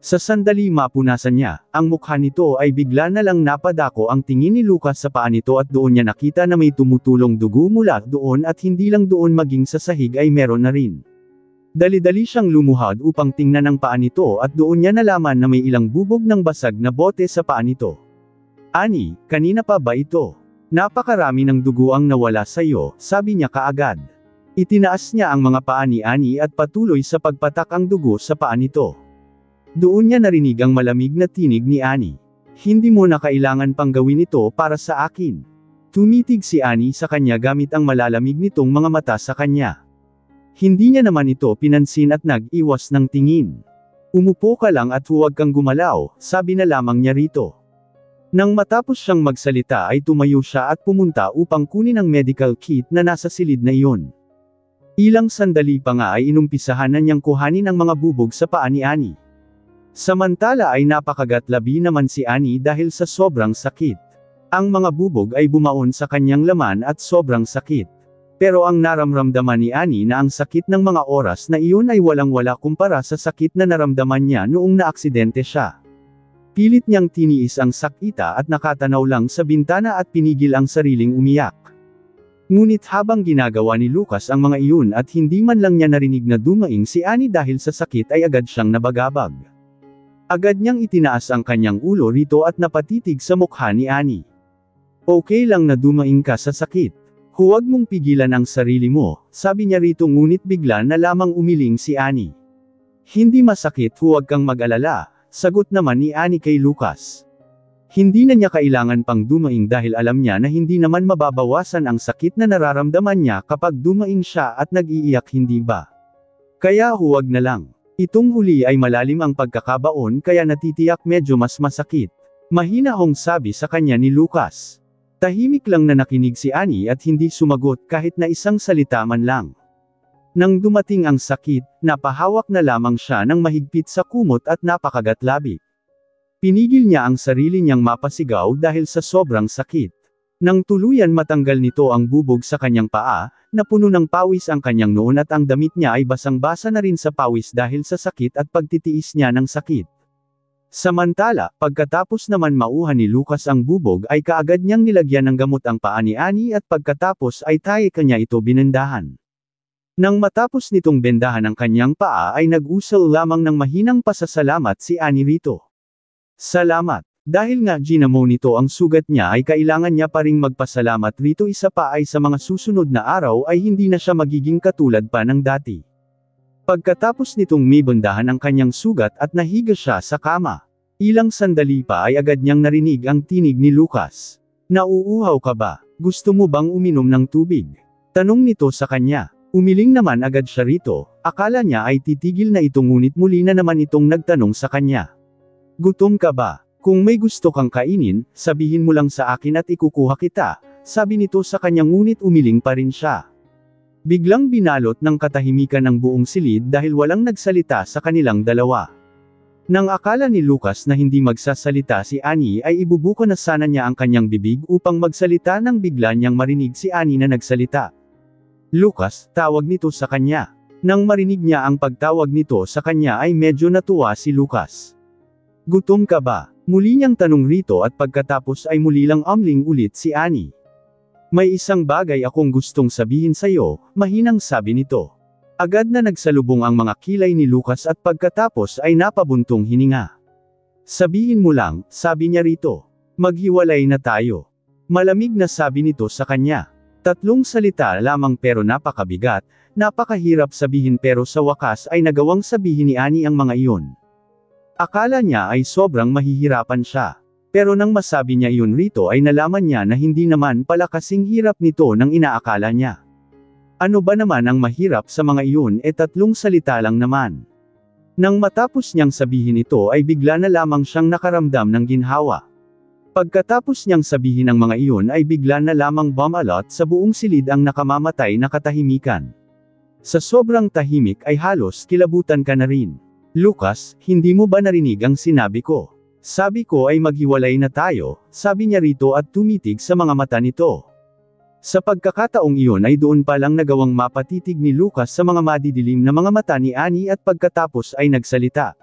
Sa sandali mapunasan niya, ang mukha nito ay bigla na lang napadako ang tingin ni Lucas sa paa nito at doon niya nakita na may tumutulong dugo mula doon at hindi lang doon maging sa sahig ay meron na rin. Dali-dali siyang lumuhad upang tingnan ang paa nito at doon niya nalaman na may ilang bubog ng basag na bote sa paa nito. Annie, kanina pa ba ito? Napakarami ng dugo ang nawala sa iyo, sabi niya kaagad. Itinaas niya ang mga paa ni Annie at patuloy sa pagpatak ang dugo sa paa nito. Doon niya narinig ang malamig na tinig ni Annie. Hindi mo na kailangan pang gawin ito para sa akin. Tumitig si Annie sa kanya gamit ang malalamig nitong mga mata sa kanya. Hindi niya naman ito pinansin at nag-iwas ng tingin. Umupo ka lang at huwag kang gumalaw, sabi na lamang niya rito. Nang matapos siyang magsalita ay tumayo siya at pumunta upang kunin ang medical kit na nasa silid na iyon. Ilang sandali pa nga ay inumpisahan na niyang kuhanin ang mga bubog sa paa ni Annie. Samantala ay napakagatlabi naman si Annie dahil sa sobrang sakit. Ang mga bubog ay bumaon sa kanyang laman at sobrang sakit. Pero ang naramramdaman ni Annie na ang sakit ng mga oras na iyon ay walang-wala kumpara sa sakit na naramdaman niya noong naaksidente siya. Pilit niyang tiniis ang sakita at nakatanaw lang sa bintana at pinigil ang sariling umiyak. Ngunit habang ginagawa ni Lucas ang mga iyon at hindi man lang niya narinig na dumaing si Annie dahil sa sakit ay agad siyang nabagabag. Agad niyang itinaas ang kanyang ulo rito at napatitig sa mukha ni Annie. Okay lang na dumaing ka sa sakit. Huwag mong pigilan ang sarili mo, sabi niya rito ngunit bigla na lamang umiling si Annie. Hindi masakit, huwag kang mag-alala, sagot naman ni Annie kay Lucas. Hindi na niya kailangan pang dumaing dahil alam niya na hindi naman mababawasan ang sakit na nararamdaman niya kapag dumaing siya at nag-iiyak, hindi ba? Kaya huwag na lang. Itong huli ay malalim ang pagkakabaon kaya natitiyak medyo mas masakit. Mahinahong sabi sa kanya ni Lucas. Tahimik lang na nakinig si Annie at hindi sumagot kahit na isang salita man lang. Nang dumating ang sakit, napahawak na lamang siya ng mahigpit sa kumot at napakagatlabi. Pinigil niya ang sarili niyang mapasigaw dahil sa sobrang sakit. Nang tuluyan matanggal nito ang bubog sa kanyang paa, napuno ng pawis ang kanyang noon at ang damit niya ay basang-basa na rin sa pawis dahil sa sakit at pagtitiis niya ng sakit. Samantala, pagkatapos naman mauhan ni Lucas ang bubog ay kaagad niyang nilagyan ng gamot ang paa ni Annie at pagkatapos ay taye kanya ito binendahan. Nang matapos nitong bendahan ang kanyang paa ay nag-usal lamang ng mahinang pasasalamat si Annie rito. Salamat. Dahil nga ginamo nito ang sugat niya ay kailangan niya pa ring magpasalamat rito, isa pa ay sa mga susunod na araw ay hindi na siya magiging katulad pa ng dati. Pagkatapos nitong may bendahan ang kanyang sugat at nahiga siya sa kama. Ilang sandali pa ay agad niyang narinig ang tinig ni Lucas. Nauuhaw ka ba? Gusto mo bang uminom ng tubig? Tanong nito sa kanya. Umiling naman agad siya rito, akala niya ay titigil na ito ngunit muli na naman itong nagtanong sa kanya. Gutom ka ba? Kung may gusto kang kainin, sabihin mo lang sa akin at ikukuha kita, sabi nito sa kanya ngunit umiling pa rin siya. Biglang binalot ng katahimikan ng buong silid dahil walang nagsalita sa kanilang dalawa. Nang akala ni Lucas na hindi magsasalita si Annie ay ibubuka na sana niya ang kanyang bibig upang magsalita nang bigla niyang marinig si Annie na nagsalita. Lucas, tawag nito sa kanya. Nang marinig niya ang pagtawag nito sa kanya ay medyo natuwa si Lucas. Gutom ka ba? Muli niyang tanong rito at pagkatapos ay muli lang amling ulit si Annie. May isang bagay akong gustong sabihin sa'yo, mahinang sabi nito. Agad na nagsalubong ang mga kilay ni Lucas at pagkatapos ay napabuntong hininga. Sabihin mo lang, sabi niya rito. Maghiwalay na tayo. Malamig na sabi nito sa kanya. 3 salita lamang pero napakabigat, napakahirap sabihin pero sa wakas ay nagawang sabihin ni Annie ang mga iyon. Akala niya ay sobrang mahihirapan siya. Pero nang masabi niya iyon rito ay nalaman niya na hindi naman pala kasing hirap nito nang inaakala niya. Ano ba naman ang mahirap sa mga iyon 3 salita lang naman. Nang matapos niyang sabihin ito ay bigla na lamang siyang nakaramdam ng ginhawa. Pagkatapos niyang sabihin ang mga iyon ay bigla na lamang bumalot sa buong silid ang nakamamatay na katahimikan. Sa sobrang tahimik ay halos kilabutan ka na rin. Lucas, hindi mo ba narinig ang sinabi ko? Sabi ko ay maghiwalay na tayo, sabi niya rito at tumitig sa mga mata nito. Sa pagkakataong iyon ay doon pa lang nagawang mapatitig ni Lucas sa mga madidilim na mga mata ni Annie at pagkatapos ay nagsalita.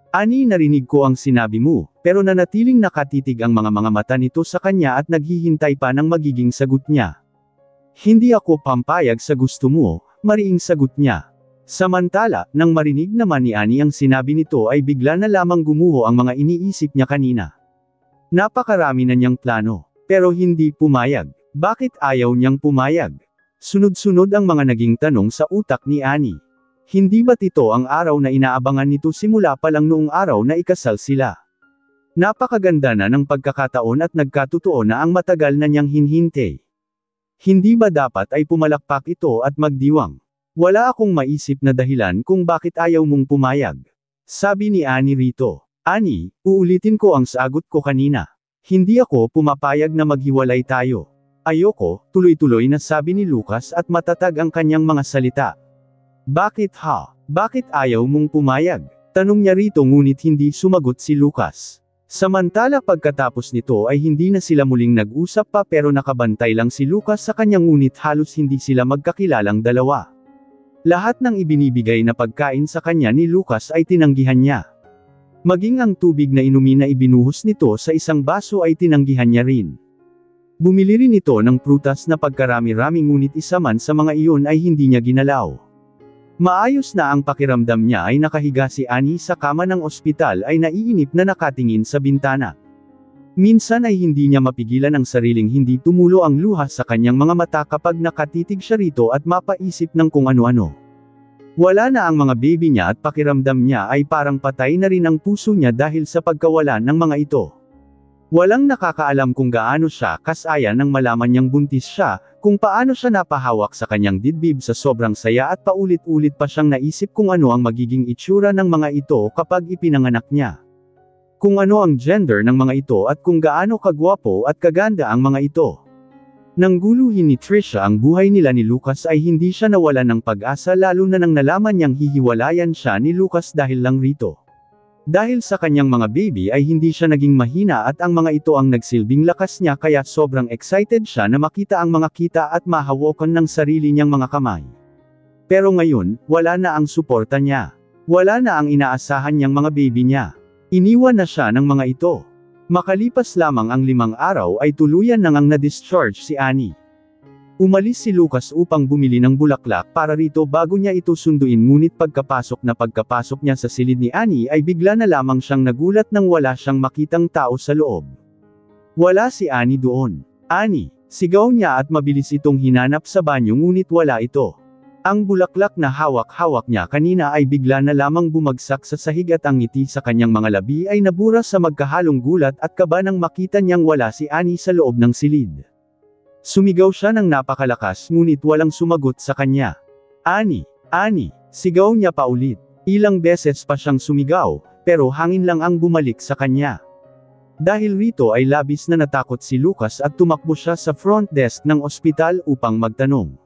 Annie, narinig ko ang sinabi mo, pero nanatiling nakatitig ang mga mata nito sa kanya at naghihintay pa ng magiging sagot niya. Hindi ako pampayag sa gusto mo, mariing sagot niya. Samantala, nang marinig naman ni Annie ang sinabi nito ay bigla na lamang gumuho ang mga iniisip niya kanina. Napakarami na niyang plano, pero hindi pumayag. Bakit ayaw niyang pumayag? Sunod-sunod ang mga naging tanong sa utak ni Annie. Hindi ba't ito ang araw na inaabangan nito simula pa lang noong araw na ikasal sila? Napakaganda na ng pagkakataon at nagkatotoo na ang matagal na niyang hinhintay. Hindi ba dapat ay pumalakpak ito at magdiwang? Wala akong maisip na dahilan kung bakit ayaw mong pumayag. Sabi ni Annie rito. Annie, uulitin ko ang sagot ko kanina. Hindi ako pumapayag na maghiwalay tayo. Ayoko, tuloy-tuloy na sabi ni Lucas at matatag ang kanyang mga salita. Bakit ha? Bakit ayaw mong pumayag? Tanong niya rito ngunit hindi sumagot si Lucas. Samantala pagkatapos nito ay hindi na sila muling nag-usap pa pero nakabantay lang si Lucas sa kanya ngunit halos hindi sila magkakilalang dalawa. Lahat ng ibinibigay na pagkain sa kanya ni Lucas ay tinanggihan niya. Maging ang tubig na inumin na ibinuhos nito sa isang baso ay tinanggihan niya rin. Bumili rin ito ng prutas na pagkarami-rami ngunit isa man sa mga iyon ay hindi niya ginalaw. Maayos na ang pakiramdam niya ay nakahiga si Annie sa kama ng ospital ay naiinip na nakatingin sa bintana. Minsan ay hindi niya mapigilan ang sariling hindi tumulo ang luha sa kanyang mga mata kapag nakatitig siya rito at mapaisip ng kung ano-ano. Wala na ang mga baby niya at pakiramdam niya ay parang patay na rin ang puso niya dahil sa pagkawala ng mga ito. Walang nakakaalam kung gaano siya kasaya nang malaman niyang buntis siya, kung paano siya napahawak sa kanyang dibdib sa sobrang saya at paulit-ulit pa siyang naisip kung ano ang magiging itsura ng mga ito kapag ipinanganak niya. Kung ano ang gender ng mga ito at kung gaano kagwapo at kaganda ang mga ito. Nang guluhin ni Trisha ang buhay nila ni Lucas ay hindi siya nawalan ng pag-asa lalo na nang nalaman niyang hihiwalayan siya ni Lucas dahil lang rito. Dahil sa kanyang mga baby ay hindi siya naging mahina at ang mga ito ang nagsilbing lakas niya kaya sobrang excited siya na makita ang mga kita at mahawakan ng sarili niyang mga kamay. Pero ngayon, wala na ang suporta niya. Wala na ang inaasahan niyang mga baby niya. Iniwan na siya ng mga ito. Makalipas lamang ang 5 araw ay tuluyan na ngang na-discharge si Annie. Umalis si Lucas upang bumili ng bulaklak para rito bago niya ito sunduin ngunit pagkapasok niya sa silid ni Annie ay bigla na lamang siyang nagulat nang wala siyang makitang tao sa loob. Wala si Annie doon. Annie, sigaw niya at mabilis itong hinanap sa banyo ngunit wala ito. Ang bulaklak na hawak-hawak niya kanina ay bigla na lamang bumagsak sa sahig at ang ngiti sa kanyang mga labi ay nabura sa magkahalong gulat at kaba nang makita niyang wala si Annie sa loob ng silid. Sumigaw siya ng napakalakas ngunit walang sumagot sa kanya. Annie! Annie! Sigaw niya pa ulit. Ilang beses pa siyang sumigaw, pero hangin lang ang bumalik sa kanya. Dahil rito ay labis na natakot si Lucas at tumakbo siya sa front desk ng ospital upang magtanong.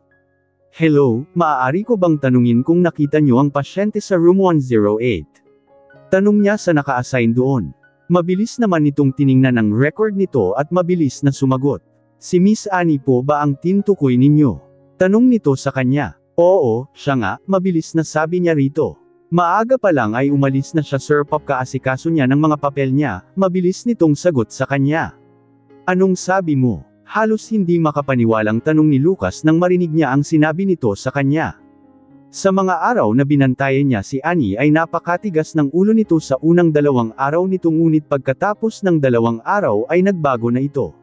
Hello, maaari ko bang tanungin kung nakita niyo ang pasyente sa room 108? Tanong niya sa naka-assign doon. Mabilis naman nitong tiningnan ang record nito at mabilis na sumagot. Si Miss Annie po ba ang tinutukoy ninyo? Tanong nito sa kanya. Oo, siya nga, mabilis na sabi niya rito. Maaga pa lang ay umalis na siya sir kaasikaso niya ng mga papel niya, mabilis nitong sagot sa kanya. Anong sabi mo? Halos hindi makapaniwalang tanong ni Lucas nang marinig niya ang sinabi nito sa kanya. Sa mga araw na binantayan niya si Annie ay napakatigas ng ulo nito sa unang 2 araw nito ngunit pagkatapos ng 2 araw ay nagbago na ito.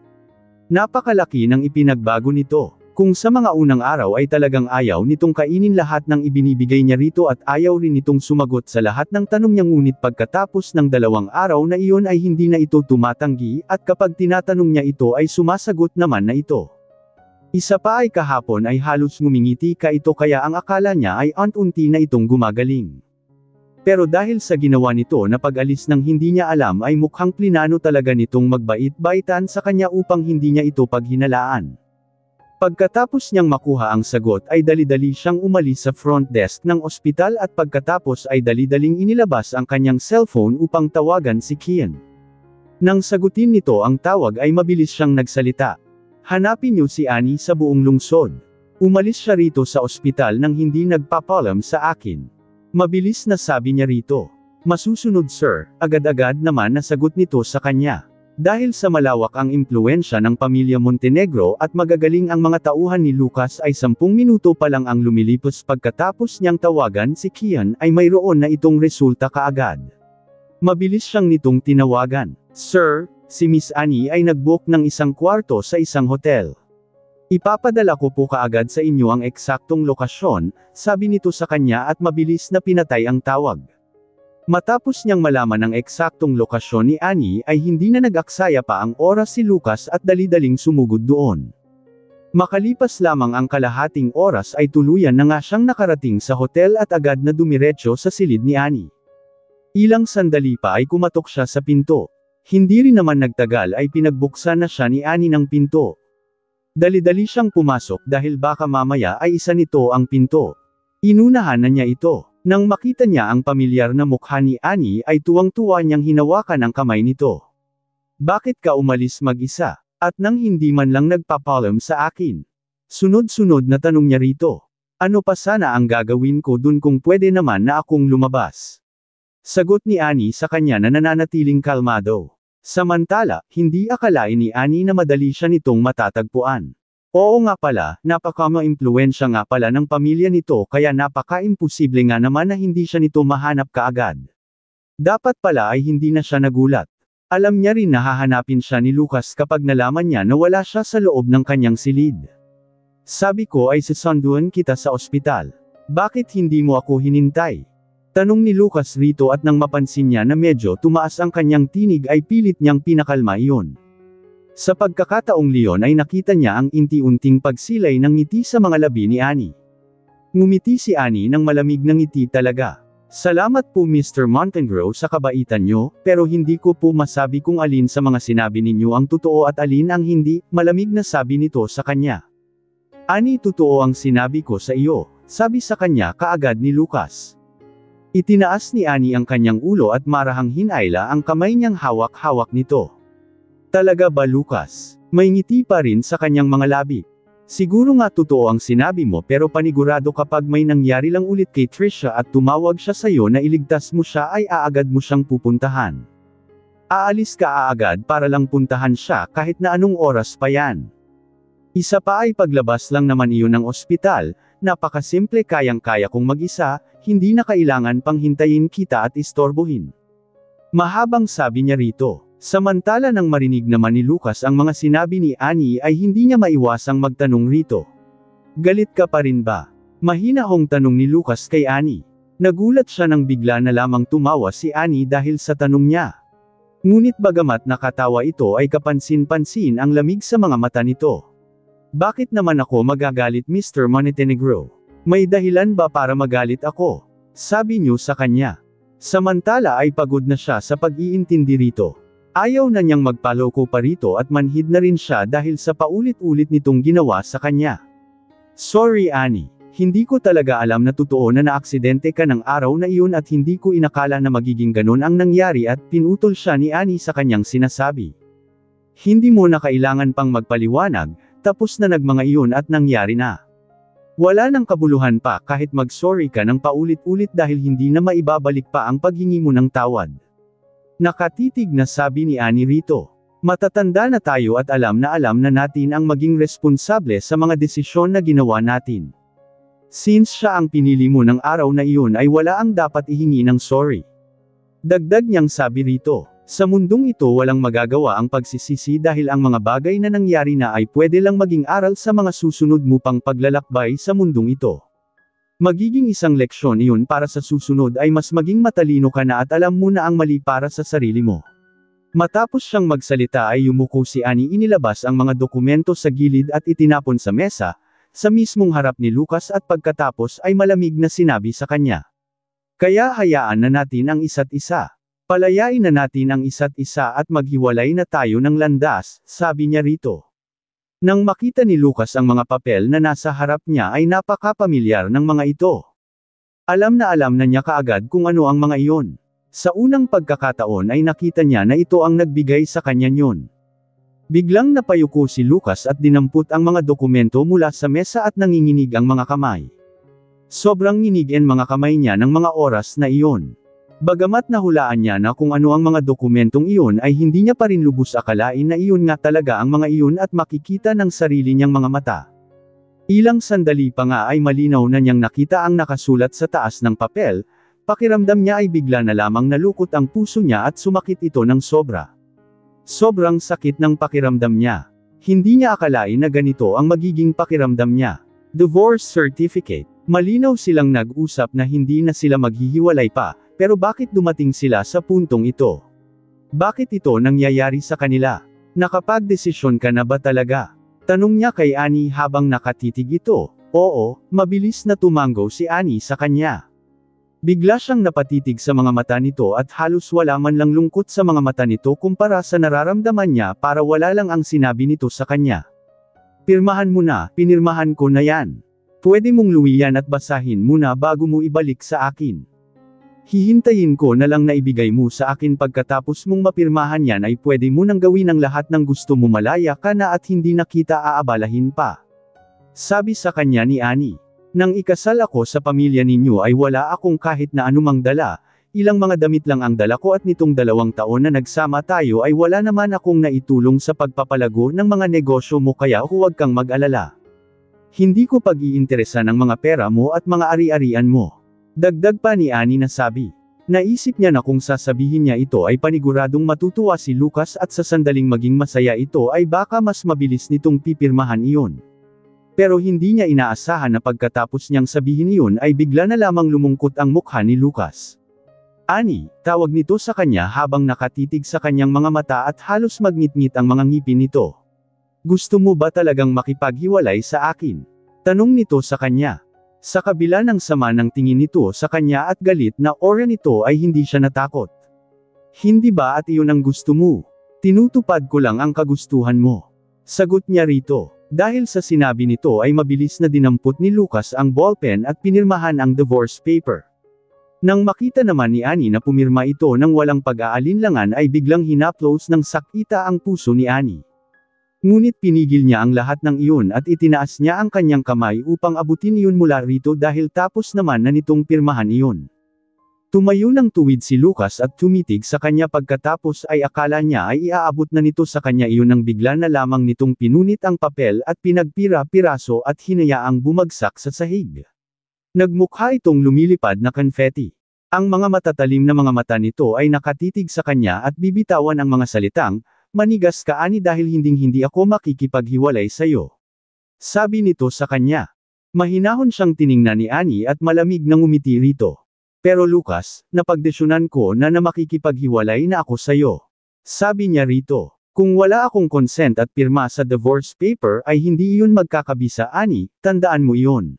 Napakalaki ng ipinagbago nito. Kung sa mga unang araw ay talagang ayaw nitong kainin lahat ng ibinibigay niya rito at ayaw rin nitong sumagot sa lahat ng tanong niya ngunit pagkatapos ng 2 araw na iyon ay hindi na ito tumatanggi at kapag tinatanong niya ito ay sumasagot naman na ito. Isa pa ay kahapon ay halos ngumingiti ka ito kaya ang akala niya ay unti na itong gumagaling. Pero dahil sa ginawa nito na pag-alis ng hindi niya alam ay mukhang plinano talaga nitong magbait-baitan sa kanya upang hindi niya ito paghinalaan. Pagkatapos niyang makuha ang sagot ay dali-dali siyang umalis sa front desk ng ospital at pagkatapos ay dali-daling inilabas ang kanyang cellphone upang tawagan si Kian. Nang sagutin nito ang tawag ay mabilis siyang nagsalita. Hanapin niyo si Annie sa buong lungsod. Umalis siya rito sa ospital nang hindi nagpapalam sa akin. Mabilis na sabi niya rito. Masusunod sir, agad-agad naman nasagot nito sa kanya. Dahil sa malawak ang impluensya ng pamilya Montenegro at magagaling ang mga tauhan ni Lucas ay 10 minuto pa lang ang lumilipas pagkatapos niyang tawagan si Kian ay mayroon na itong resulta kaagad. Mabilis siyang nitong tinawagan. Sir, si Miss Annie ay nag-book ng 1 kwarto sa isang hotel. Ipapadala ko po kaagad sa inyo ang eksaktong lokasyon, sabi nito sa kanya at mabilis na pinatay ang tawag. Matapos niyang malaman ang eksaktong lokasyon ni Annie ay hindi na nag-aksaya pa ang oras si Lucas at dali-daling sumugod doon. Makalipas lamang ang kalahating oras ay tuluyan na nga siyang nakarating sa hotel at agad na dumiretso sa silid ni Annie. Ilang sandali pa ay kumatok siya sa pinto. Hindi rin naman nagtagal ay pinagbuksan na siya ni Annie ng pinto. Dali-dali siyang pumasok dahil baka mamaya ay isa nito ang pinto. Inunahan na niya ito. Nang makita niya ang pamilyar na mukha ni Annie ay tuwang-tuwa niyang hinawakan ang kamay nito. Bakit ka umalis mag-isa? At nang hindi man lang nagpapalam sa akin. Sunod-sunod na tanong niya rito. Ano pa sana ang gagawin ko dun kung pwede naman na akong lumabas? Sagot ni Annie sa kanya na nananatiling kalmado. Samantala, hindi akalain ni Annie na madali siya nitong matatagpuan. Oo nga pala, napaka-maimpluwensya nga pala ng pamilya nito kaya napaka-imposible nga naman na hindi siya nito mahanap kaagad. Dapat pala ay hindi na siya nagulat. Alam niya rin na hahanapin siya ni Lucas kapag nalaman niya na wala siya sa loob ng kanyang silid. Sabi ko ay susunduan kita sa ospital. Bakit hindi mo ako hinintay? Tanong ni Lucas rito at nang mapansin niya na medyo tumaas ang kanyang tinig ay pilit niyang pinakalma iyon. Sa pagkakataong liyon ay nakita niya ang inti-unting pagsilay ng ngiti sa mga labi ni Annie. Ngumiti si Annie ng malamig na ngiti talaga. Salamat po Mr. Montenegro sa kabaitan niyo, pero hindi ko po masabi kung alin sa mga sinabi ninyo ang totoo at alin ang hindi, malamig na sabi nito sa kanya. Annie, totoo ang sinabi ko sa iyo, sabi sa kanya kaagad ni Lucas. Itinaas ni Annie ang kanyang ulo at marahang hinayla ang kamay niyang hawak-hawak nito. Talaga ba Lucas? May ngiti pa rin sa kanyang mga labi. Siguro nga totoo ang sinabi mo pero panigurado kapag may nangyari lang ulit kay Trisha at tumawag siya sa iyo na iligtas mo siya ay aagad mo siyang pupuntahan. Aalis ka aagad para lang puntahan siya kahit na anong oras pa yan. Isa pa ay paglabas lang naman iyon ng ospital, napakasimple kayang-kaya kong mag-isa, hindi na kailangan pang hintayin kita at istorbohin. Mahabang sabi niya rito. Samantala nang marinig naman ni Lucas ang mga sinabi ni Annie ay hindi niya maiwasang magtanong rito. Galit ka pa rin ba? Mahinahong tanong ni Lucas kay Annie. Nagulat siya nang bigla na lamang tumawa si Annie dahil sa tanong niya. Ngunit bagamat nakatawa ito ay kapansin-pansin ang lamig sa mga mata nito. Bakit naman ako magagalit Mr. Montenegro? May dahilan ba para magalit ako? Sabi niyo sa kanya. Samantala ay pagod na siya sa pag-iintindi rito. Ayaw na niyang magpaloko pa rito at manhid na rin siya dahil sa paulit-ulit nitong ginawa sa kanya. Sorry Annie. Hindi ko talaga alam na totoo na naaksidente ka ng araw na iyon at hindi ko inakala na magiging ganon ang nangyari at pinutol siya ni Annie sa kanyang sinasabi. Hindi mo na kailangan pang magpaliwanag, tapos na nagmanga iyon at nangyari na. Wala nang kabuluhan pa kahit mag-sorry ka ng paulit-ulit dahil hindi na maibabalik pa ang paghingi mo ng tawad. Nakatitig na sabi ni Annie rito. Matatanda na tayo at alam na natin ang maging responsable sa mga desisyon na ginawa natin. Since siya ang pinili mo ng araw na iyon ay wala ang dapat ihingi ng sorry. Dagdag niyang sabi rito, sa mundong ito walang magagawa ang pagsisisi dahil ang mga bagay na nangyari na ay pwede lang maging aral sa mga susunod mo pang paglalakbay sa mundong ito. Magiging isang leksyon iyon para sa susunod ay mas maging matalino ka na at alam mo na ang mali para sa sarili mo. Matapos siyang magsalita ay yumuko si Annie, inilabas ang mga dokumento sa gilid at itinapon sa mesa, sa mismong harap ni Lucas at pagkatapos ay malamig na sinabi sa kanya. Kaya hayaan na natin ang isa't isa. Palayain na natin ang isa't isa at maghiwalay na tayo ng landas, sabi niya rito. Nang makita ni Lucas ang mga papel na nasa harap niya ay napakapamilyar ng mga ito. Alam na niya kaagad kung ano ang mga iyon. Sa unang pagkakataon ay nakita niya na ito ang nagbigay sa kanya niyon. Biglang napayuko si Lucas at dinampot ang mga dokumento mula sa mesa at nanginginig ang mga kamay. Sobrang nginigin mga kamay niya ng mga oras na iyon. Bagamat nahulaan niya na kung ano ang mga dokumentong iyon ay hindi niya pa rin lubos akalain na iyon nga talaga ang mga iyon at makikita ng sarili niyang mga mata. Ilang sandali pa nga ay malinaw na niyang nakita ang nakasulat sa taas ng papel, pakiramdam niya ay bigla na lamang nalukot ang puso niya at sumakit ito ng sobra. Sobrang sakit ng pakiramdam niya. Hindi niya akalain na ganito ang magiging pakiramdam niya. Divorce certificate. Malinaw silang nag-usap na hindi na sila maghihiwalay pa, pero bakit dumating sila sa puntong ito? Bakit ito nangyayari sa kanila? Nakapagdesisyon ka na ba talaga? Tanong niya kay Annie habang nakatitig ito. Oo, mabilis na tumango si Annie sa kanya. Bigla siyang napatitig sa mga mata nito at halos wala man lang lungkot sa mga mata nito kumpara sa nararamdaman niya para wala lang ang sinabi nito sa kanya. Pirmahan mo na, pinirmahan ko na yan. Pwede mong luwiyan at basahin muna bago mo ibalik sa akin. Hihintayin ko na lang na ibigay mo sa akin pagkatapos mong mapirmahan yan ay pwede mo nang gawin ang lahat ng gusto mo, malaya ka na at hindi na kita aabalahin pa. Sabi sa kanya ni Annie. Nang ikasal ako sa pamilya ninyo ay wala akong kahit na anumang dala, ilang mga damit lang ang dala ko at nitong 2 taon na nagsama tayo ay wala naman akong naitulong sa pagpapalago ng mga negosyo mo kaya huwag kang mag-alala. Hindi ko pag-iinteresan ang mga pera mo at mga ari-arian mo. Dagdag pa ni Annie na sabi. Naisip niya na kung sasabihin niya ito ay paniguradong matutuwa si Lucas at sa sandaling maging masaya ito ay baka mas mabilis nitong pipirmahan iyon. Pero hindi niya inaasahan na pagkatapos niyang sabihin iyon ay bigla na lamang lumungkot ang mukha ni Lucas. Annie, tawag nito sa kanya habang nakatitig sa kanyang mga mata at halos magngit-ngit ang mga ngipin nito. Gusto mo ba talagang makipaghiwalay sa akin? Tanong nito sa kanya. Sa kabila ng sama ng tingin nito sa kanya at galit na aura nito ay hindi siya natakot. Hindi ba at iyon ang gusto mo? Tinutupad ko lang ang kagustuhan mo. Sagot niya rito. Dahil sa sinabi nito ay mabilis na dinampot ni Lucas ang ballpen at pinirmahan ang divorce paper. Nang makita naman ni Annie na pumirma ito nang walang pag-aalinlangan ay biglang hinaplos ng sakita ang puso ni Annie. Ngunit pinigil niya ang lahat ng iyon at itinaas niya ang kanyang kamay upang abutin iyon mula rito dahil tapos naman na nitong pirmahan iyon. Tumayo ng tuwid si Lucas at tumitig sa kanya pagkatapos ay akala niya ay iaabot na nito sa kanya iyon nang bigla na lamang nitong pinunit ang papel at pinagpira-piraso at hinayaang bumagsak sa sahig. Nagmukha itong lumilipad na konfeti. Ang mga matatalim na mga mata nito ay nakatitig sa kanya at bibitawan ang mga salitang, "Manigas ka Annie dahil hinding-hindi ako makikipaghiwalay sa'yo." Sabi nito sa kanya. Mahinahon siyang tiningnan ni Annie at malamig na ngumiti rito. Pero Lucas, napagdesyonan ko na makikipaghiwalay na ako sa'yo. Sabi niya rito. Kung wala akong consent at pirma sa divorce paper ay hindi iyon magkakabisa Annie, tandaan mo iyon.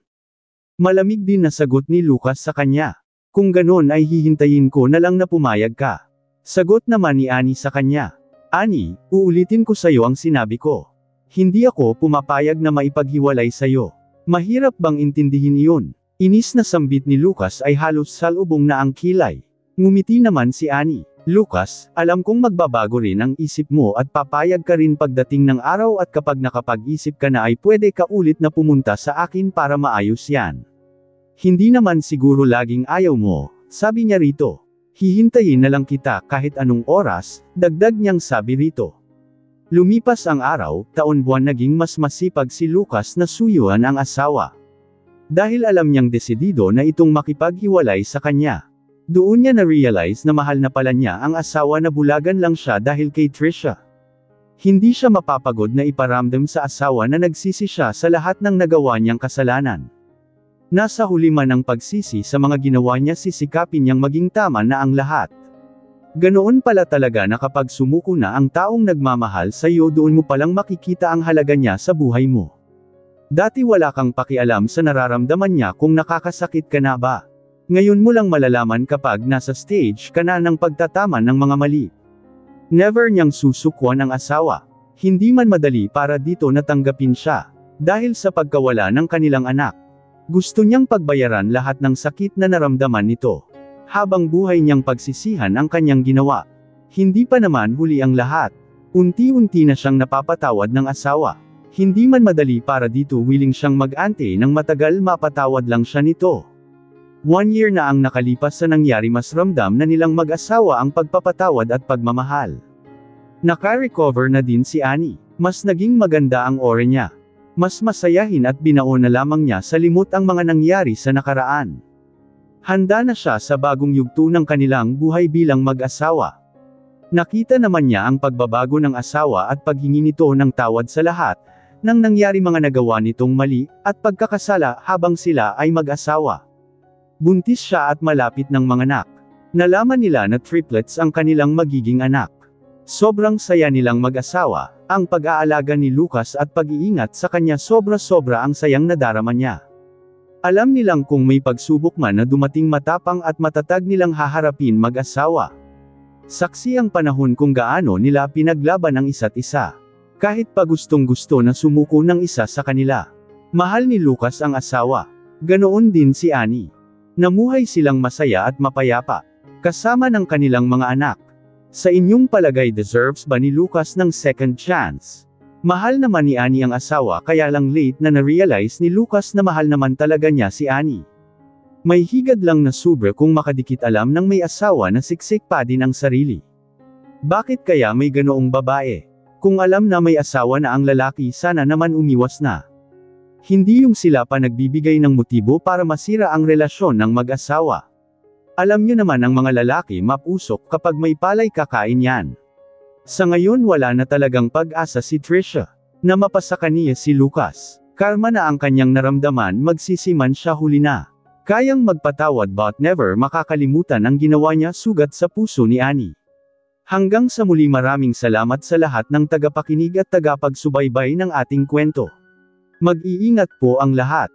Malamig din na sagot ni Lucas sa kanya. Kung ganon ay hihintayin ko na lang na pumayag ka. Sagot naman ni Annie sa kanya. Annie, uulitin ko sa'yo ang sinabi ko. Hindi ako pumapayag na maipaghiwalay sa'yo. Mahirap bang intindihin iyon? Inis na sambit ni Lucas ay halos salubong na ang kilay. Ngumiti naman si Annie. Lucas, alam kong magbabago rin ang isip mo at papayag ka rin pagdating ng araw at kapag nakapag-isip ka na ay pwede ka ulit na pumunta sa akin para maayos yan. Hindi naman siguro laging ayaw mo, sabi niya rito. Hihintayin na lang kita kahit anong oras, dagdag niyang sabi rito. Lumipas ang araw, taon-buwan naging mas masipag si Lucas na suyuan ang asawa. Dahil alam niyang desidido na itong makipaghiwalay sa kanya. Doon niya na-realize na mahal na pala niya ang asawa na bulagan lang siya dahil kay Trisha. Hindi siya mapapagod na iparamdam sa asawa na nagsisi siya sa lahat ng nagawa niyang kasalanan. Nasa huli man ang pagsisi sa mga ginawa niya sisikapin niyang maging tama na ang lahat. Ganoon pala talaga na kapag sumuko na ang taong nagmamahal sa iyo doon mo palang makikita ang halaga niya sa buhay mo. Dati wala kang pakialam sa nararamdaman niya kung nakakasakit ka na ba. Ngayon mo lang malalaman kapag nasa stage ka na ng pagtatama ng mga mali. Never niyang susukwan ang asawa. Hindi man madali para dito natanggapin siya. Dahil sa pagkawala ng kanilang anak. Gusto niyang pagbayaran lahat ng sakit na naramdaman nito. Habang buhay niyang pagsisihan ang kanyang ginawa. Hindi pa naman huli ang lahat. Unti-unti na siyang napapatawad ng asawa. Hindi man madali para dito willing siyang mag-ante ng matagal mapatawad lang siya nito. 1 year na ang nakalipas sa nangyari mas ramdam na nilang mag-asawa ang pagpapatawad at pagmamahal. Naka-recover na din si Annie. Mas naging maganda ang aura niya. Mas masayahin at binaon na lamang niya sa limot ang mga nangyari sa nakaraan. Handa na siya sa bagong yugto ng kanilang buhay bilang mag-asawa. Nakita naman niya ang pagbabago ng asawa at paghingi nito ng tawad sa lahat ng nangyari mga nagawa nitong mali at pagkakasala habang sila ay mag-asawa. Buntis siya at malapit ng manganak. Nalaman nila na triplets ang kanilang magiging anak. Sobrang saya nilang mag-asawa, ang pag-aalaga ni Lucas at pag-iingat sa kanya sobra-sobra ang sayang nadarama niya. Alam nilang kung may pagsubok man na dumating matapang at matatag nilang haharapin mag-asawa. Saksi ang panahon kung gaano nila pinaglaban ang isa't isa. Kahit pa gustong-gusto na sumuko ng isa sa kanila. Mahal ni Lucas ang asawa. Ganoon din si Annie. Namuhay silang masaya at mapayapa. Kasama ng kanilang mga anak. Sa inyong palagay deserves ba ni Lucas ng second chance? Mahal naman ni Annie ang asawa kaya lang late na na-realize ni Lucas na mahal naman talaga niya si Annie. May higad lang na sobra kung makadikit alam ng may asawa na siksik pa din ang sarili. Bakit kaya may ganoong babae? Kung alam na may asawa na ang lalaki sana naman umiwas na. Hindi yung sila pa nagbibigay ng motibo para masira ang relasyon ng mag-asawa. Alam nyo naman ang mga lalaki mapusok kapag may palay kakain yan. Sa ngayon wala na talagang pag-asa si Trisha. Na mapasa kaniya si Lucas. Karma na ang kanyang naramdaman magsisiman siya huli na. Kayang magpatawad but never makakalimutan ang ginawa niya sugat sa puso ni Annie. Hanggang sa muli maraming salamat sa lahat ng tagapakinig at tagapagsubaybay ng ating kwento. Mag-iingat po ang lahat.